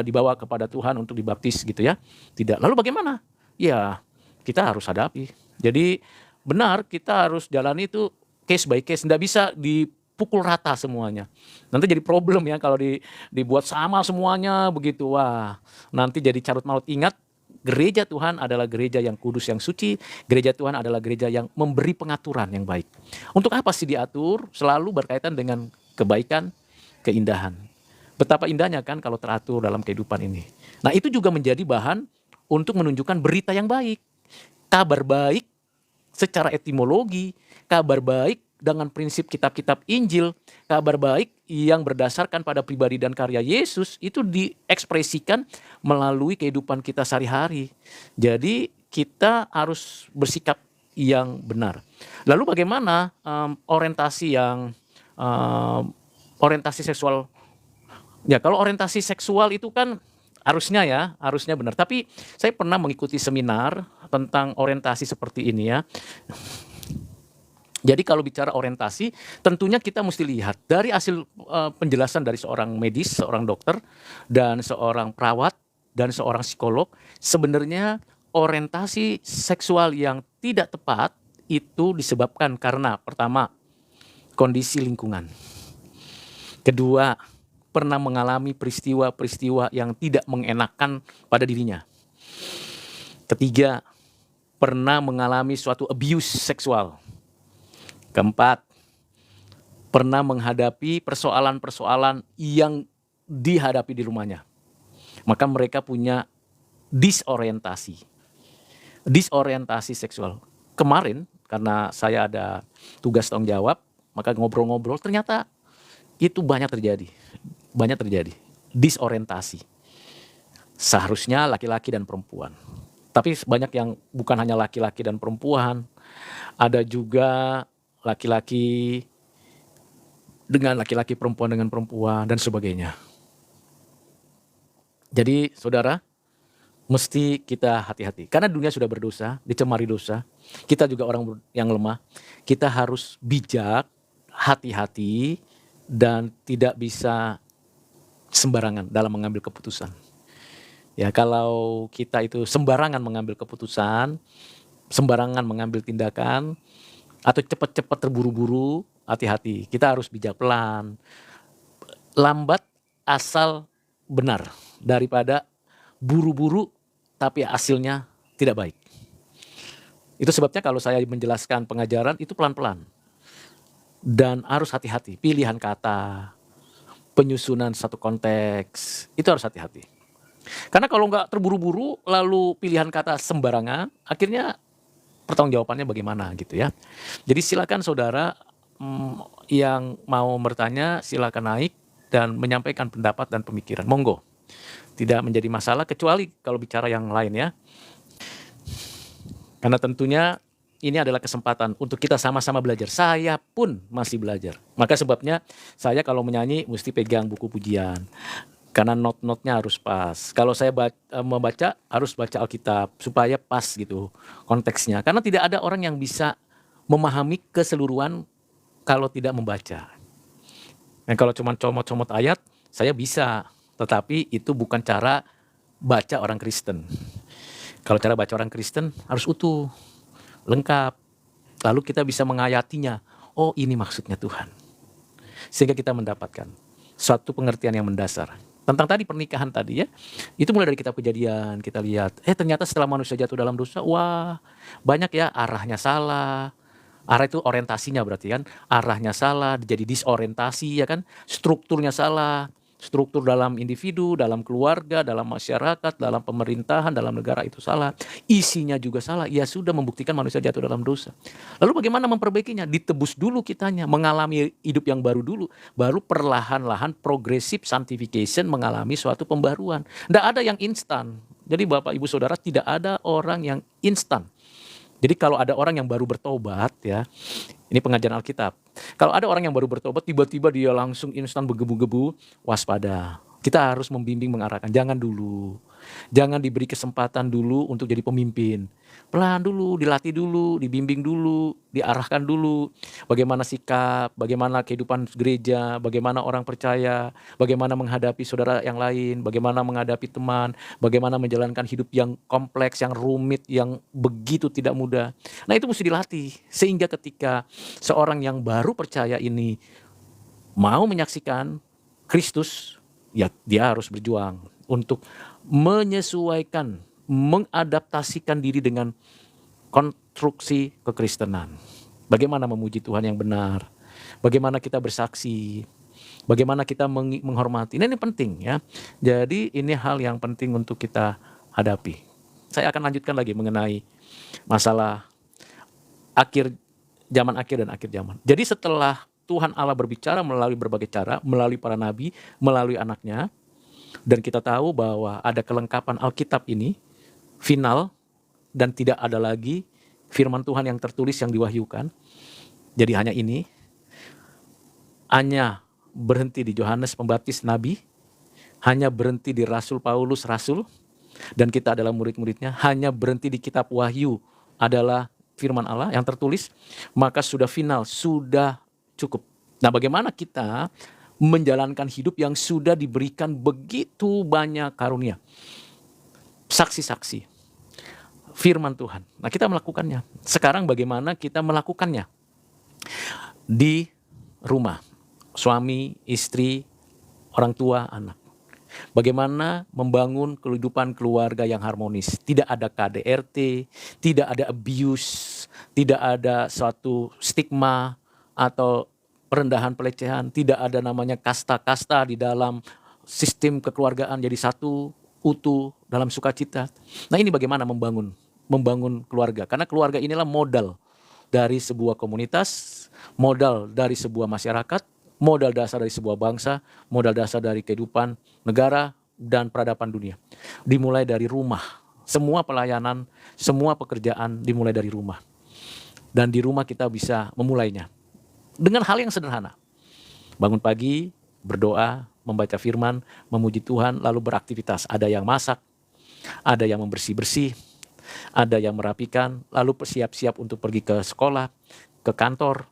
dibawa kepada Tuhan untuk dibaptis gitu ya, tidak. Lalu bagaimana? Ya kita harus hadapi. Jadi benar kita harus jalani itu case by case, tidak bisa dipukul rata semuanya. Nanti jadi problem ya kalau dibuat sama semuanya begitu. Wah, nanti jadi carut maut. Ingat, gereja Tuhan adalah gereja yang kudus, yang suci. Gereja Tuhan adalah gereja yang memberi pengaturan yang baik. Untuk apa sih diatur? Selalu berkaitan dengan kebaikan, keindahan. Betapa indahnya kan kalau teratur dalam kehidupan ini. Nah, itu juga menjadi bahan untuk menunjukkan berita yang baik. Kabar baik secara etimologi, kabar baik dengan prinsip kitab-kitab Injil, kabar baik yang berdasarkan pada pribadi dan karya Yesus itu diekspresikan melalui kehidupan kita sehari-hari. Jadi kita harus bersikap yang benar. Lalu bagaimana orientasi seksual Ya kalau orientasi seksual itu kan harusnya benar. Tapi saya pernah mengikuti seminar tentang orientasi seperti ini ya. Jadi kalau bicara orientasi, tentunya kita mesti lihat dari hasil penjelasan dari seorang medis, seorang dokter, dan seorang perawat, dan seorang psikolog, sebenarnya orientasi seksual yang tidak tepat itu disebabkan karena pertama, kondisi lingkungan. Kedua, pernah mengalami peristiwa-peristiwa yang tidak mengenakan pada dirinya. Ketiga, pernah mengalami suatu abuse seksual. Keempat, pernah menghadapi persoalan-persoalan yang dihadapi di rumahnya. Maka mereka punya disorientasi seksual. Kemarin, karena saya ada tugas tanggung jawab, maka ngobrol-ngobrol, ternyata itu banyak terjadi. Disorientasi. Seharusnya laki-laki dan perempuan. Tapi banyak yang bukan hanya laki-laki dan perempuan, ada juga laki-laki dengan laki-laki, perempuan dengan perempuan, dan sebagainya. Jadi saudara, mesti kita hati-hati. Karena dunia sudah berdosa, dicemari dosa. Kita juga orang yang lemah. Kita harus bijak, hati-hati, dan tidak bisa sembarangan dalam mengambil keputusan. Ya, kalau kita itu sembarangan mengambil keputusan, sembarangan mengambil tindakan, atau cepat-cepat terburu-buru, hati-hati. Kita harus bijak, pelan. Lambat asal benar daripada buru-buru tapi hasilnya tidak baik. Itu sebabnya kalau saya menjelaskan pengajaran itu pelan-pelan. Dan harus hati-hati, pilihan kata, penyusunan satu konteks, itu harus hati-hati. Karena kalau nggak terburu-buru lalu pilihan kata sembarangan, akhirnya pertanggungjawabannya bagaimana gitu ya. Jadi silakan saudara yang mau bertanya silakan naik dan menyampaikan pendapat dan pemikiran. Monggo. Tidak menjadi masalah kecuali kalau bicara yang lain ya. Karena tentunya ini adalah kesempatan untuk kita sama-sama belajar. Saya pun masih belajar. Maka sebabnya saya kalau menyanyi mesti pegang buku pujian. Karena not-notnya harus pas. Kalau saya membaca harus baca Alkitab supaya pas gitu konteksnya. Karena tidak ada orang yang bisa memahami keseluruhan kalau tidak membaca. Dan kalau cuma comot-comot ayat, saya bisa. Tetapi itu bukan cara baca orang Kristen. Kalau cara baca orang Kristen harus utuh, lengkap. Lalu kita bisa mengayatinya. Oh, ini maksudnya Tuhan. Sehingga kita mendapatkan suatu pengertian yang mendasar. Tentang tadi pernikahan tadi ya, itu mulai dari kitab Kejadian kita lihat. Ternyata setelah manusia jatuh dalam dosa, wah banyak ya arahnya salah. Arah itu orientasinya berarti kan, arahnya salah, jadi disorientasi ya kan, strukturnya salah. Struktur dalam individu, dalam keluarga, dalam masyarakat, dalam pemerintahan, dalam negara itu salah. Isinya juga salah, ya sudah membuktikan manusia jatuh dalam dosa. Lalu bagaimana memperbaikinya? Ditebus dulu kitanya, mengalami hidup yang baru dulu. Baru perlahan-lahan progressive sanctification mengalami suatu pembaruan. Tidak ada yang instan. Jadi Bapak Ibu Saudara tidak ada orang yang instan. Jadi kalau ada orang yang baru bertobat ya, ini pengajaran Alkitab. Kalau ada orang yang baru bertobat tiba-tiba dia langsung instan bergebu-gebu, waspada. Kita harus membimbing mengarahkan, jangan dulu. Jangan diberi kesempatan dulu untuk jadi pemimpin. Pelan dulu, dilatih dulu, dibimbing dulu, diarahkan dulu. Bagaimana sikap, bagaimana kehidupan gereja, bagaimana orang percaya, bagaimana menghadapi saudara yang lain, bagaimana menghadapi teman, bagaimana menjalankan hidup yang kompleks, yang rumit, yang begitu tidak mudah. Nah itu mesti dilatih, sehingga ketika seorang yang baru percaya ini mau menyaksikan Kristus, ya dia harus berjuang untuk menyesuaikan, mengadaptasikan diri dengan konstruksi kekristenan. Bagaimana memuji Tuhan yang benar, bagaimana kita bersaksi, bagaimana kita menghormati. Ini penting ya. Jadi ini hal yang penting untuk kita hadapi. Saya akan lanjutkan lagi mengenai masalah zaman akhir dan akhir zaman. Jadi setelah Tuhan Allah berbicara melalui berbagai cara, melalui para nabi, melalui anaknya, dan kita tahu bahwa ada kelengkapan Alkitab ini, final, dan tidak ada lagi firman Tuhan yang tertulis yang diwahyukan. Jadi hanya berhenti di Yohanes Pembaptis Nabi, hanya berhenti di Rasul Paulus Rasul, dan kita adalah murid-muridnya, hanya berhenti di kitab Wahyu adalah firman Allah yang tertulis, maka sudah final, sudah cukup. Nah, bagaimana kita menjalankan hidup yang sudah diberikan begitu banyak karunia, saksi-saksi, firman Tuhan. Nah, kita melakukannya. Sekarang bagaimana kita melakukannya? Di rumah, suami, istri, orang tua, anak. Bagaimana membangun kehidupan keluarga yang harmonis. Tidak ada KDRT, tidak ada abuse, tidak ada suatu stigma atau perendahan pelecehan, tidak ada namanya kasta-kasta di dalam sistem kekeluargaan jadi satu, utuh dalam sukacita. Nah, ini bagaimana membangun keluarga. Karena keluarga inilah modal dari sebuah komunitas, modal dari sebuah masyarakat, modal dasar dari sebuah bangsa, modal dasar dari kehidupan negara dan peradaban dunia. Dimulai dari rumah. Semua pelayanan, semua pekerjaan dimulai dari rumah. Dan di rumah kita bisa memulainya dengan hal yang sederhana. Bangun pagi, berdoa, membaca firman, memuji Tuhan, lalu beraktivitas. Ada yang masak, ada yang membersih-bersih, ada yang merapikan, lalu bersiap-siap untuk pergi ke sekolah, ke kantor,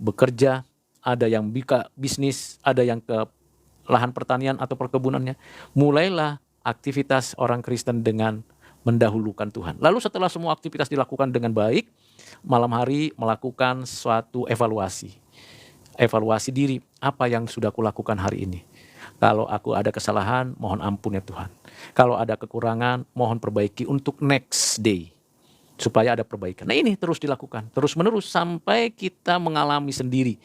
bekerja, ada yang buka bisnis, ada yang ke lahan pertanian atau perkebunannya. Mulailah aktivitas orang Kristen dengan mendahulukan Tuhan. Lalu setelah semua aktivitas dilakukan dengan baik, malam hari melakukan suatu evaluasi. Evaluasi diri, apa yang sudah kulakukan hari ini. Kalau aku ada kesalahan, mohon ampun ya Tuhan. Kalau ada kekurangan, mohon perbaiki untuk next day. Supaya ada perbaikan. Nah, ini terus dilakukan, terus menerus sampai kita mengalami sendiri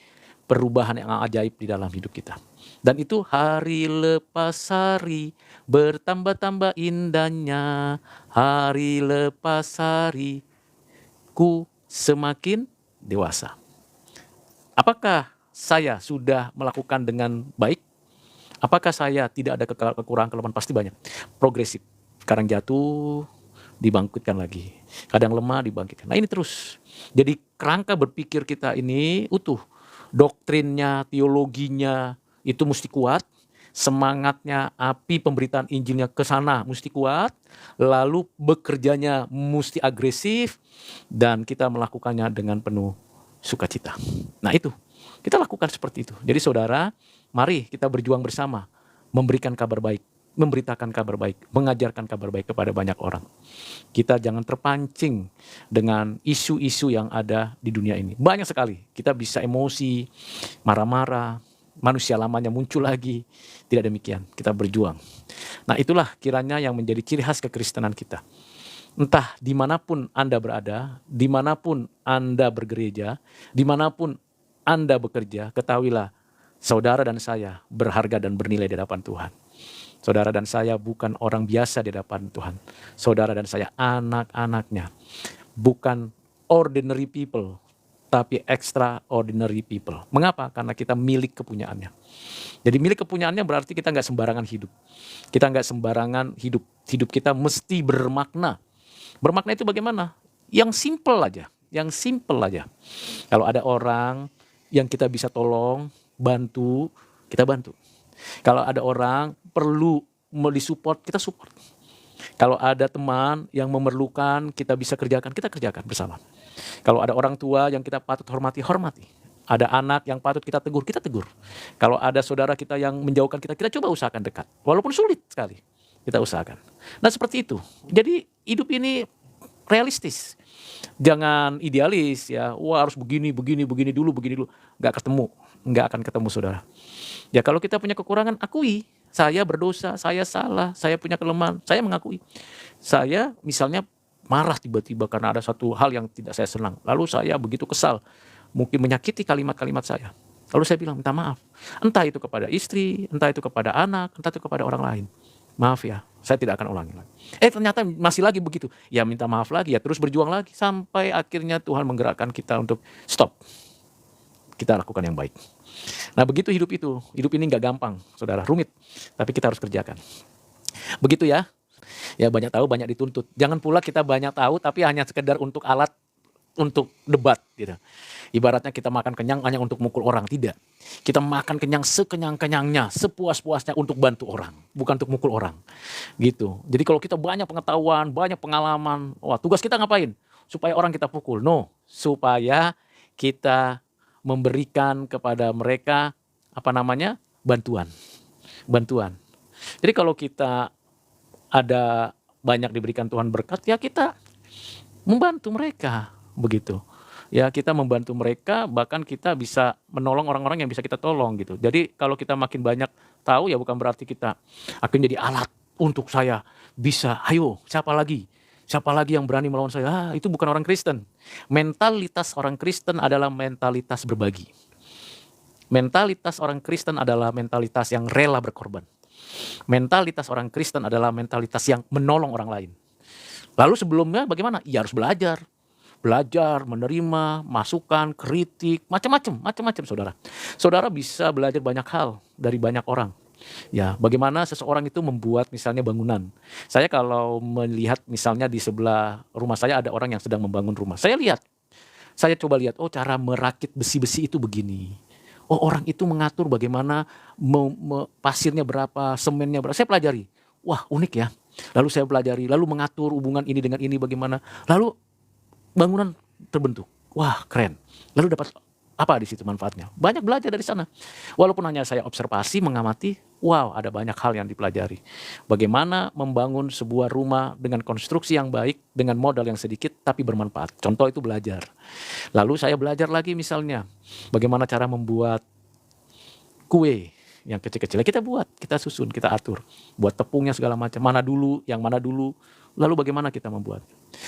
perubahan yang ajaib di dalam hidup kita. Dan itu hari lepas hari bertambah-tambah indahnya. Hari lepas hari ku semakin dewasa. Apakah saya sudah melakukan dengan baik? Apakah saya tidak ada kekurangan, kelemahan? Pasti banyak. Progresif. Sekarang jatuh, dibangkitkan lagi. Kadang lemah, dibangkitkan. Nah, ini terus. Jadi kerangka berpikir kita ini utuh. Doktrinnya, teologinya itu mesti kuat. Semangatnya, api pemberitaan Injilnya ke sana mesti kuat. Lalu bekerjanya mesti agresif. Dan kita melakukannya dengan penuh sukacita. Nah, itu. Kita lakukan seperti itu. Jadi saudara, mari kita berjuang bersama. Memberikan kabar baik. Memberitakan kabar baik. Mengajarkan kabar baik kepada banyak orang. Kita jangan terpancing dengan isu-isu yang ada di dunia ini. Banyak sekali. Kita bisa emosi, marah-marah, manusia lamanya muncul lagi. Tidak demikian. Kita berjuang. Nah, itulah kiranya yang menjadi ciri khas kekristenan kita. Entah dimanapun Anda berada, dimanapun Anda bergereja, dimanapun Anda bekerja, ketahuilah saudara dan saya berharga dan bernilai di hadapan Tuhan. Saudara dan saya bukan orang biasa di hadapan Tuhan. Saudara dan saya anak-anaknya. Bukan ordinary people, tapi extraordinary people. Mengapa? Karena kita milik kepunyaannya. Jadi milik kepunyaannya berarti kita nggak sembarangan hidup. Kita nggak sembarangan hidup. Hidup kita mesti bermakna. Bermakna itu bagaimana? Yang simple aja. Yang simple aja. Kalau ada orang yang kita bisa tolong, bantu, kita bantu. Kalau ada orang perlu disupport, kita support. Kalau ada teman yang memerlukan, kita bisa kerjakan, kita kerjakan bersama. Kalau ada orang tua yang kita patut hormati, hormati. Ada anak yang patut kita tegur, kita tegur. Kalau ada saudara kita yang menjauhkan kita, kita coba usahakan dekat. Walaupun sulit sekali, kita usahakan. Nah, seperti itu. Jadi hidup ini realistis. Jangan idealis ya. Wah, harus begini dulu. Nggak akan ketemu saudara. Ya, kalau kita punya kekurangan, akui. Saya berdosa, saya salah, saya punya kelemahan, saya mengakui. Saya misalnya marah tiba-tiba karena ada satu hal yang tidak saya senang. Lalu saya begitu kesal, mungkin menyakiti kalimat-kalimat saya. Lalu saya bilang minta maaf. Entah itu kepada istri, entah itu kepada anak, entah itu kepada orang lain. Maaf ya, saya tidak akan ulangi lagi. Ternyata masih lagi begitu. Ya minta maaf lagi, ya terus berjuang lagi. Sampai akhirnya Tuhan menggerakkan kita untuk stop. Kita lakukan yang baik. Nah, begitu hidup itu. Hidup ini gak gampang, saudara, rumit. Tapi kita harus kerjakan. Begitu ya. Ya, banyak tahu, banyak dituntut. Jangan pula kita banyak tahu, tapi hanya sekedar untuk alat untuk debat gitu. Ibaratnya kita makan kenyang hanya untuk mukul orang, tidak. Kita makan kenyang sekenyang-kenyangnya, sepuas-puasnya untuk bantu orang, bukan untuk mukul orang. Gitu. Jadi kalau kita banyak pengetahuan, banyak pengalaman, wah tugas kita ngapain? Supaya orang kita pukul. No, supaya kita memberikan kepada mereka apa namanya? Bantuan. Bantuan. Jadi kalau kita ada banyak diberikan Tuhan berkat, ya kita membantu mereka, begitu. Ya kita membantu mereka, bahkan kita bisa menolong orang-orang yang bisa kita tolong gitu. Jadi kalau kita makin banyak tahu, ya bukan berarti kita akan jadi alat untuk saya bisa, ayo siapa lagi? Siapa lagi yang berani melawan saya? Itu bukan orang Kristen. Mentalitas orang Kristen adalah mentalitas berbagi. Mentalitas orang Kristen adalah mentalitas yang rela berkorban. Mentalitas orang Kristen adalah mentalitas yang menolong orang lain. Lalu sebelumnya bagaimana? Ya harus belajar. Belajar, menerima, masukan, kritik, macam-macam saudara. Saudara bisa belajar banyak hal dari banyak orang. Ya, bagaimana seseorang itu membuat misalnya bangunan. Saya kalau melihat misalnya di sebelah rumah saya ada orang yang sedang membangun rumah. Saya coba lihat, oh cara merakit besi-besi itu begini. Oh orang itu mengatur bagaimana pasirnya berapa, semennya berapa. Saya pelajari. Wah unik ya. Lalu saya pelajari, lalu mengatur hubungan ini dengan ini bagaimana. Lalu bangunan terbentuk. Wah keren. Lalu dapat apa di situ manfaatnya? Banyak belajar dari sana. Walaupun hanya saya observasi, mengamati, wow ada banyak hal yang dipelajari. Bagaimana membangun sebuah rumah dengan konstruksi yang baik, dengan modal yang sedikit tapi bermanfaat. Contoh itu belajar. Lalu saya belajar lagi misalnya, bagaimana cara membuat kue yang kecil-kecil. Kita buat, kita susun, kita atur. Buat tepungnya segala macam, mana dulu, yang mana dulu. Lalu bagaimana kita membuat?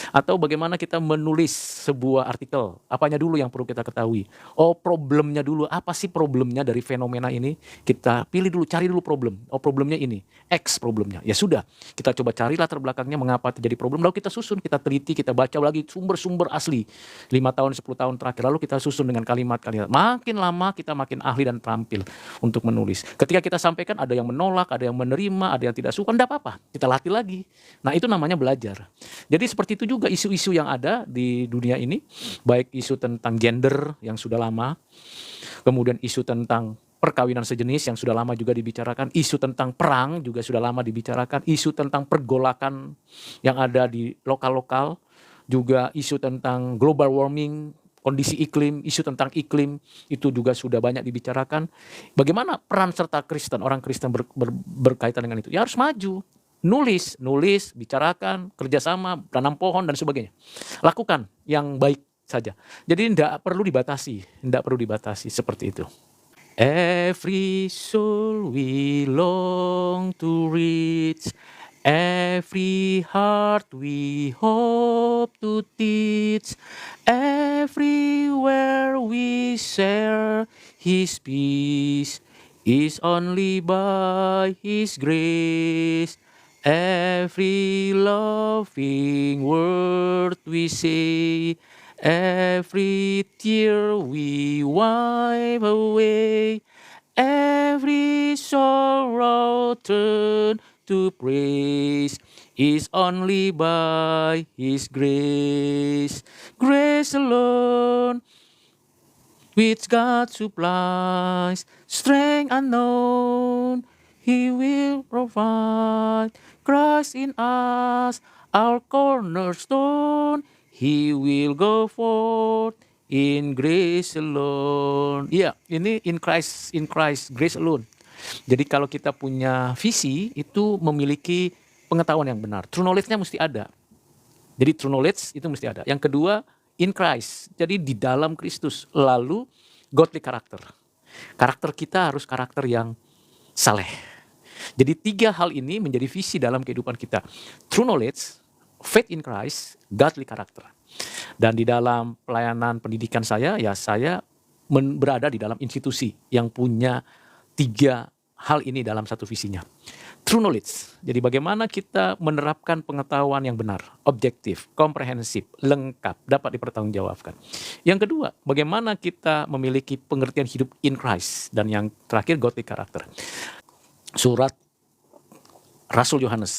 Atau bagaimana kita menulis sebuah artikel, apanya dulu yang perlu kita ketahui. Oh problemnya dulu, apa sih problemnya dari fenomena ini? Kita pilih dulu, cari dulu problem. Oh problemnya ini, X problemnya. Ya sudah, kita coba cari latar belakangnya mengapa terjadi problem. Lalu kita susun, kita teliti, kita baca lagi sumber-sumber asli. 5 tahun, 10 tahun terakhir. Lalu kita susun dengan kalimat-kalimat. Makin lama kita makin ahli dan terampil untuk menulis. Ketika kita sampaikan ada yang menolak, ada yang menerima, ada yang tidak suka, tidak apa-apa. Kita latih lagi. Nah itu namanya belajar. Jadi seperti itu juga isu-isu yang ada di dunia ini, baik isu tentang gender yang sudah lama, kemudian isu tentang perkawinan sejenis yang sudah lama juga dibicarakan, isu tentang perang juga sudah lama dibicarakan, isu tentang pergolakan yang ada di lokal-lokal, juga isu tentang global warming, kondisi iklim, isu tentang iklim itu juga sudah banyak dibicarakan. Bagaimana peran serta Kristen, orang Kristen berkaitan dengan itu? Ya harus maju. Nulis, bicarakan, kerjasama, tanam pohon dan sebagainya. Lakukan yang baik saja. Jadi tidak perlu dibatasi seperti itu. Every soul we long to reach, every heart we hope to teach, everywhere we share His peace is only by His grace. Every loving word we say, every tear we wipe away, every sorrow turn to praise is only by His grace. Grace alone, which God supplies, strength unknown, He will provide. Christ in us, our cornerstone, He will go forth in grace alone. Iya, ini in Christ, grace alone. Jadi kalau kita punya visi, itu memiliki pengetahuan yang benar. True knowledge-nya mesti ada. Jadi true knowledge itu mesti ada. Yang kedua, in Christ. Jadi di dalam Kristus. Lalu godly karakter. Karakter kita harus karakter yang saleh. Jadi 3 hal ini menjadi visi dalam kehidupan kita. True knowledge, faith in Christ, godly karakter. Dan di dalam pelayanan pendidikan saya, ya saya berada di dalam institusi yang punya 3 hal ini dalam satu visinya. True knowledge, jadi bagaimana kita menerapkan pengetahuan yang benar, objektif, komprehensif, lengkap, dapat dipertanggungjawabkan. Yang kedua, bagaimana kita memiliki pengertian hidup in Christ. Dan yang terakhir, godly karakter. Surat Rasul Yohanes,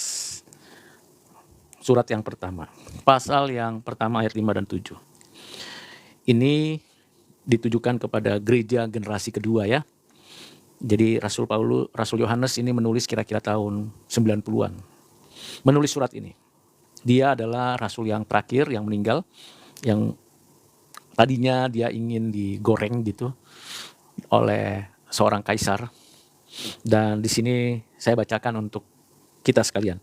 surat yang pertama, pasal yang pertama ayat 5 dan 7. Ini ditujukan kepada gereja generasi kedua ya. Jadi Rasul Yohanes ini menulis kira-kira tahun 90-an. Menulis surat ini. Dia adalah rasul yang terakhir yang meninggal, yang tadinya dia ingin digoreng gitu oleh seorang kaisar. Dan di sini saya bacakan untuk kita sekalian.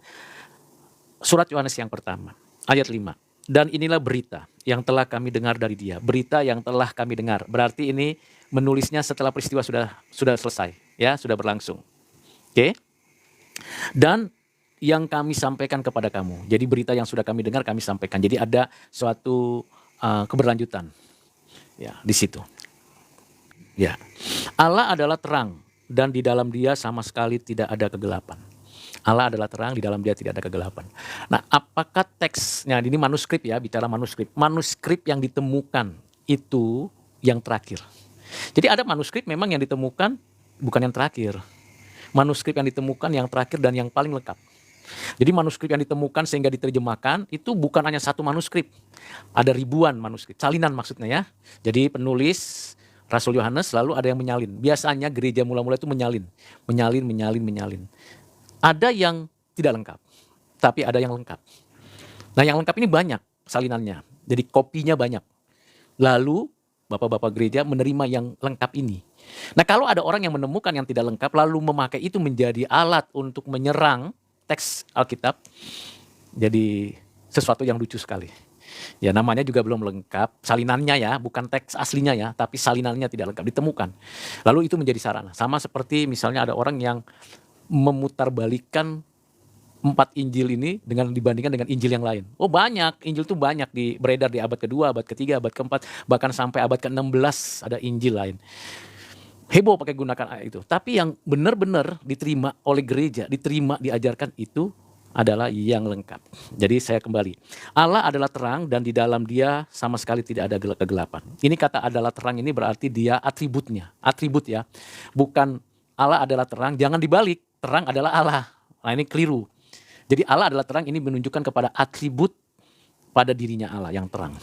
Surat Yohanes yang pertama, ayat 5. Dan inilah berita yang telah kami dengar dari dia. Berita yang telah kami dengar. Berarti ini menulisnya setelah peristiwa sudah selesai, ya, sudah berlangsung. Oke? Dan yang kami sampaikan kepada kamu. Jadi berita yang sudah kami dengar kami sampaikan. Jadi ada suatu keberlanjutan. Ya, di situ. Ya. Allah adalah terang dan di dalam dia sama sekali tidak ada kegelapan. Allah adalah terang, di dalam dia tidak ada kegelapan. Nah, apakah teksnya, ini manuskrip ya, bicara manuskrip. Manuskrip yang ditemukan itu yang terakhir. Jadi ada manuskrip memang yang ditemukan bukan yang terakhir. Manuskrip yang ditemukan yang terakhir dan yang paling lengkap. Jadi manuskrip yang ditemukan sehingga diterjemahkan itu bukan hanya satu manuskrip. Ada ribuan manuskrip, salinan maksudnya ya. Jadi penulis Rasul Yohanes lalu ada yang menyalin. Biasanya gereja mula-mula itu menyalin. Ada yang tidak lengkap, tapi ada yang lengkap. Nah yang lengkap ini banyak salinannya, jadi kopinya banyak. Lalu bapak-bapak gereja menerima yang lengkap ini. Nah kalau ada orang yang menemukan yang tidak lengkap lalu memakai itu menjadi alat untuk menyerang teks Alkitab, jadi sesuatu yang lucu sekali. Ya namanya juga belum lengkap, salinannya ya, bukan teks aslinya ya, tapi salinannya tidak lengkap ditemukan. Lalu itu menjadi sarana. Sama seperti misalnya ada orang yang memutarbalikkan 4 Injil ini dibandingkan dengan Injil yang lain. Oh banyak, Injil itu banyak beredar di abad kedua, abad ketiga, abad keempat, bahkan sampai abad ke-16 ada Injil lain. Heboh pakai gunakan ayat itu. Tapi yang benar-benar diterima oleh gereja, diterima, diajarkan itu adalah yang lengkap. Jadi saya kembali. Allah adalah terang dan di dalam dia sama sekali tidak ada kegelapan. Ini kata adalah terang ini berarti dia atributnya. Atribut ya. Bukan Allah adalah terang, jangan dibalik. Terang adalah Allah. Nah ini keliru. Jadi Allah adalah terang ini menunjukkan kepada atribut pada dirinya Allah yang terang.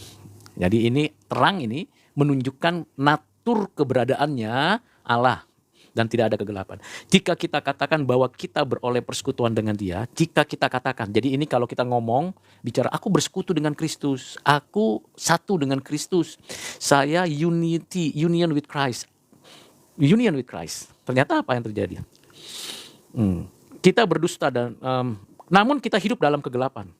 Jadi ini terang ini menunjukkan natur keberadaannya Allah dan tidak ada kegelapan. Jika kita katakan bahwa kita beroleh persekutuan dengan dia, jika kita katakan, jadi ini kalau kita ngomong, bicara aku bersekutu dengan Kristus, aku satu dengan Kristus, saya union with Christ. Union with Christ. Ternyata apa yang terjadi? Kita berdusta dan namun kita hidup dalam kegelapan.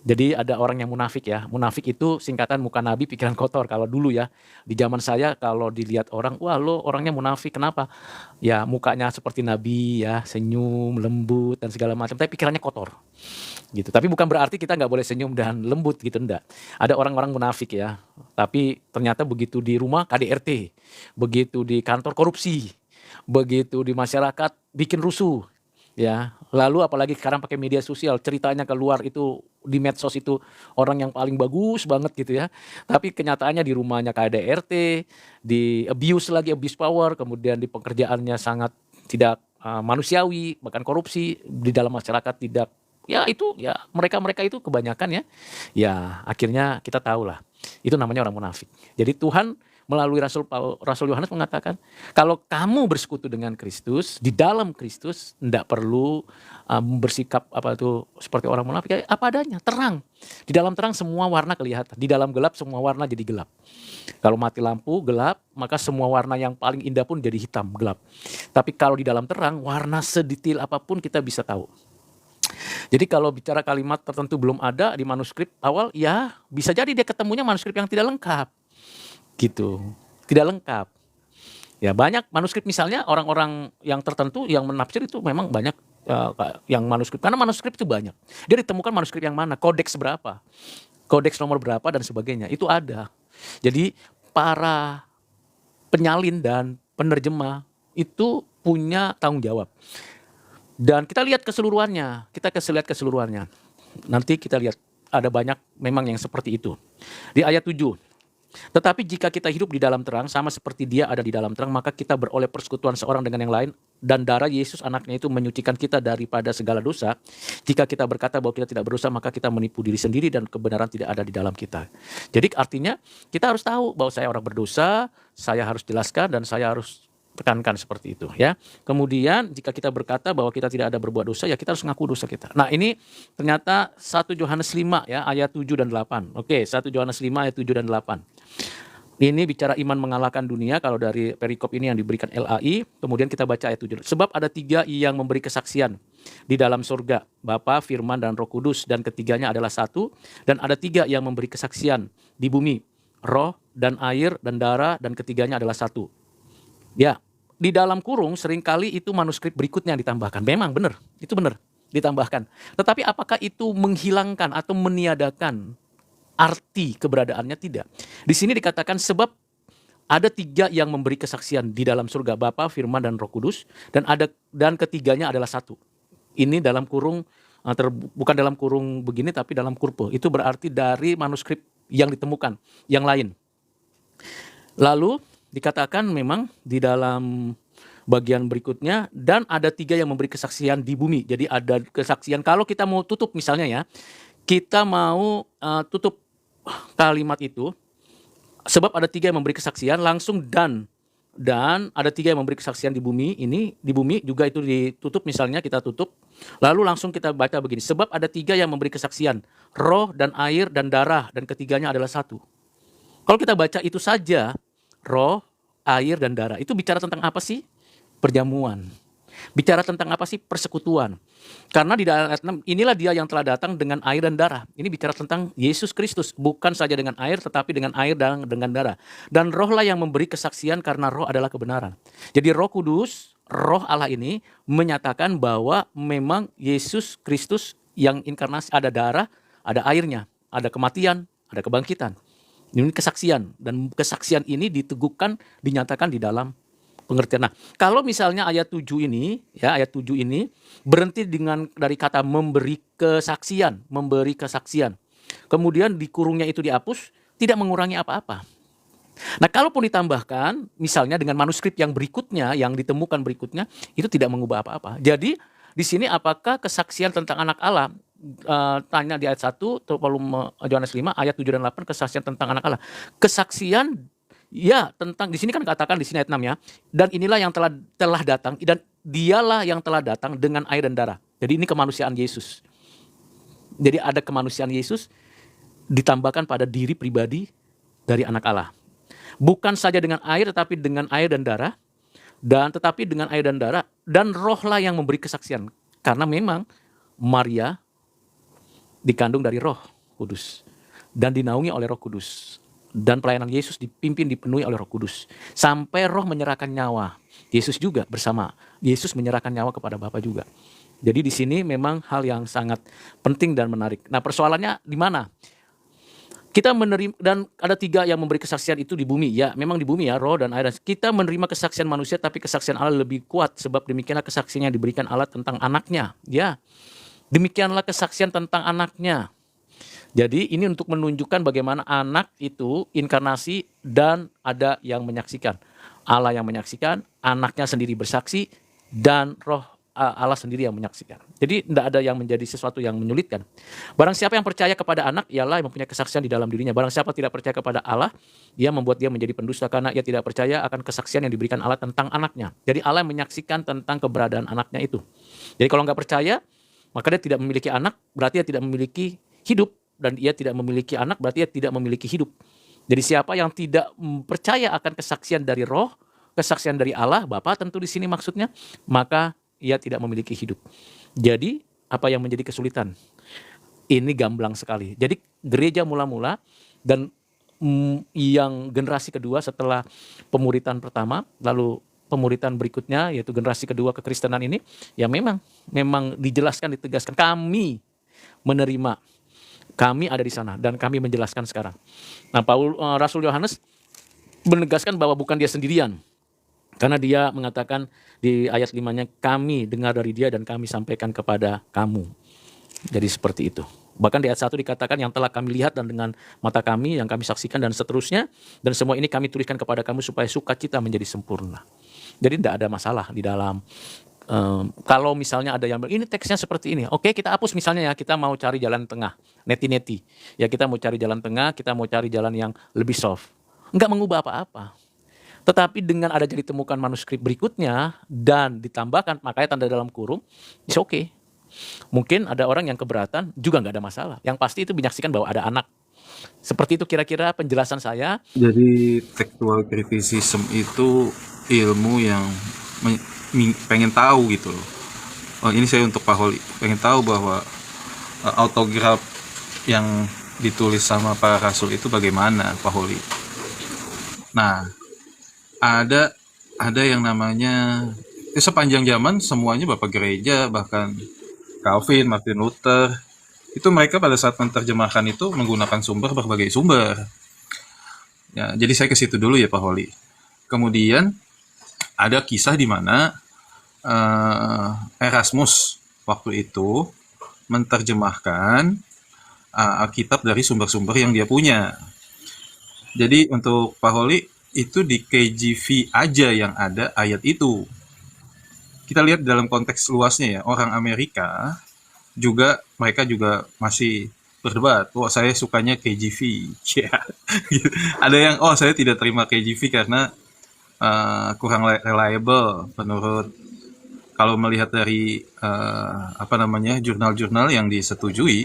Jadi ada orang yang munafik ya. Munafik itu singkatan muka nabi pikiran kotor. Kalau dulu ya, di zaman saya kalau dilihat orang, wah lo orangnya munafik. Kenapa? Ya mukanya seperti nabi ya, senyum, lembut dan segala macam. Tapi pikirannya kotor. Gitu. Tapi bukan berarti kita nggak boleh senyum dan lembut gitu, enggak. Ada orang-orang munafik ya. Tapi ternyata begitu di rumah KDRT, begitu di kantor korupsi, begitu di masyarakat bikin rusuh. Ya, lalu apalagi sekarang pakai media sosial, ceritanya keluar itu di medsos itu orang yang paling bagus banget gitu ya. Tapi kenyataannya di rumahnya KDRT, di abuse power, kemudian di pekerjaannya sangat tidak manusiawi, bahkan korupsi di dalam masyarakat tidak. Ya itu ya mereka itu kebanyakan ya. Ya akhirnya kita tahulah. Itu namanya orang munafik. Jadi Tuhan melalui Rasul Yohanes mengatakan, kalau kamu bersekutu dengan Kristus, di dalam Kristus, tidak perlu bersikap seperti orang munafik, apa adanya, terang. Di dalam terang semua warna kelihatan, di dalam gelap semua warna jadi gelap. Kalau mati lampu gelap, maka semua warna yang paling indah pun jadi hitam, gelap. Tapi kalau di dalam terang, warna sedetail apapun kita bisa tahu. Jadi kalau bicara kalimat tertentu belum ada di manuskrip awal, ya bisa jadi dia ketemunya manuskrip yang tidak lengkap. Gitu, tidak lengkap. Ya banyak manuskrip misalnya orang-orang yang tertentu yang menafsir itu memang banyak yang manuskrip. Karena manuskrip itu banyak. Dia ditemukan manuskrip yang mana, kodeks berapa, kodeks nomor berapa dan sebagainya. Itu ada. Jadi para penyalin dan penerjemah itu punya tanggung jawab. Dan kita lihat keseluruhannya. Nanti kita lihat ada banyak memang yang seperti itu. Di ayat 7. Tetapi jika kita hidup di dalam terang, sama seperti dia ada di dalam terang, maka kita beroleh persekutuan seorang dengan yang lain, dan darah Yesus anaknya itu menyucikan kita daripada segala dosa. Jika kita berkata bahwa kita tidak berdosa, maka kita menipu diri sendiri dan kebenaran tidak ada di dalam kita. Jadi artinya kita harus tahu bahwa saya orang berdosa, saya harus jelaskan dan saya harus tekankan seperti itu ya. Kemudian jika kita berkata bahwa kita tidak ada berbuat dosa, ya kita harus ngaku dosa kita. Nah, ini ternyata 1 Yohanes 5 ya, ayat 7 dan 8. Oke, 1 Yohanes 5 ayat 7 dan 8. Ini bicara iman mengalahkan dunia. Kalau dari perikop ini yang diberikan LAI, kemudian kita baca ayat 7. Sebab ada 3 yang memberi kesaksian di dalam surga, Bapa, Firman, dan Roh Kudus, dan ketiganya adalah satu. Dan ada 3 yang memberi kesaksian di bumi, roh dan air dan darah, dan ketiganya adalah satu. Ya, di dalam kurung seringkali itu manuskrip berikutnya ditambahkan. Memang benar, itu benar ditambahkan. Tetapi apakah itu menghilangkan atau meniadakan arti keberadaannya? Tidak. Di sini dikatakan sebab ada 3 yang memberi kesaksian di dalam surga, Bapa, Firman, dan Roh Kudus, dan ketiganya adalah satu. Ini dalam kurung bukan dalam kurung begini, tapi dalam kurpe. Itu berarti dari manuskrip yang ditemukan, yang lain. Lalu dikatakan memang di dalam bagian berikutnya, dan ada 3 yang memberi kesaksian di bumi. Jadi ada kesaksian kalau kita mau tutup misalnya ya, kita mau tutup kalimat itu, sebab ada 3 yang memberi kesaksian, langsung dan ada 3 yang memberi kesaksian di bumi. Ini di bumi juga itu ditutup, misalnya kita tutup, lalu langsung kita baca begini, sebab ada 3 yang memberi kesaksian, roh dan air dan darah, dan ketiganya adalah satu. Kalau kita baca itu saja, roh, air, dan darah, itu bicara tentang apa sih? Perjamuan. Bicara tentang apa sih? Persekutuan. Karena di dalam ayat 6, inilah dia yang telah datang dengan air dan darah. Ini bicara tentang Yesus Kristus. Bukan saja dengan air, tetapi dengan air dan dengan darah. Dan rohlah yang memberi kesaksian, karena roh adalah kebenaran. Jadi Roh Kudus, roh Allah ini menyatakan bahwa memang Yesus Kristus yang inkarnasi, ada darah, ada airnya, ada kematian, ada kebangkitan. Ini kesaksian, dan kesaksian ini diteguhkan, dinyatakan di dalam pengertian. Nah, kalau misalnya ayat 7 ini, ya ayat 7 ini berhenti dari kata memberi kesaksian, kemudian di kurungnya itu dihapus, tidak mengurangi apa-apa. Nah, kalaupun ditambahkan, misalnya dengan manuskrip yang berikutnya, yang ditemukan berikutnya, itu tidak mengubah apa-apa. Jadi di sini apakah kesaksian tentang anak Allah? Tanya di ayat 1, volume Yohanes 5 ayat 7 dan 8, kesaksian tentang anak Allah. Kesaksian ya tentang, di sini kan katakan di sini ayat 6 ya. Dan inilah yang telah datang, dan dialah yang telah datang dengan air dan darah. Jadi ini kemanusiaan Yesus. Jadi ada kemanusiaan Yesus ditambahkan pada diri pribadi dari anak Allah. Bukan saja dengan air, tetapi dengan air dan darah, tetapi dengan air dan darah, dan rohlah yang memberi kesaksian. Karena memang Maria dikandung dari Roh Kudus dan dinaungi oleh Roh Kudus, dan pelayanan Yesus dipenuhi oleh Roh Kudus sampai Roh menyerahkan nyawa. Yesus juga bersama Yesus menyerahkan nyawa kepada Bapa juga. Jadi di sini memang hal yang sangat penting dan menarik. Nah, persoalannya di mana? Kita menerima, dan ada 3 yang memberi kesaksian itu di bumi. Ya, memang di bumi ya, roh dan air. Kita menerima kesaksian manusia, tapi kesaksian Allah lebih kuat, sebab demikianlah kesaksian yang diberikan Allah tentang anaknya. Ya, demikianlah kesaksian tentang anaknya. Jadi ini untuk menunjukkan bagaimana anak itu inkarnasi dan ada yang menyaksikan. Allah yang menyaksikan, anaknya sendiri bersaksi, dan roh Allah sendiri yang menyaksikan. Jadi tidak ada yang menjadi sesuatu yang menyulitkan. Barang siapa yang percaya kepada anak, ialah yang mempunyai kesaksian di dalam dirinya. Barang siapa tidak percaya kepada Allah, ia membuat dia menjadi pendusta, karena ia tidak percaya akan kesaksian yang diberikan Allah tentang anaknya. Jadi Allah yang menyaksikan tentang keberadaan anaknya itu. Jadi kalau nggak percaya, maka dia tidak memiliki anak, berarti dia tidak memiliki hidup. Dan ia tidak memiliki anak, berarti ia tidak memiliki hidup. Jadi siapa yang tidak percaya akan kesaksian dari roh, kesaksian dari Allah, Bapa tentu di sini maksudnya, maka ia tidak memiliki hidup. Jadi apa yang menjadi kesulitan? Ini gamblang sekali. Jadi gereja mula-mula dan yang generasi kedua setelah pemuritan pertama, lalu pemuritan berikutnya yaitu generasi kedua kekristenan ini, ya memang dijelaskan, ditegaskan, kami menerima, kami ada di sana, dan kami menjelaskan sekarang. Nah, Rasul Yohanes menegaskan bahwa bukan dia sendirian, karena dia mengatakan di ayat 5-nya, kami dengar dari dia dan kami sampaikan kepada kamu. Jadi seperti itu. Bahkan di ayat 1 dikatakan yang telah kami lihat dan dengan mata kami yang kami saksikan dan seterusnya, dan semua ini kami tuliskan kepada kamu supaya sukacita menjadi sempurna. Jadi tidak ada masalah di dalam kalau misalnya ada yang bilang ini teksnya seperti ini, oke kita hapus misalnya ya, kita mau cari jalan tengah, neti-neti. Ya kita mau cari jalan tengah, kita mau cari jalan yang lebih soft. Enggak mengubah apa-apa. Tetapi dengan ada ditemukan manuskrip berikutnya dan ditambahkan, makanya tanda dalam kurung, it's okay. Mungkin ada orang yang keberatan, juga nggak ada masalah. Yang pasti itu menyaksikan bahwa ada anak. Seperti itu kira-kira penjelasan saya. Jadi textual criticism itu ilmu yang pengen tahu gitu loh. Oh, ini saya untuk Pak Holi pengen tahu bahwa autograf yang ditulis sama para rasul itu bagaimana, Pak Holi. Nah, ada yang namanya sepanjang zaman semuanya bapak gereja, bahkan Calvin, Martin Luther, itu mereka pada saat menerjemahkan itu menggunakan berbagai sumber. Ya, jadi saya ke situ dulu ya Pak Holi. Kemudian ada kisah di mana Erasmus waktu itu menerjemahkan Alkitab dari sumber-sumber yang dia punya. Jadi untuk Pak Holi, itu di KJV aja yang ada ayat itu. Kita lihat dalam konteks luasnya ya, orang Amerika juga, mereka juga masih berdebat, wah saya sukanya KJV. Ya. Ada yang, oh saya tidak terima KJV karena kurang reliable menurut, kalau melihat dari jurnal-jurnal yang disetujui,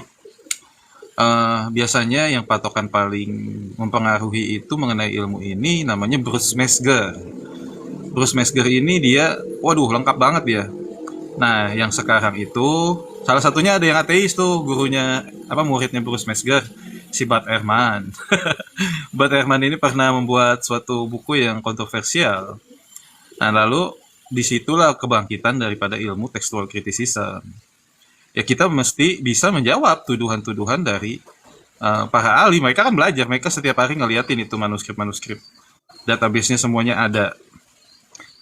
biasanya yang patokan paling mempengaruhi itu mengenai ilmu ini namanya Bruce Metzger. Bruce Metzger ini dia, waduh lengkap banget dia. Nah, yang sekarang itu salah satunya ada yang ateis tuh, gurunya muridnya Bruce Metzger, si Bart Ehrman. Bart Ehrman ini pernah membuat suatu buku yang kontroversial. Nah, lalu disitulah kebangkitan daripada ilmu textual criticism. Ya kita mesti bisa menjawab tuduhan-tuduhan dari para ahli. Mereka kan belajar, mereka setiap hari ngeliatin itu manuskrip-manuskrip. Database-nya semuanya ada.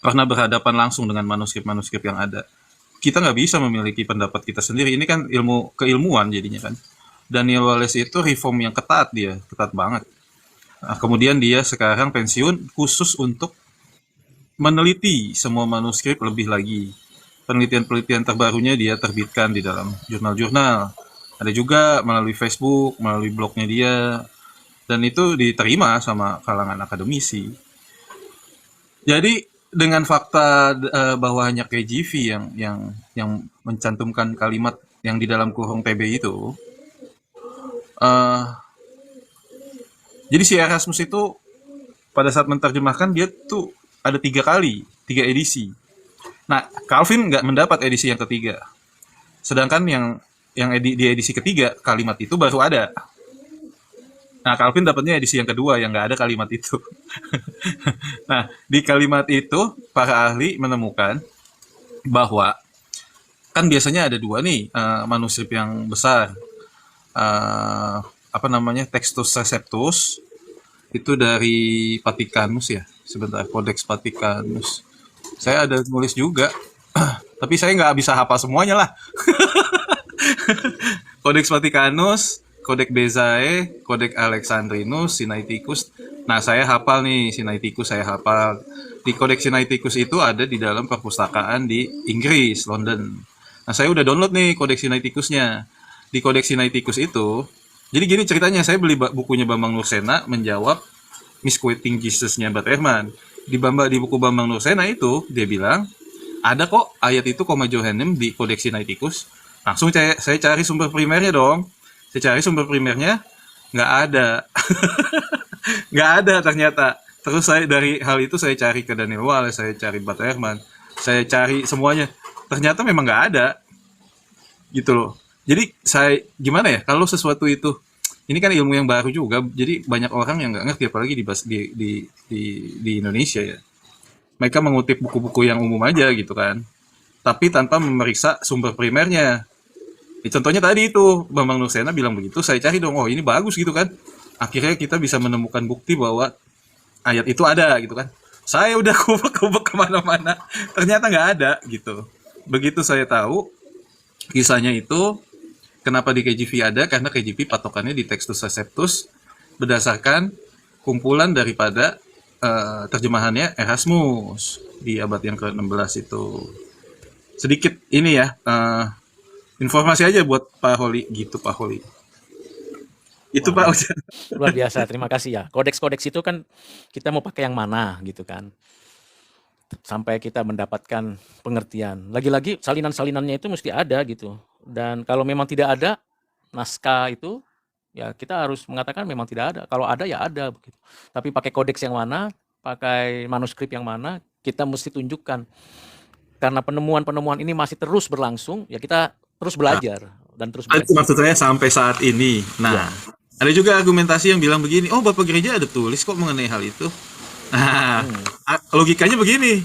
Pernah berhadapan langsung dengan manuskrip-manuskrip yang ada. Kita nggak bisa memiliki pendapat kita sendiri. Ini kan ilmu keilmuan jadinya kan. Daniel Wallace itu reform yang ketat, dia ketat banget. Nah, kemudian dia sekarang pensiun khusus untuk meneliti semua manuskrip lebih lagi. Penelitian-penelitian terbarunya dia terbitkan di dalam jurnal-jurnal. Ada juga melalui Facebook, melalui blognya dia, dan itu diterima sama kalangan akademisi. Jadi dengan fakta bahwa hanya KJV yang mencantumkan kalimat yang di dalam kurung TB itu, jadi si Erasmus itu pada saat menerjemahkan dia tuh ada 3 edisi. Nah, Calvin nggak mendapat edisi yang ketiga. Sedangkan di edisi ketiga, kalimat itu baru ada. Nah, Calvin dapatnya edisi yang kedua yang nggak ada kalimat itu. Nah, di kalimat itu, para ahli menemukan bahwa kan biasanya ada 2 nih manuskrip yang besar. Textus Receptus, itu dari Vatikanus ya. Sebentar, Codex Vatikanus. Saya ada nulis juga, tapi saya nggak bisa hafal semuanya lah. Codex Vatikanus, Codex Bezae, Codex Alexandrinus, Sinaiticus. Nah, saya hafal nih, Sinaiticus saya hafal. Di Codex Sinaiticus itu ada di dalam perpustakaan di Inggris, London. Nah, saya udah download nih Codex Sinaiticusnya. Di Codex Sinaiticus itu, jadi gini ceritanya, saya beli bukunya Bambang Nursena menjawab Misquoting Jesus-nya Bart Ehrman. Di buku Bambang Nursena itu, dia bilang, ada kok ayat itu Comma Johannem di Codex Sinaiticus. Langsung saya cari sumber primernya dong. Saya cari sumber primernya, nggak ada. Nggak ada ternyata. Terus dari hal itu saya cari ke Daniel Wallace, saya cari Bart Ehrman, saya cari semuanya. Ternyata memang nggak ada. Gitu loh. Jadi gimana ya, kalau sesuatu itu, ini kan ilmu yang baru juga, jadi banyak orang yang nggak ngerti, apalagi di Indonesia ya. Mereka mengutip buku-buku yang umum aja gitu kan, tapi tanpa memeriksa sumber primernya. Contohnya tadi itu, Bambang Nursena bilang begitu, saya cari dong, oh ini bagus gitu kan. Akhirnya kita bisa menemukan bukti bahwa ayat itu ada gitu kan. Saya udah kubek-kubek kemana-mana, ternyata nggak ada gitu. Begitu saya tahu kisahnya itu, Kenapa di KJV ada? Karena KJV patokannya di Textus Receptus berdasarkan kumpulan daripada terjemahannya Erasmus di abad yang ke-16 itu. Sedikit ini ya, informasi aja buat Pak Holi gitu, Pak Holi. Itu Wah, Pak. luar biasa. Terima kasih ya. Kodeks-kodeks itu kan kita mau pakai yang mana gitu kan. Sampai kita mendapatkan pengertian. Lagi-lagi salinan-salinannya itu mesti ada gitu. Dan kalau memang tidak ada naskah itu, ya kita harus mengatakan memang tidak ada. Kalau ada ya ada begitu. Tapi pakai kodeks yang mana, pakai manuskrip yang mana, kita mesti tunjukkan. Karena penemuan-penemuan ini masih terus berlangsung, ya kita terus belajar dan terus Itu belajar. maksud saya sampai saat ini. Nah, ada juga argumentasi yang bilang begini, oh Bapak Gereja ada tulis kok mengenai hal itu. Nah, logikanya begini,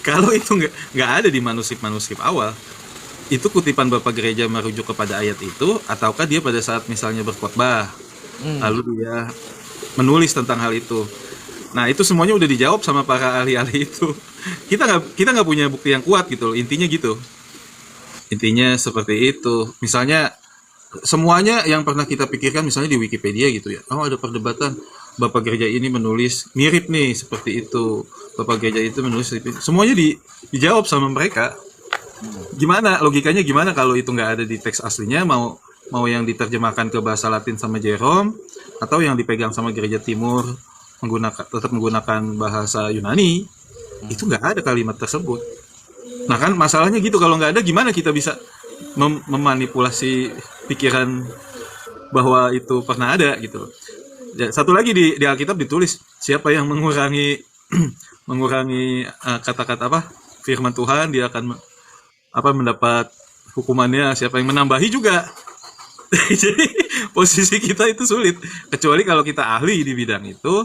kalau itu nggak ada di manuskrip awal, itu kutipan Bapak Gereja merujuk kepada ayat itu, ataukah dia pada saat misalnya berkhotbah, lalu dia menulis tentang hal itu. Nah, itu semuanya udah dijawab sama para ahli-ahli itu. Kita nggak punya bukti yang kuat gitu, intinya gitu. Intinya seperti itu. Misalnya semuanya yang pernah kita pikirkan misalnya di Wikipedia gitu ya. Oh, ada perdebatan Bapak Gereja ini menulis mirip nih seperti itu. Bapak Gereja itu menulis seperti itu. Semuanya dijawab sama mereka. Gimana logikanya gimana kalau itu nggak ada di teks aslinya, mau yang diterjemahkan ke bahasa Latin sama Jerome atau yang dipegang sama Gereja Timur tetap menggunakan bahasa Yunani, itu nggak ada kalimat tersebut. Nah kan masalahnya gitu, kalau nggak ada gimana kita bisa memanipulasi pikiran bahwa itu pernah ada gitu. Ya, satu lagi di Alkitab ditulis siapa yang mengurangi mengurangi kata-kata firman Tuhan, dia akan mendapat hukumannya. Siapa yang menambahi juga. Jadi posisi kita itu sulit, kecuali kalau kita ahli di bidang itu.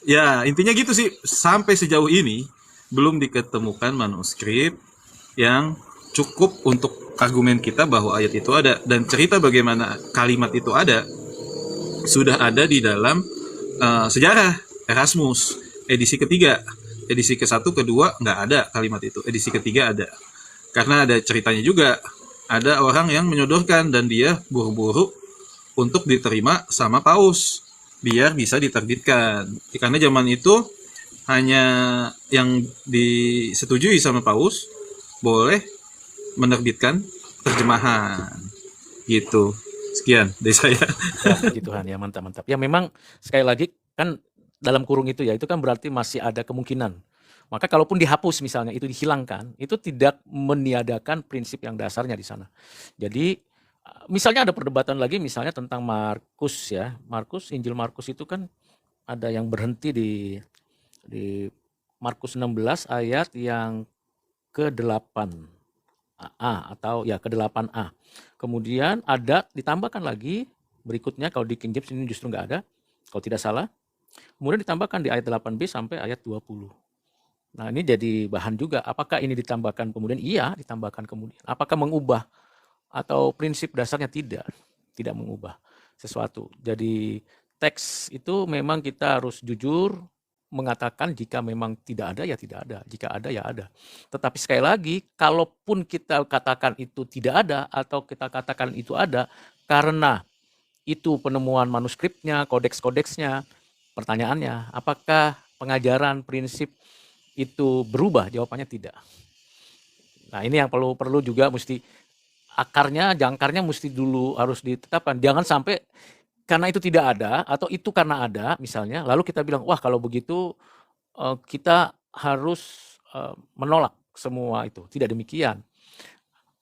Ya intinya gitu sih, sampai sejauh ini belum diketemukan manuskrip yang cukup untuk argumen kita bahwa ayat itu ada, dan cerita bagaimana kalimat itu ada sudah ada di dalam sejarah Erasmus edisi ketiga. Edisi ke-1, kedua nggak ada kalimat itu, edisi ketiga ada. Karena ada ceritanya juga, ada orang yang menyodorkan dan dia buru-buru untuk diterima sama paus biar bisa diterbitkan. Karena zaman itu hanya yang disetujui sama paus boleh menerbitkan terjemahan gitu. Sekian dari saya. Ya, puji Tuhan ya, mantap. Ya memang sekali lagi kan dalam kurung itu ya, itu kan berarti masih ada kemungkinan. Maka kalaupun dihapus misalnya, itu dihilangkan, itu tidak meniadakan prinsip yang dasarnya di sana. Jadi misalnya ada perdebatan lagi misalnya tentang Markus ya. Injil Markus itu kan ada yang berhenti di Markus 16 ayat yang ke-8A atau ya ke-8A. Kemudian ada ditambahkan lagi berikutnya, kalau di King James ini justru nggak ada, kalau tidak salah. Kemudian ditambahkan di ayat 8b sampai ayat 20. Nah ini jadi bahan juga, apakah ini ditambahkan kemudian? Iya, ditambahkan kemudian. Apakah mengubah atau prinsip dasarnya? Tidak mengubah sesuatu. Jadi teks itu memang kita harus jujur mengatakan jika memang tidak ada ya tidak ada, jika ada ya ada. Tetapi sekali lagi, kalaupun kita katakan itu tidak ada atau kita katakan itu ada, karena itu penemuan manuskripnya, kodeks-kodeksnya, pertanyaannya, apakah pengajaran prinsip itu berubah? Jawabannya tidak. Nah ini yang perlu juga mesti jangkarnya mesti dulu harus ditetapkan. Jangan sampai karena itu tidak ada atau itu karena ada misalnya, lalu kita bilang wah kalau begitu kita harus menolak semua itu. Tidak demikian.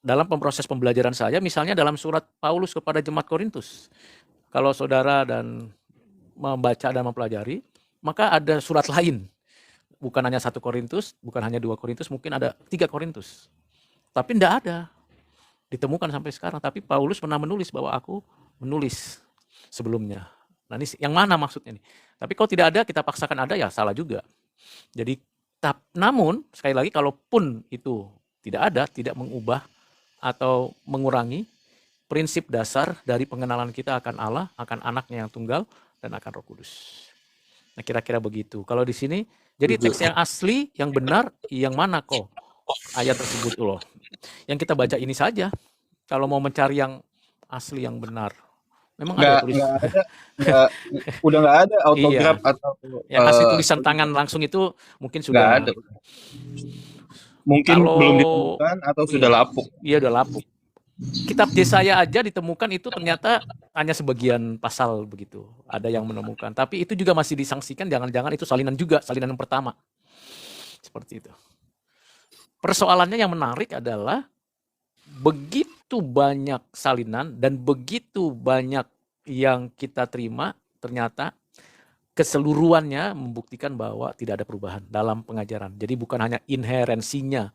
Dalam proses pembelajaran saya, misalnya dalam surat Paulus kepada jemaat Korintus, kalau saudara dan membaca dan mempelajari, maka ada surat lain. Bukan hanya 1 Korintus, bukan hanya 2 Korintus, mungkin ada 3 Korintus. Tapi tidak ada. Ditemukan sampai sekarang. Tapi Paulus pernah menulis bahwa aku menulis sebelumnya. Nah ini yang mana maksudnya nih? Tapi kalau tidak ada, kita paksakan ada, ya salah juga. Jadi, namun sekali lagi, kalaupun itu tidak ada, tidak mengubah atau mengurangi prinsip dasar dari pengenalan kita akan Allah, akan anaknya yang tunggal, dan akan Roh Kudus. Nah kira-kira begitu. Kalau di sini, jadi teks yang asli, yang benar, yang mana kok ayat tersebut loh. Yang kita baca ini saja. Kalau mau mencari yang asli yang benar, memang ada tulis. Nggak ada, nggak, udah nggak ada autograf Iya, atau yang asli tulisan tangan langsung itu mungkin nggak sudah. ada. Mungkin belum Kalau ditemukan atau sudah iya, lapuk. iya udah lapuk. Kitab Yesaya aja ditemukan itu ternyata hanya sebagian pasal begitu. Ada yang menemukan, tapi itu juga masih disangsikan jangan-jangan itu salinan juga, salinan yang pertama. Seperti itu. Persoalannya yang menarik adalah begitu banyak salinan dan begitu banyak yang kita terima, ternyata keseluruhannya membuktikan bahwa tidak ada perubahan dalam pengajaran. Jadi bukan hanya inherensinya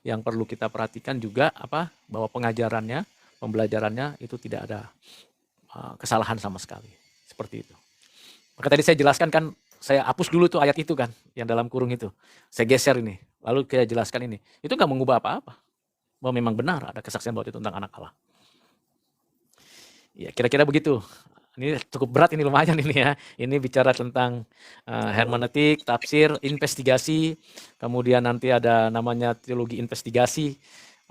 yang perlu kita perhatikan, juga bahwa pengajarannya, pembelajarannya itu tidak ada kesalahan sama sekali. Seperti itu. Maka tadi saya jelaskan kan, saya hapus dulu tuh ayat itu kan, yang dalam kurung itu. Saya geser ini, lalu saya jelaskan ini. Itu nggak mengubah apa-apa. Bahwa memang benar ada kesaksian bahwa itu tentang anak Allah. Ya kira-kira begitu. Ini cukup berat, ini lumayan ini ya. Ini bicara tentang hermeneutik, tafsir, investigasi. Kemudian nanti ada namanya teologi investigasi.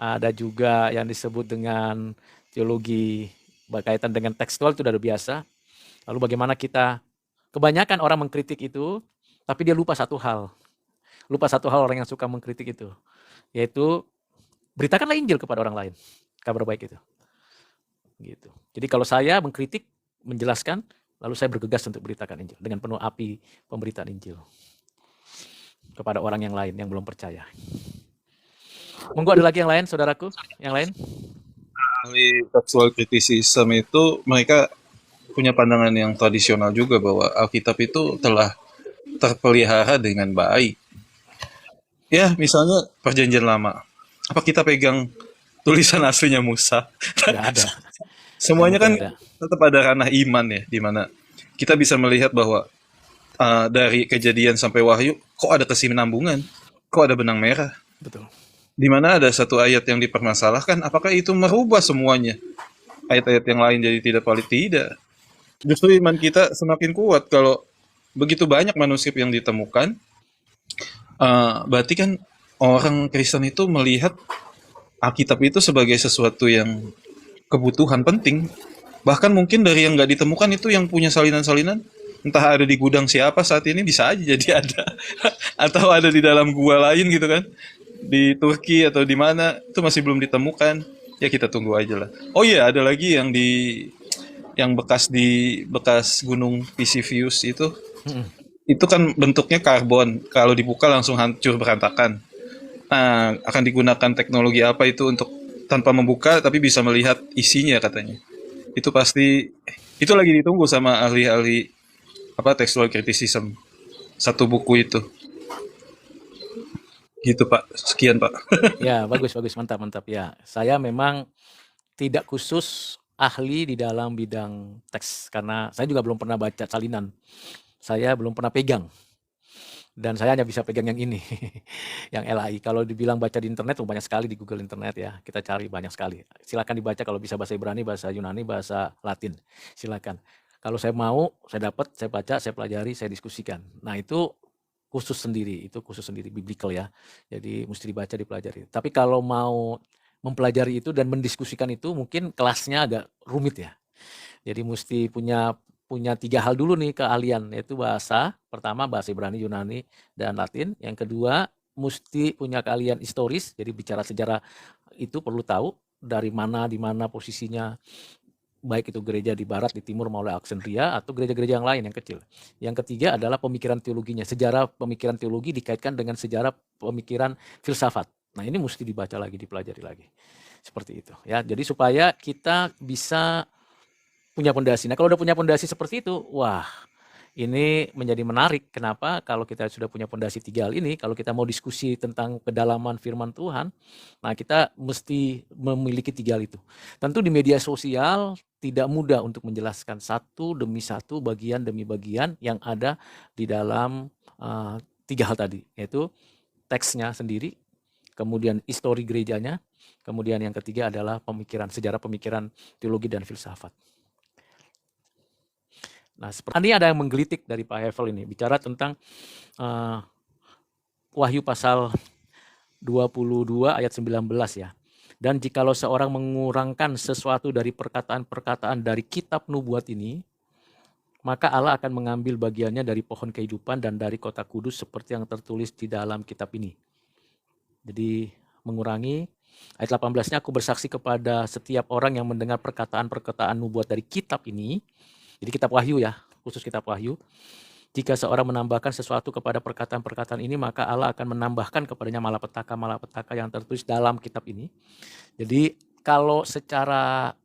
Ada juga yang disebut dengan teologi berkaitan dengan tekstual, itu udah biasa. Lalu bagaimana kita, kebanyakan orang mengkritik itu, tapi dia lupa satu hal. Lupa satu hal orang yang suka mengkritik itu. Yaitu, beritakanlah Injil kepada orang lain. Kabar baik itu. Gitu. Jadi kalau saya mengkritik, menjelaskan, lalu saya bergegas untuk beritakan Injil dengan penuh api pemberitaan Injil kepada orang yang lain yang belum percaya. Monggo, ada lagi yang lain, saudaraku? Yang lain? Ahli textual criticism itu mereka punya pandangan yang tradisional juga bahwa Alkitab itu telah terpelihara dengan baik. Ya, misalnya Perjanjian Lama. Apa kita pegang tulisan aslinya Musa? Tidak ada. Semuanya kan Tidak ada. tetap ada ranah iman ya, di mana kita bisa melihat bahwa dari Kejadian sampai Wahyu, kok ada kesinambungan, kok ada benang merah. Betul. Di mana ada satu ayat yang dipermasalahkan, apakah itu merubah semuanya? Ayat-ayat yang lain jadi tidak valid? Tidak. Justru iman kita semakin kuat kalau begitu banyak manuskrip yang ditemukan. Berarti kan orang Kristen itu melihat Alkitab itu sebagai sesuatu yang kebutuhan penting. Bahkan mungkin dari yang nggak ditemukan itu yang punya salinan-salinan, entah ada di gudang siapa saat ini, bisa aja jadi ada. Atau ada di dalam gua lain gitu kan, di Turki atau di mana, itu masih belum ditemukan. Ya kita tunggu aja lah. Oh iya, ada lagi yang bekas gunung Vesuvius itu. Itu kan bentuknya karbon, kalau dibuka langsung hancur berantakan. Nah, akan digunakan teknologi apa itu untuk tanpa membuka tapi bisa melihat isinya katanya. Itu pasti, itu lagi ditunggu sama ahli-ahli textual criticism, satu buku itu. Gitu Pak, sekian Pak. Ya, bagus, mantap ya. Saya memang tidak khusus ahli di dalam bidang teks, karena saya juga belum pernah baca salinan. Saya belum pernah pegang. Dan saya hanya bisa pegang yang ini, yang LAI. Kalau dibilang baca di internet, banyak sekali di Google Internet ya. Kita cari banyak sekali. Silakan dibaca kalau bisa bahasa Ibrani, bahasa Yunani, bahasa Latin. Silakan. Kalau saya mau, saya dapat, saya baca, saya pelajari, saya diskusikan. Nah itu khusus sendiri, biblical ya. Jadi mesti dibaca, dipelajari. Tapi kalau mau mempelajari itu dan mendiskusikan itu, mungkin kelasnya agak rumit ya. Jadi mesti punya 3 hal dulu nih keahlian, yaitu bahasa, pertama bahasa Ibrani, Yunani, dan Latin. Yang kedua, mesti punya keahlian historis, jadi bicara sejarah itu perlu tahu dari mana, di mana posisinya, baik itu gereja di barat, di timur, maupun Alexandria, atau gereja-gereja yang lain yang kecil. Yang ketiga adalah pemikiran teologinya, sejarah pemikiran teologi dikaitkan dengan sejarah pemikiran filsafat. Nah ini mesti dibaca lagi, dipelajari lagi. Seperti itu ya, jadi supaya kita bisa punya pondasi. Nah kalau udah punya pondasi seperti itu, wah ini menjadi menarik. Kenapa? Kalau kita sudah punya pondasi 3 hal ini, kalau kita mau diskusi tentang kedalaman firman Tuhan, nah kita mesti memiliki 3 hal itu. Tentu di media sosial tidak mudah untuk menjelaskan satu demi satu, bagian demi bagian yang ada di dalam 3 hal tadi, yaitu teksnya sendiri, kemudian histori gerejanya, kemudian yang ketiga adalah pemikiran, sejarah pemikiran teologi dan filsafat. Nah, seperti ini ada yang menggelitik dari Pak Hevel ini, bicara tentang Wahyu pasal 22 ayat 19 ya. Dan jikalau seorang mengurangkan sesuatu dari perkataan-perkataan dari kitab nubuat ini, maka Allah akan mengambil bagiannya dari pohon kehidupan dan dari kota kudus seperti yang tertulis di dalam kitab ini. Jadi mengurangi, ayat 18-nya, aku bersaksi kepada setiap orang yang mendengar perkataan-perkataan nubuat dari kitab ini, jadi kitab Wahyu ya, khusus kitab Wahyu, jika seorang menambahkan sesuatu kepada perkataan-perkataan ini, maka Allah akan menambahkan kepadanya malapetaka-malapetaka yang tertulis dalam kitab ini. Jadi kalau secara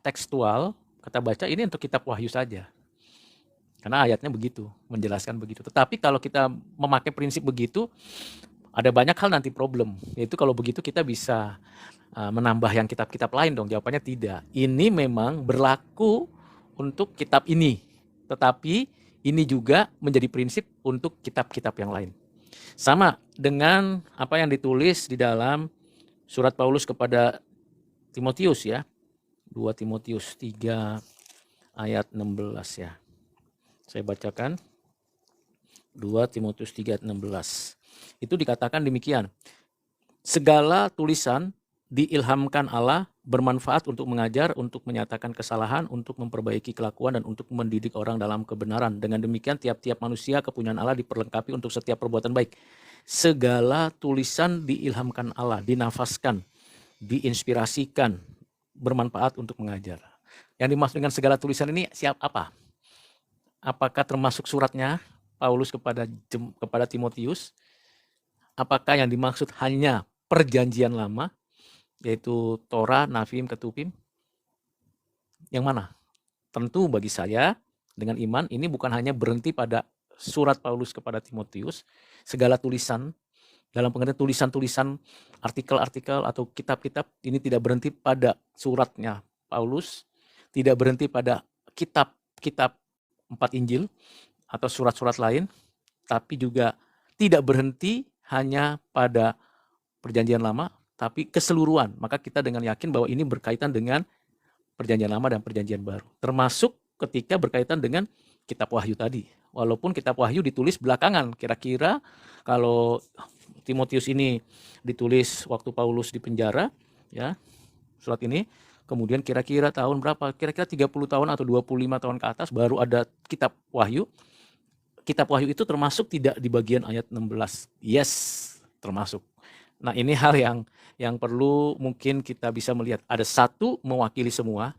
tekstual, kata baca ini untuk kitab Wahyu saja. Karena ayatnya begitu, menjelaskan begitu. Tetapi kalau kita memakai prinsip begitu, ada banyak hal nanti problem. Yaitu kalau begitu kita bisa menambah yang kitab-kitab lain dong. Jawabannya tidak. Ini memang berlaku untuk kitab ini. Tetapi ini juga menjadi prinsip untuk kitab-kitab yang lain. Sama dengan apa yang ditulis di dalam surat Paulus kepada Timotius ya. 2 Timotius 3 ayat 16 ya. Saya bacakan 2 Timotius 3 ayat 16. Itu dikatakan demikian. Segala tulisan diilhamkan Allah, bermanfaat untuk mengajar, untuk menyatakan kesalahan, untuk memperbaiki kelakuan, dan untuk mendidik orang dalam kebenaran. Dengan demikian tiap-tiap manusia kepunyaan Allah diperlengkapi untuk setiap perbuatan baik. Segala tulisan diilhamkan Allah, dinafaskan, diinspirasikan, bermanfaat untuk mengajar. Yang dimaksud dengan segala tulisan ini apa? Apakah termasuk suratnya Paulus kepada Timotius? Apakah yang dimaksud hanya perjanjian lama, yaitu Torah, Nafim, Ketupim? Yang mana? Tentu bagi saya dengan iman ini bukan hanya berhenti pada surat Paulus kepada Timotius, segala tulisan dalam pengertian tulisan-tulisan, artikel-artikel atau kitab-kitab ini tidak berhenti pada suratnya Paulus, tidak berhenti pada kitab-kitab 4 Injil atau surat-surat lain, tapi juga tidak berhenti hanya pada perjanjian lama, tapi keseluruhan. Maka kita dengan yakin bahwa ini berkaitan dengan perjanjian lama dan perjanjian baru. Termasuk ketika berkaitan dengan kitab Wahyu tadi. Walaupun kitab Wahyu ditulis belakangan, kira-kira kalau Timotius ini ditulis waktu Paulus di penjara, ya, surat ini, kemudian kira-kira tahun berapa? Kira-kira 30 tahun atau 25 tahun ke atas baru ada kitab Wahyu. Kitab Wahyu itu termasuk tidak di bagian ayat 16. Yes, termasuk. Nah, ini hal yang perlu mungkin kita bisa melihat. Ada satu mewakili semua,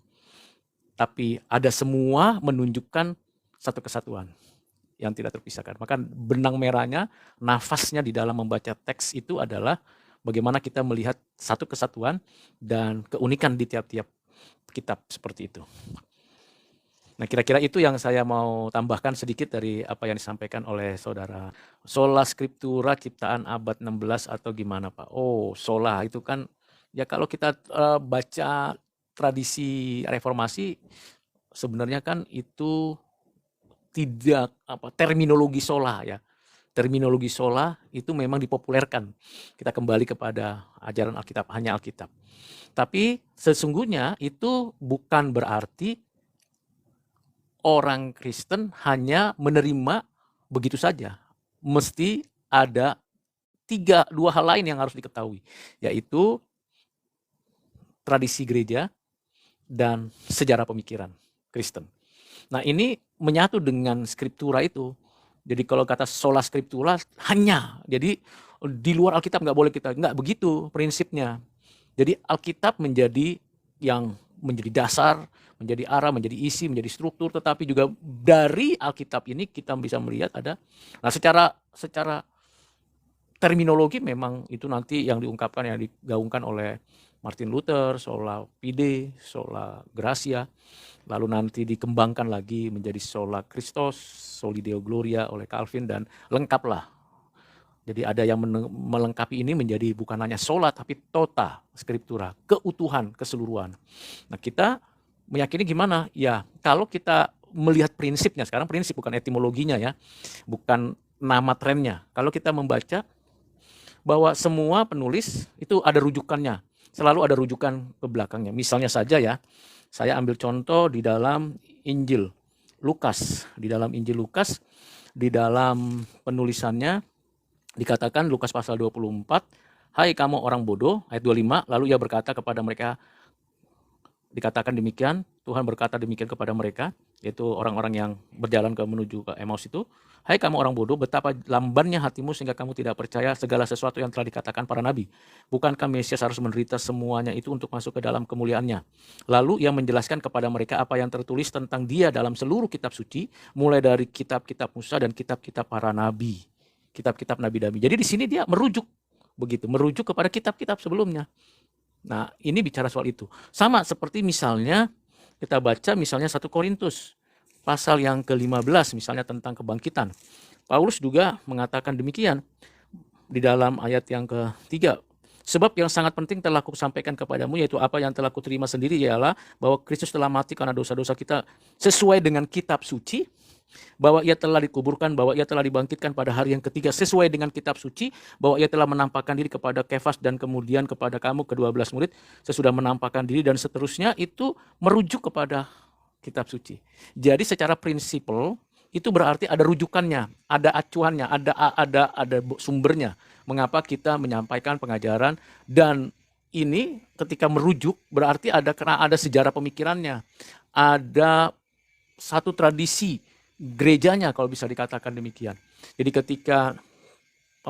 tapi ada semua menunjukkan satu kesatuan yang tidak terpisahkan. Maka benang merahnya, nafasnya di dalam membaca teks itu adalah bagaimana kita melihat satu kesatuan dan keunikan di tiap-tiap kitab seperti itu. Nah, kira-kira itu yang saya mau tambahkan sedikit dari apa yang disampaikan oleh saudara. Sola Scriptura ciptaan abad 16 atau gimana Pak? Oh, sola itu kan, ya kalau kita baca tradisi reformasi, sebenarnya kan itu tidak terminologi sola ya. Terminologi sola itu memang dipopulerkan. Kita kembali kepada ajaran Alkitab, hanya Alkitab. Tapi sesungguhnya itu bukan berarti orang Kristen hanya menerima begitu saja. Mesti ada dua hal lain yang harus diketahui, yaitu tradisi gereja dan sejarah pemikiran Kristen. Nah, ini menyatu dengan Scriptura itu. Jadi kalau kata sola Scriptura hanya, jadi di luar Alkitab nggak boleh kita, nggak begitu prinsipnya. Jadi Alkitab menjadi yang menjadi dasar, menjadi arah, menjadi isi, menjadi struktur, tetapi juga dari Alkitab ini kita bisa melihat ada. Nah, secara terminologi memang itu nanti yang diungkapkan, yang digaungkan oleh Martin Luther, sola fide, sola gratia, lalu nanti dikembangkan lagi menjadi sola Christos, soli Deo Gloria oleh Calvin, dan lengkaplah. Jadi ada yang melengkapi ini menjadi bukan hanya sola tapi tota Scriptura, keutuhan, keseluruhan. Nah, kita meyakini gimana? Ya, kalau kita melihat prinsipnya, sekarang prinsip bukan etimologinya ya, bukan nama trennya. Kalau kita membaca bahwa semua penulis itu ada rujukannya, selalu ada rujukan ke belakangnya. Misalnya saja ya, saya ambil contoh di dalam Injil Lukas. Di dalam Injil Lukas, di dalam penulisannya dikatakan Lukas pasal 24, hai kamu orang bodoh, ayat 25, lalu ia berkata kepada mereka, dikatakan demikian, Tuhan berkata demikian kepada mereka, yaitu orang-orang yang berjalan menuju ke Emmaus itu, hai kamu orang bodoh, betapa lambannya hatimu sehingga kamu tidak percaya segala sesuatu yang telah dikatakan para nabi. Bukankah Mesias harus menderita semuanya itu untuk masuk ke dalam kemuliaannya? Lalu ia menjelaskan kepada mereka apa yang tertulis tentang dia dalam seluruh kitab suci, mulai dari kitab-kitab Musa dan kitab-kitab para nabi. Kitab-kitab nabi-nabi. Jadi di sini dia merujuk kepada kitab-kitab sebelumnya. Nah, ini bicara soal itu. Sama seperti misalnya kita baca misalnya 1 Korintus pasal yang ke-15 misalnya tentang kebangkitan. Paulus juga mengatakan demikian di dalam ayat yang ke-3. Sebab yang sangat penting telah kusampaikan kepadamu, yaitu apa yang telah kuterima sendiri, ialah bahwa Kristus telah mati karena dosa-dosa kita sesuai dengan kitab suci, bahwa ia telah dikuburkan, bahwa ia telah dibangkitkan pada hari yang ketiga sesuai dengan kitab suci, bahwa ia telah menampakkan diri kepada Kefas dan kemudian kepada kamu ke-12 murid sesudah menampakkan diri, dan seterusnya. Itu merujuk kepada kitab suci. Jadi secara prinsipal itu berarti ada rujukannya, ada acuannya, ada sumbernya mengapa kita menyampaikan pengajaran. Dan ini ketika merujuk berarti karena ada sejarah pemikirannya, ada satu tradisi gerejanya kalau bisa dikatakan demikian. Jadi ketika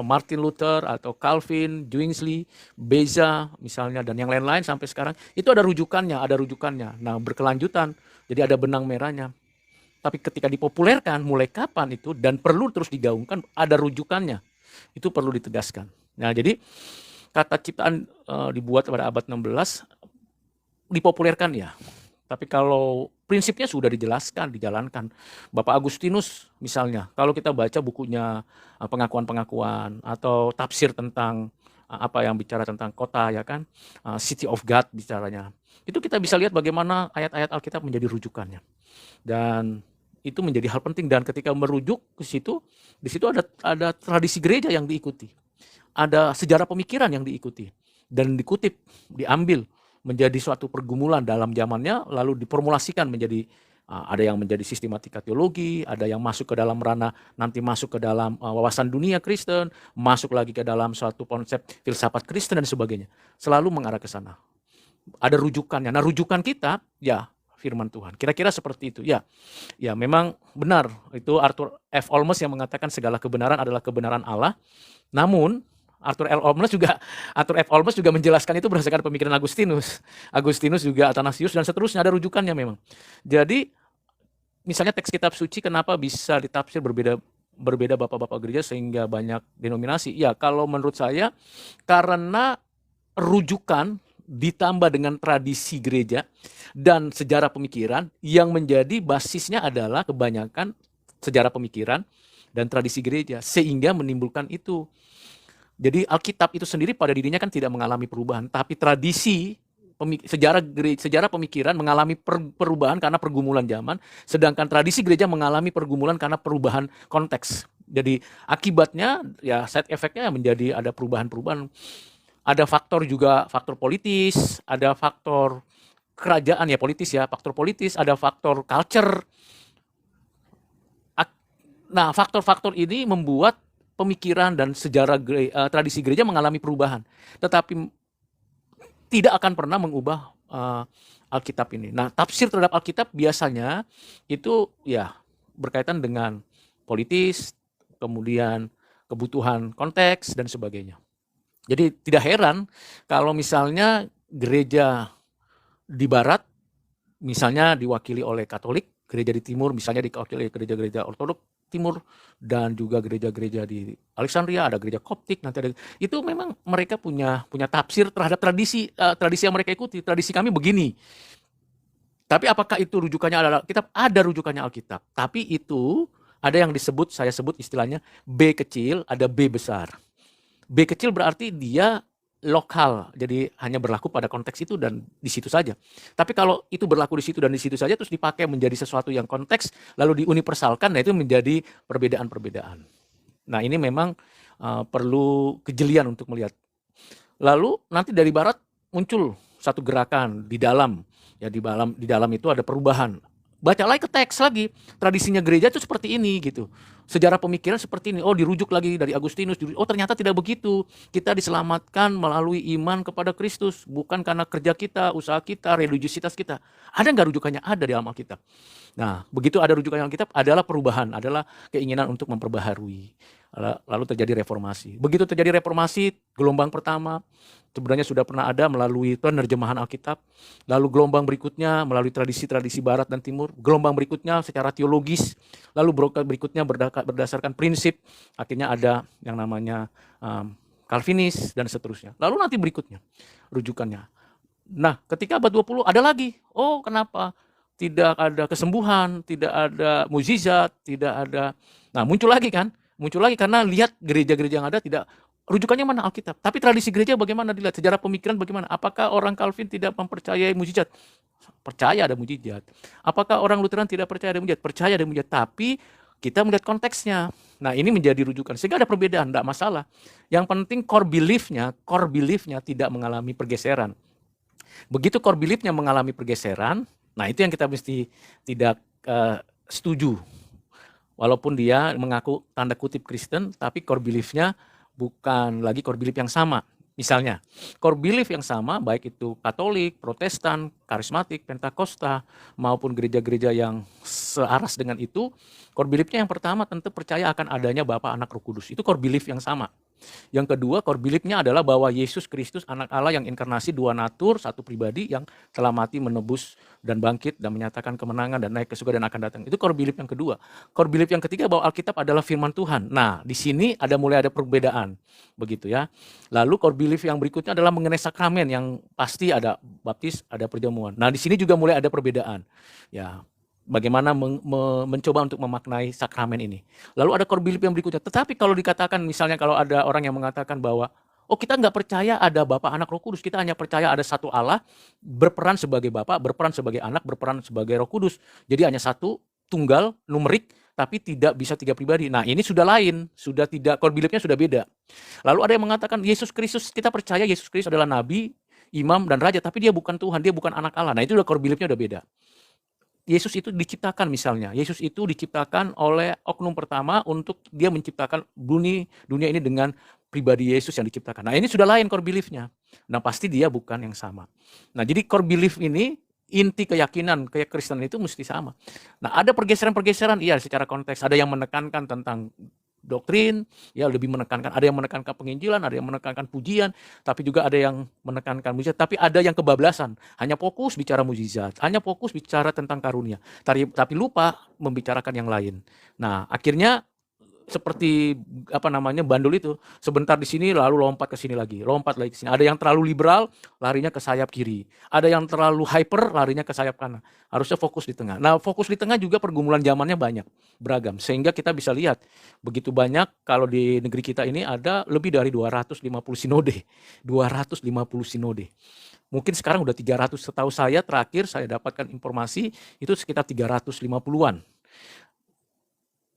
Martin Luther atau Calvin, Zwingli, Beza misalnya dan yang lain-lain sampai sekarang itu ada rujukannya. Nah, berkelanjutan. Jadi ada benang merahnya. Tapi ketika dipopulerkan mulai kapan itu dan perlu terus digaungkan, ada rujukannya. Itu perlu ditegaskan. Nah, jadi kata ciptaan dibuat pada abad 16 dipopulerkan ya. Tapi kalau prinsipnya sudah dijelaskan, dijalankan. Bapak Agustinus misalnya, kalau kita baca bukunya pengakuan-pengakuan atau tafsir tentang apa yang bicara tentang kota ya kan, City of God bicaranya. Itu kita bisa lihat bagaimana ayat-ayat Alkitab menjadi rujukannya. Dan itu menjadi hal penting, dan ketika merujuk ke situ, di situ ada tradisi gereja yang diikuti. Ada sejarah pemikiran yang diikuti dan dikutip, diambil menjadi suatu pergumulan dalam zamannya, lalu diformulasikan menjadi ada yang menjadi sistematika teologi, ada yang masuk ke dalam ranah, nanti masuk ke dalam wawasan dunia Kristen, masuk lagi ke dalam suatu konsep filsafat Kristen dan sebagainya. Selalu mengarah ke sana. Ada rujukannya. Nah, rujukan kita ya firman Tuhan. Kira-kira seperti itu. Ya memang benar. Itu Arthur F. Olmos yang mengatakan segala kebenaran adalah kebenaran Allah. Namun Arthur F. Olmos juga menjelaskan itu berdasarkan pemikiran Agustinus juga Athanasius dan seterusnya, ada rujukannya memang. Jadi misalnya teks kitab suci kenapa bisa ditafsir berbeda bapak-bapak gereja sehingga banyak denominasi? Ya kalau menurut saya karena rujukan ditambah dengan tradisi gereja dan sejarah pemikiran yang menjadi basisnya adalah kebanyakan sejarah pemikiran dan tradisi gereja sehingga menimbulkan itu. Jadi Alkitab itu sendiri pada dirinya kan tidak mengalami perubahan, tapi tradisi sejarah pemikiran mengalami perubahan karena pergumulan zaman, sedangkan tradisi gereja mengalami pergumulan karena perubahan konteks. Jadi akibatnya ya side effect-nya menjadi ada perubahan-perubahan. Ada faktor politis, ada faktor kerajaan ya politis ya, faktor politis, ada faktor culture. Nah, faktor-faktor ini membuat pemikiran dan sejarah tradisi gereja mengalami perubahan, tetapi tidak akan pernah mengubah Alkitab ini. Nah, tafsir terhadap Alkitab biasanya itu ya berkaitan dengan politis, kemudian kebutuhan konteks dan sebagainya. Jadi tidak heran kalau misalnya gereja di barat misalnya diwakili oleh Katolik, gereja di timur misalnya diwakili oleh gereja-gereja Ortodoks Timur, dan juga gereja-gereja di Alexandria, ada gereja Koptik, nanti ada, itu memang mereka punya tafsir terhadap tradisi yang mereka ikuti. Tradisi kami begini. Tapi apakah itu rujukannya adalah Alkitab? Ada rujukannya Alkitab. Tapi itu ada yang saya sebut istilahnya B kecil, ada B besar. B kecil berarti dia lokal, jadi hanya berlaku pada konteks itu dan di situ saja. Tapi kalau itu berlaku di situ dan di situ saja terus dipakai menjadi sesuatu yang konteks lalu diuniversalkan, nah itu menjadi perbedaan-perbedaan. Nah ini memang perlu kejelian untuk melihat. Lalu nanti dari barat muncul satu gerakan di dalam, ya di dalam itu ada perubahan. baca lagi ke teks lagi, tradisinya gereja itu seperti ini gitu. Sejarah pemikiran seperti ini. Oh, dirujuk lagi dari Agustinus. Oh, ternyata tidak begitu. Kita diselamatkan melalui iman kepada Kristus, bukan karena kerja kita, usaha kita, religiusitas kita. Ada nggak rujukannya? Ada di dalam Alkitab. Nah, begitu ada rujukan dalam Alkitab, adalah perubahan, adalah keinginan untuk memperbaharui. Lalu terjadi reformasi. Begitu terjadi reformasi, gelombang pertama sebenarnya sudah pernah ada melalui penerjemahan Alkitab. Lalu gelombang berikutnya melalui tradisi-tradisi Barat dan Timur. Gelombang berikutnya secara teologis. Lalu berikutnya berdasarkan prinsip. Akhirnya ada yang namanya Calvinis dan seterusnya. Lalu nanti berikutnya rujukannya. Nah, ketika abad 20 ada lagi. Oh, kenapa? Tidak ada kesembuhan, tidak ada mukjizat, tidak ada. Nah, muncul lagi kan? Muncul lagi karena lihat gereja-gereja yang ada tidak rujukannya mana Alkitab. Tapi tradisi gereja bagaimana dilihat? Sejarah pemikiran bagaimana? Apakah orang Calvin tidak mempercayai mukjizat? Percaya ada mukjizat. Apakah orang Lutheran tidak percaya ada mukjizat? Percaya ada mukjizat. Tapi kita melihat konteksnya. Nah, ini menjadi rujukan. Sehingga ada perbedaan, tidak masalah. Yang penting core belief-nya tidak mengalami pergeseran. Begitu core belief-nya mengalami pergeseran, nah itu yang kita mesti tidak setuju. Walaupun dia mengaku tanda kutip Kristen, tapi core belief-nya bukan lagi core belief yang sama. Misalnya, core belief yang sama, baik itu Katolik, Protestan, Karismatik, Pentakosta, maupun gereja-gereja yang selaras dengan itu, core belief-nya yang pertama tentu percaya akan adanya Bapa, Anak, Roh Kudus. Itu core belief yang sama. Yang kedua, core belief-nya adalah bahwa Yesus Kristus anak Allah yang inkarnasi dua natur, satu pribadi yang telah mati, menebus dan bangkit dan menyatakan kemenangan dan naik ke surga dan akan datang. Itu core belief yang kedua. Core belief yang ketiga bahwa Alkitab adalah firman Tuhan. Nah, di sini mulai ada perbedaan. Begitu ya. Lalu core belief yang berikutnya adalah mengenai sakramen yang pasti ada baptis, ada perjamuan. Nah, di sini juga mulai ada perbedaan. Ya. Bagaimana mencoba untuk memaknai sakramen ini. Lalu ada core belief yang berikutnya. Tetapi kalau dikatakan misalnya kalau ada orang yang mengatakan bahwa oh kita nggak percaya ada Bapa, Anak, Roh Kudus. Kita hanya percaya ada satu Allah berperan sebagai Bapa, berperan sebagai Anak, berperan sebagai Roh Kudus. Jadi hanya satu, tunggal, numerik, tapi tidak bisa tiga pribadi. Nah ini sudah lain, sudah tidak, core belief-nya sudah beda. Lalu ada yang mengatakan Yesus Kristus, kita percaya Yesus Kristus adalah Nabi, Imam, dan Raja. Tapi dia bukan Tuhan, dia bukan anak Allah. Nah itu udah core belief-nya udah beda. Yesus itu diciptakan misalnya. Yesus itu diciptakan oleh oknum pertama untuk dia menciptakan dunia ini dengan pribadi Yesus yang diciptakan. Nah ini sudah lain core belief-nya. Nah pasti dia bukan yang sama. Nah jadi core belief ini, inti keyakinan kayak Kristen itu mesti sama. Nah ada pergeseran-pergeseran, iya secara konteks. Ada yang menekankan tentang doktrin, ya lebih menekankan, ada yang menekankan penginjilan, ada yang menekankan pujian, tapi juga ada yang menekankan mujizat, tapi ada yang kebablasan, hanya fokus bicara mujizat, hanya fokus bicara tentang karunia, tapi lupa membicarakan yang lain. Nah, akhirnya seperti bandul itu, sebentar di sini lalu lompat ke sini lagi, lompat lagi ke sini. Ada yang terlalu liberal, larinya ke sayap kiri. Ada yang terlalu hyper, larinya ke sayap kanan. Harusnya fokus di tengah. Nah, fokus di tengah juga pergumulan zamannya banyak, beragam. Sehingga kita bisa lihat begitu banyak kalau di negeri kita ini ada lebih dari 250 sinode. 250 sinode. Mungkin sekarang udah 300, setahu saya terakhir saya dapatkan informasi itu sekitar 350-an.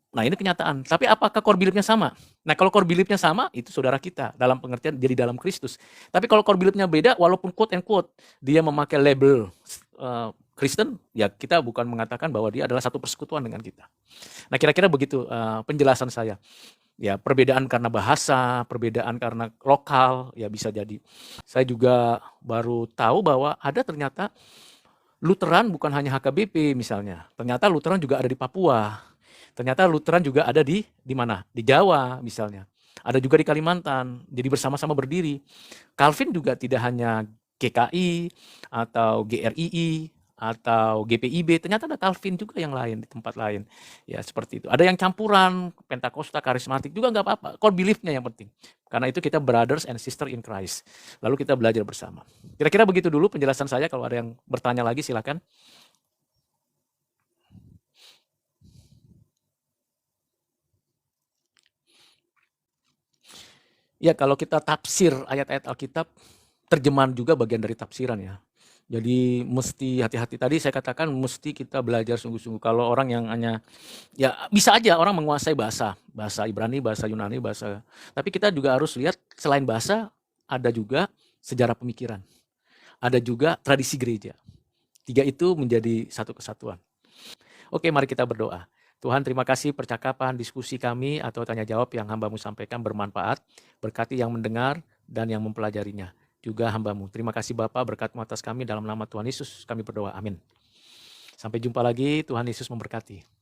Nah ini kenyataan, tapi apakah core belief-nya sama? Nah kalau core belief-nya sama, itu saudara kita, dalam pengertian jadi dalam Kristus. Tapi kalau core belief-nya beda, walaupun quote and quote, dia memakai label Kristen, ya kita bukan mengatakan bahwa dia adalah satu persekutuan dengan kita. Nah kira-kira begitu penjelasan saya. Ya perbedaan karena bahasa, perbedaan karena lokal, ya bisa jadi. Saya juga baru tahu bahwa ada ternyata Lutheran bukan hanya HKBP misalnya, ternyata Lutheran juga ada di Papua. Ternyata Lutheran juga ada di mana? Di Jawa misalnya. Ada juga di Kalimantan. Jadi bersama-sama berdiri. Calvin juga tidak hanya GKI atau GRII atau GPIB. Ternyata ada Calvin juga yang lain di tempat lain. Ya seperti itu. Ada yang campuran, Pentakosta, Karismatik juga nggak apa-apa. Core belief-nya yang penting. Karena itu kita brothers and sister in Christ. Lalu kita belajar bersama. Kira-kira begitu dulu penjelasan saya. Kalau ada yang bertanya lagi silakan. Ya kalau kita tafsir ayat-ayat Alkitab, terjemahan juga bagian dari tafsiran ya. Jadi mesti hati-hati. Tadi saya katakan mesti kita belajar sungguh-sungguh. Kalau orang yang hanya, ya bisa aja orang menguasai bahasa Ibrani, bahasa Yunani, bahasa. Tapi kita juga harus lihat selain bahasa, ada juga sejarah pemikiran. Ada juga tradisi gereja. Tiga itu menjadi satu kesatuan. Oke, mari kita berdoa. Tuhan, terima kasih percakapan, diskusi kami atau tanya jawab yang hamba-Mu sampaikan bermanfaat. Berkati yang mendengar dan yang mempelajarinya. Juga hamba-Mu. Terima kasih Bapa, berkat-Mu atas kami dalam nama Tuhan Yesus kami berdoa. Amin. Sampai jumpa lagi, Tuhan Yesus memberkati.